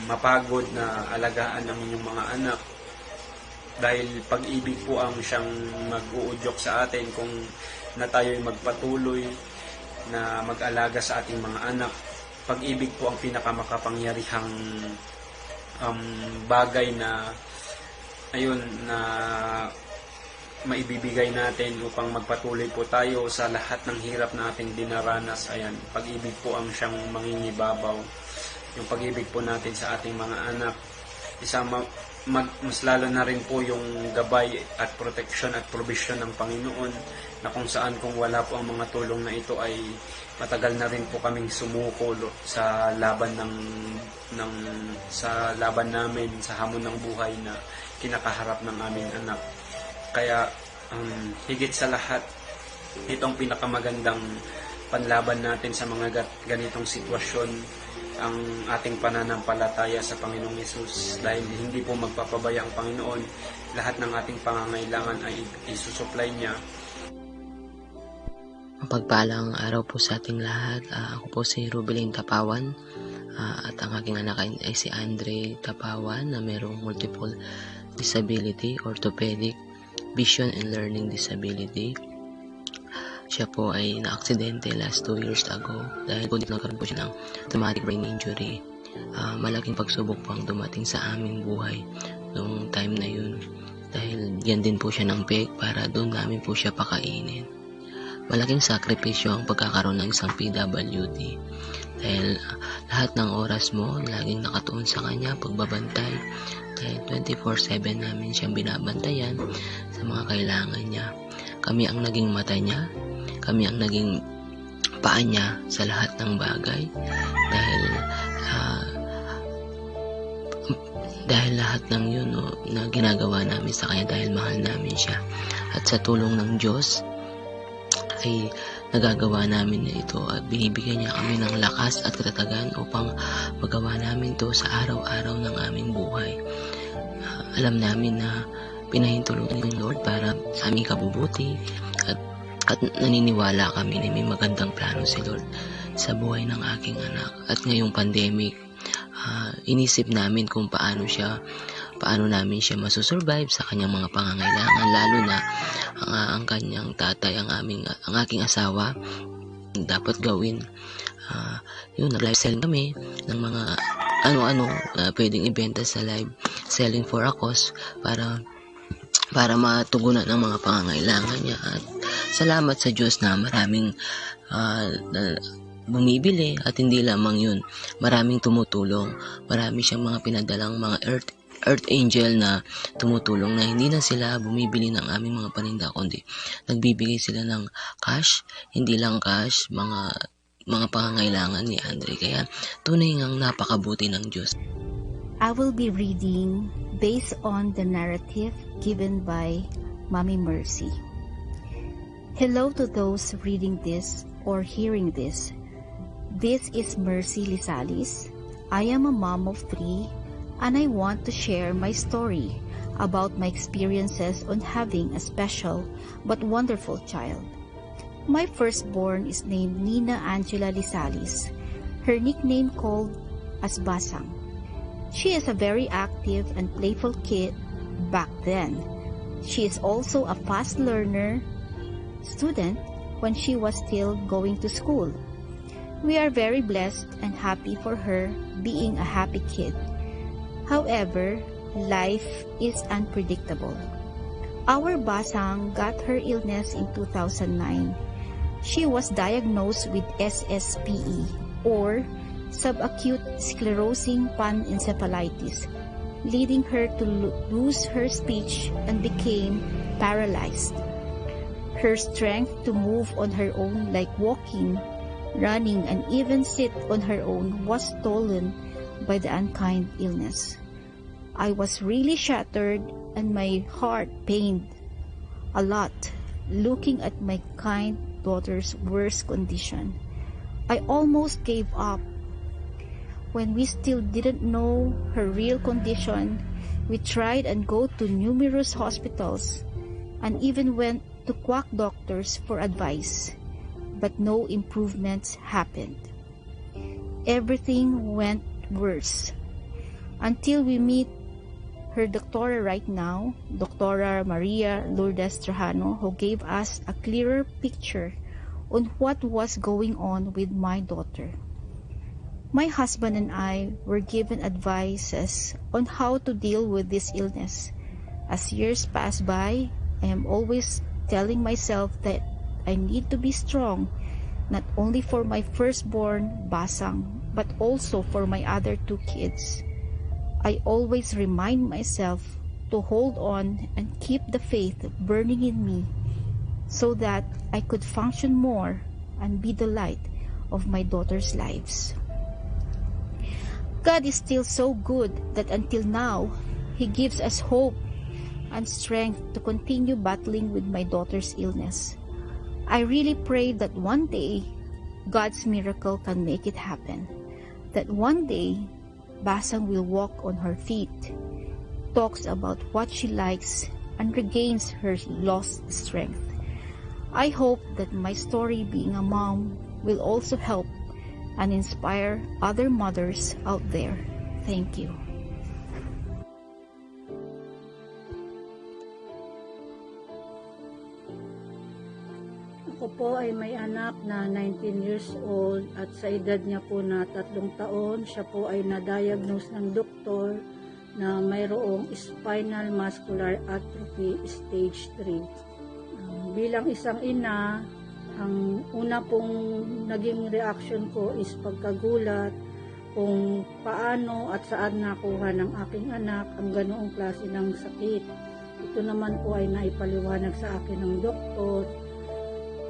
mapagod na alagaan ang inyong mga anak, dahil pag-ibig po ang siyang mag-uudyok sa atin kung na tayo'y magpatuloy na mag-alaga sa ating mga anak. Pag-ibig po ang pinakamakapangyarihang bagay na maibibigay natin upang magpatuloy po tayo sa lahat ng hirap na ating dinaranas. Ayan, pag-ibig po ang siyang mangingibabaw. Yung pag-ibig po natin sa ating mga anak, mas lalo na rin po yung gabay at protection at provision ng Panginoon, na kung saan kung wala po ang mga tulong na ito ay matagal na rin po kaming sumuko sa laban sa laban namin, sa hamon ng buhay na kinakaharap ng aming anak. Kaya higit sa lahat, itong pinakamagandang panlaban natin sa mga ganitong sitwasyon, ang ating pananampalataya sa Panginoong Yesus, dahil hindi po magpapabaya ang Panginoon. Lahat ng ating pangangailangan ay isusupply niya. Mapagpalang araw po sa ating lahat. Ako po si Rubeling Tapawan, at ang aking anak ay si Andre Tapawan na mayroong multiple disability, orthopedic, vision and learning disability. Siya po ay na-aksidente last 2 years ago dahil po nagkaroon po siya ng traumatic brain injury. Malaking pagsubok po ang dumating sa aming buhay noong time na yun, dahil yan din po siya ng peg para doon namin po siya pakainin. Malaking sakripisyo ang pagkakaroon ng isang PWD, dahil lahat ng oras mo laging nakatuon sa kanya, pagbabantay, dahil 24/7 namin siyang binabantayan sa mga kailangan niya. Kami ang naging mata niya, kami ang naging paa niya sa lahat ng bagay, dahil lahat ng yun na ginagawa namin sa kanya dahil mahal namin siya, at sa tulong ng Diyos ay nagagawa namin na ito, at binibigyan niya kami ng lakas at katatagan upang magawa namin to sa araw-araw ng aming buhay. Alam namin na pinahintulutan ng Lord para sa aming kabubuti, at naniniwala kami na may magandang plano si Lord sa buhay ng aking anak. At ngayong pandemic, inisip namin kung paano namin siya masusurvive sa kanyang mga pangangailangan, lalo na ang kanyang tatay, ang aking asawa, dapat gawin. Yun, nag-live selling kami ng mga ano-ano na pwedeng ibenta sa live selling for a cause para matugunan ang mga pangangailangan niya. At salamat sa Diyos na maraming na bumibili, at hindi lamang yun, maraming tumutulong. Marami siyang mga pinadalang mga earth angel na tumutulong, na hindi na sila bumibili ng aming mga paninda, kundi nagbibigay sila ng cash, hindi lang cash, mga pangangailangan ni Andre. Kaya tunay ngang napakabuti ng Diyos. I will be reading based on the narrative given by Mommy Mercy. Hello to those reading this or hearing this. This is Mercy Lisalis. I am a mom of 3, and I want to share my story about my experiences on having a special but wonderful child. My firstborn is named Nina Angela Lisalis, her nickname called as Basang. She is a very active and playful kid back then. She is also a fast learner student when she was still going to school. We are very blessed and happy for her being a happy kid. However, life is unpredictable. Our Basang got her illness in 2009. She was diagnosed with SSPE, or subacute sclerosing panencephalitis, leading her to lose her speech and became paralyzed. Her strength to move on her own, like walking, running, and even sit on her own, was stolen by the unkind illness. I was really shattered and my heart pained a lot looking at my kind daughter's worst condition. I almost gave up. When we still didn't know her real condition, we tried and go to numerous hospitals and even went to quack doctors for advice, but no improvements happened. Everything went worse until we meet her doctora right now, Dr. Maria Lourdes Trajano, who gave us a clearer picture on what was going on with my daughter. My husband and I were given advices on how to deal with this illness. As years pass by, I am always telling myself that I need to be strong, not only for my firstborn, Basang, but also for my other 2 kids. I always remind myself to hold on and keep the faith burning in me so that I could function more and be the light of my daughter's lives. God is still so good that until now, He gives us hope and strength to continue battling with my daughter's illness. I really pray that one day, God's miracle can make it happen. That one day, Basang will walk on her feet, talks about what she likes, and regains her lost strength. I hope that my story being a mom will also help and inspire other mothers out there. Thank you. Ako po ay may anak na 19 years old at sa edad niya po na 3 taon, siya po ay na-diagnose ng doktor na mayroong spinal muscular atrophy stage 3. Bilang isang ina, ang una pong naging reaction ko is pagkagulat kung paano at saan nakuha ng aking anak ang ganoong klase ng sakit. Ito naman po ay naipaliwanag sa akin ng doktor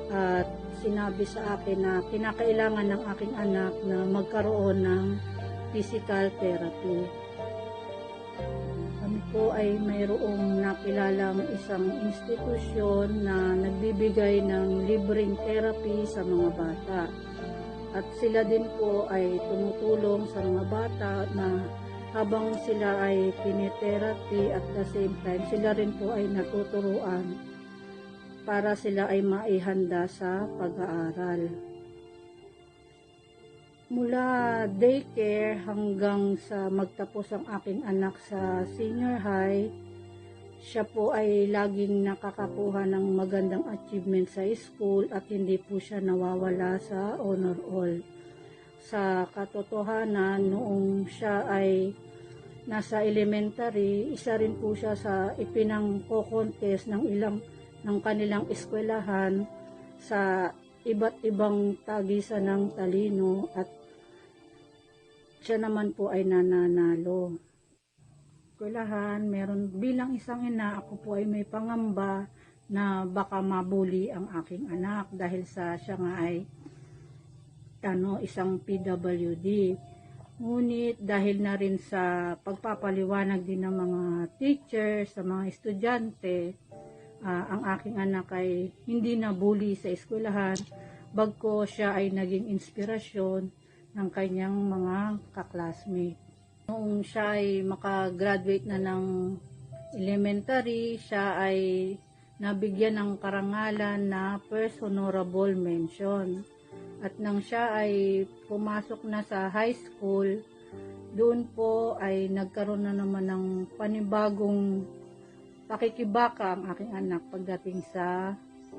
at sinabi sa akin na kinakailangan ng aking anak na magkaroon ng physical therapy. Kami po ay mayroong nakilalang isang institusyon na nagbibigay ng libreng therapy sa mga bata. At sila din po ay tumutulong sa mga bata na habang sila ay tinitherapy at the same time, sila rin po ay natuturuan para sila ay maihanda sa pag-aaral. Mula daycare hanggang sa magtapos ang aking anak sa senior high, siya po ay laging nakakakuha ng magandang achievement sa school at hindi po siya nawawala sa honor all. Sa katotohanan, noong siya ay nasa elementary, isa rin po siya sa ipinangko-contest ng kanilang eskwelahan sa iba't ibang tagisan ng talino at siya naman po ay nananalo. Eskwelahan, meron bilang isang ina, ako po ay may pangamba na baka mabuli ang aking anak dahil siya nga ay isang PWD. Ngunit dahil na rin sa pagpapaliwanag din ng mga teachers, sa mga estudyante, ang aking anak ay hindi na bully sa eskwelahan, bagko siya ay naging inspirasyon ng kanyang mga kaklasmate. Noong siya ay makagraduate na ng elementary, siya ay nabigyan ng karangalan na First Honorable Mention. At nang siya ay pumasok na sa high school, doon po ay nagkaroon na naman ng panibagong pakikibaka ang aking anak pagdating sa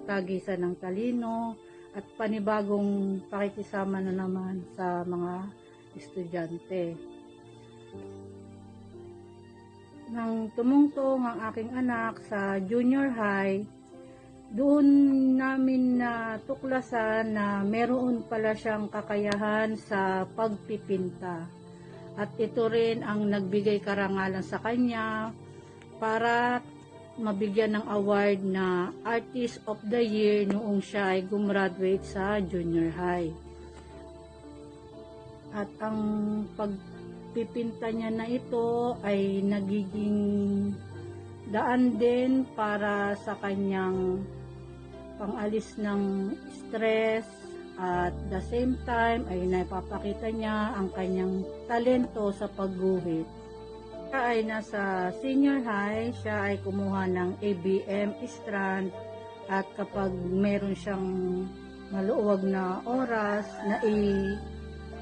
tagisan ng talino at panibagong pakikisama na naman sa mga estudyante. Nang tumungtong ang aking anak sa junior high, doon namin natuklasan na meron pala siyang kakayahan sa pagpipinta. At ito rin ang nagbigay karangalan sa kanya para mabigyan ng award na Artist of the Year noong siya ay gumraduate sa junior high. At ang pagpipinta niya na ito ay nagiging daan din para sa kanyang pangalis ng stress at the same time ay napapakita niya ang kanyang talento sa pagguhit. Siya ay nasa senior high, siya ay kumuha ng ABM strand at kapag meron siyang maluwag na oras na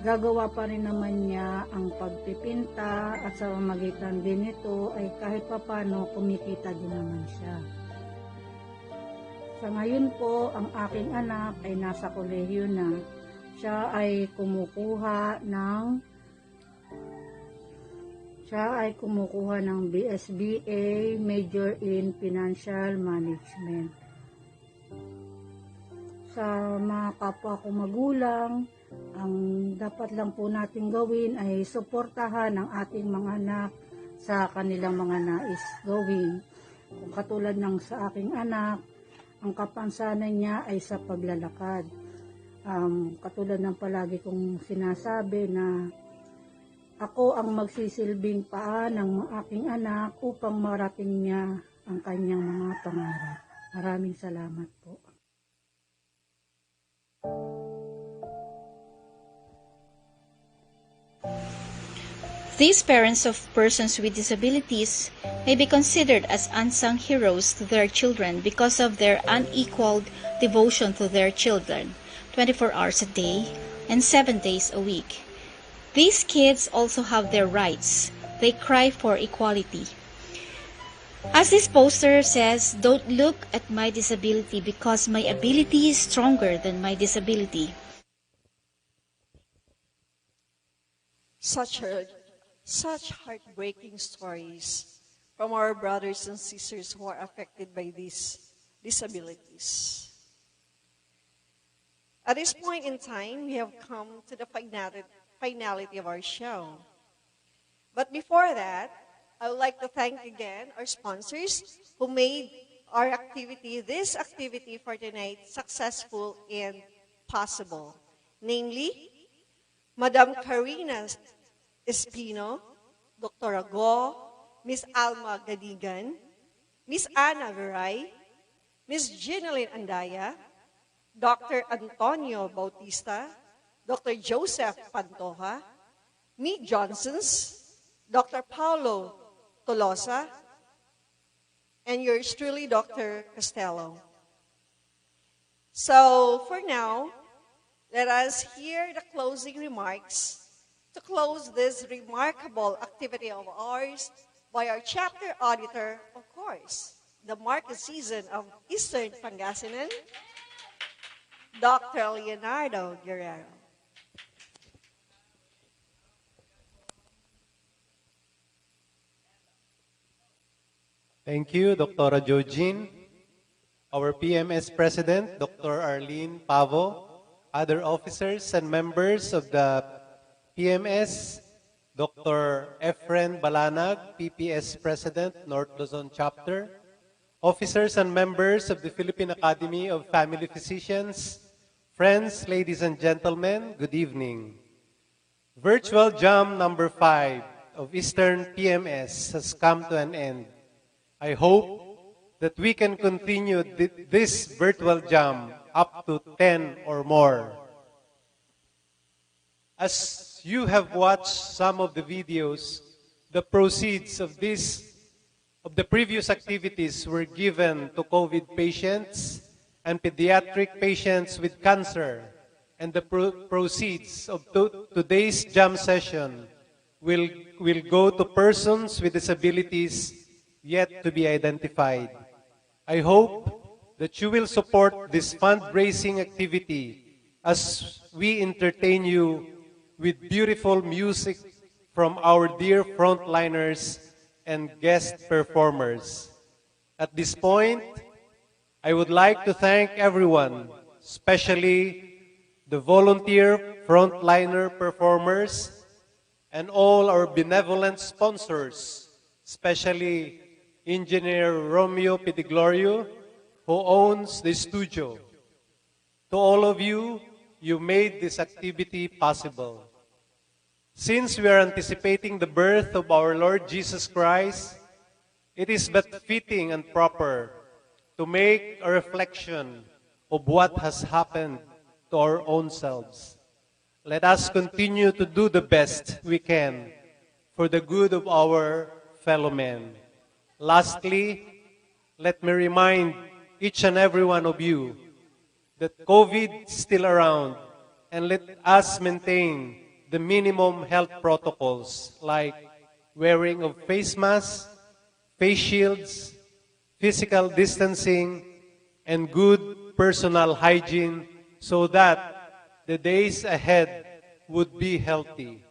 gagawa pa rin naman niya ang pagpipinta at sa pamamagitan din nito ay kahit papano kumikita din naman siya. Sa ngayon po, ang aking anak ay nasa kolehiyo na. Siya ay kumukuha ng BSBA, Major in Financial Management. Sa mga kapwa ko magulang, ang dapat lang po natin gawin ay suportahan ang ating mga anak sa kanilang mga nais gawin. Kung katulad ng sa aking anak, ang kapansanan niya ay sa paglalakad. Katulad ng palagi kong sinasabi na ako ang magsisilbing paa ng aking anak upang marating niya ang kanyang mga pangarap. Maraming salamat po. These parents of persons with disabilities may be considered as unsung heroes to their children because of their unequaled devotion to their children, 24 hours a day and 7 days a week. These kids also have their rights. They cry for equality. As this poster says, don't look at my disability because my ability is stronger than my disability. Such heartbreaking stories from our brothers and sisters who are affected by these disabilities. At this point in time, we have come to the finality of our show. But before that, I would like to thank again our sponsors who made our activity, this activity for tonight, successful and possible. Namely, Madam Karina Espino, Dr. Go, Miss Alma Gadigan, Miss Ana Veray, Miss Ginalyn Andaya, Dr. Antonio Bautista, Dr. Joseph Pantoja, Me Johnsons, Dr. Paulo Tolosa, and yours truly, Dr. Costello. So, for now, let us hear the closing remarks to close this remarkable activity of ours by our chapter auditor, of course, the market season of Eastern Pangasinan, Dr. Leonardo Guerrero. Thank you, Dr. Jojin, our PMS President, Dr. Arlene Pavo, other officers and members of the PMS, Dr. Efren Balanag, PPS President, North Luzon Chapter, officers and members of the Philippine Academy of Family Physicians, friends, ladies and gentlemen, good evening. Virtual Jam number 5 of Eastern PMS has come to an end. I hope that we can continue this virtual jam up to 10 or more. As you have watched some of the videos, the proceeds of the previous activities were given to COVID patients and pediatric patients with cancer, and the proceeds of today's jam session will go to persons with disabilities yet to be identified. I hope that you will support this fundraising activity as we entertain you with beautiful music from our dear frontliners and guest performers. At this point, I would like to thank everyone, especially the volunteer frontliner performers and all our benevolent sponsors, especially Engineer Romeo Pidiglorio, who owns the studio. To all of you, you made this activity possible. Since we are anticipating the birth of our Lord Jesus Christ, it is but fitting and proper to make a reflection of what has happened to our own selves. Let us continue to do the best we can for the good of our fellow men. Lastly, let me remind each and every one of you that COVID is still around, and let us maintain the minimum health protocols like wearing of face masks, face shields, physical distancing, and good personal hygiene so that the days ahead would be healthy.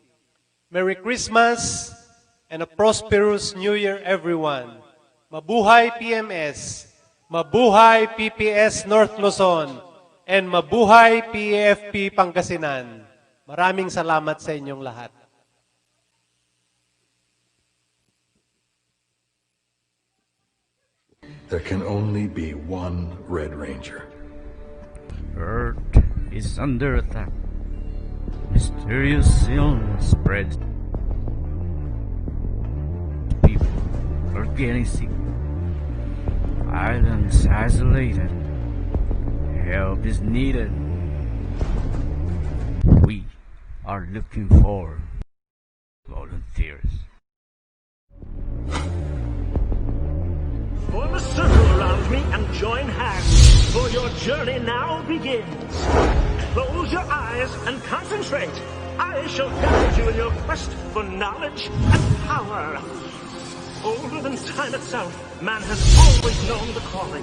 Merry Christmas and a prosperous New Year, everyone. Mabuhay PMS, mabuhay PPS North Luzon, and mabuhay PAFP Pangasinan. Maraming salamat sa inyong lahat. There can only be one Red Ranger. Earth is under attack. Mysterious illness spreads. People are getting sick. Islands isolated. Help is needed. We are looking for volunteers. Form a circle around me and join hands, for your journey now begins. Close your eyes and concentrate. I shall guide you in your quest for knowledge and power. Older than time itself, man has always known the calling.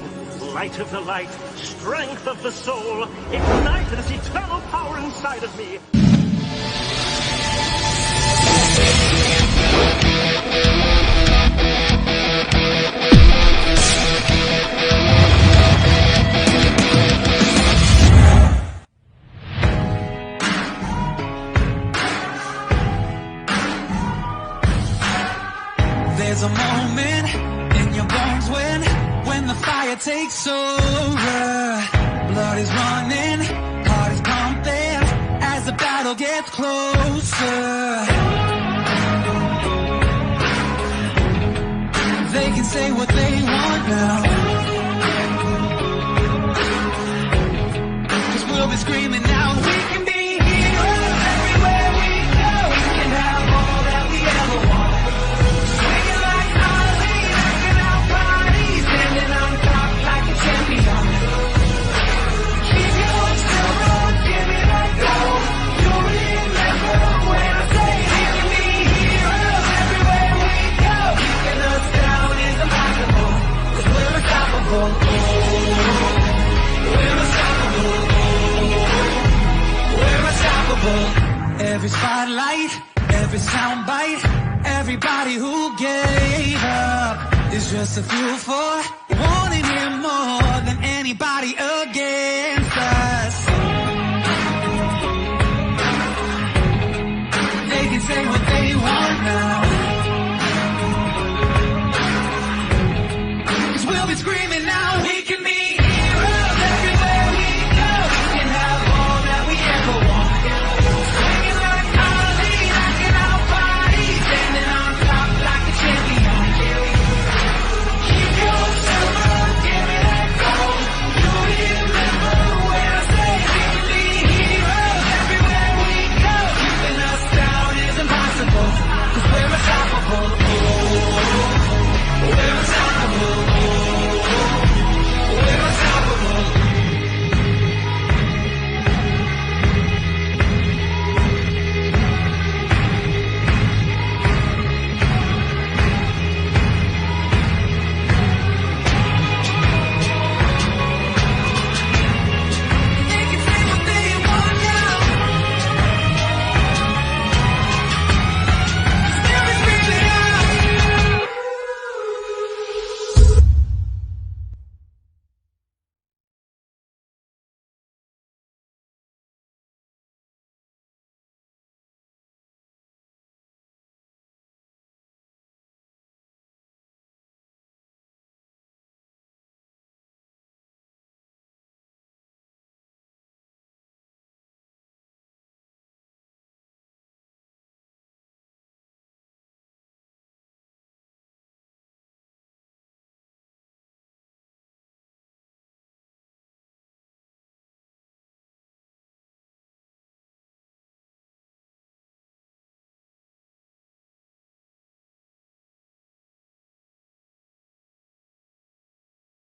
Light of the light, strength of the soul, ignite this eternal power inside of me. There's a moment in your bones when the fire takes over. Blood is running, heart is pumping as the battle gets closer. They can say what they want now, 'cause we'll be screaming out, we can be heroes everywhere we go. We can have all that we ever want. We can perfect soundbite. Everybody who gave up is just a fool for wanting him more than anybody against us. They can say what they want now.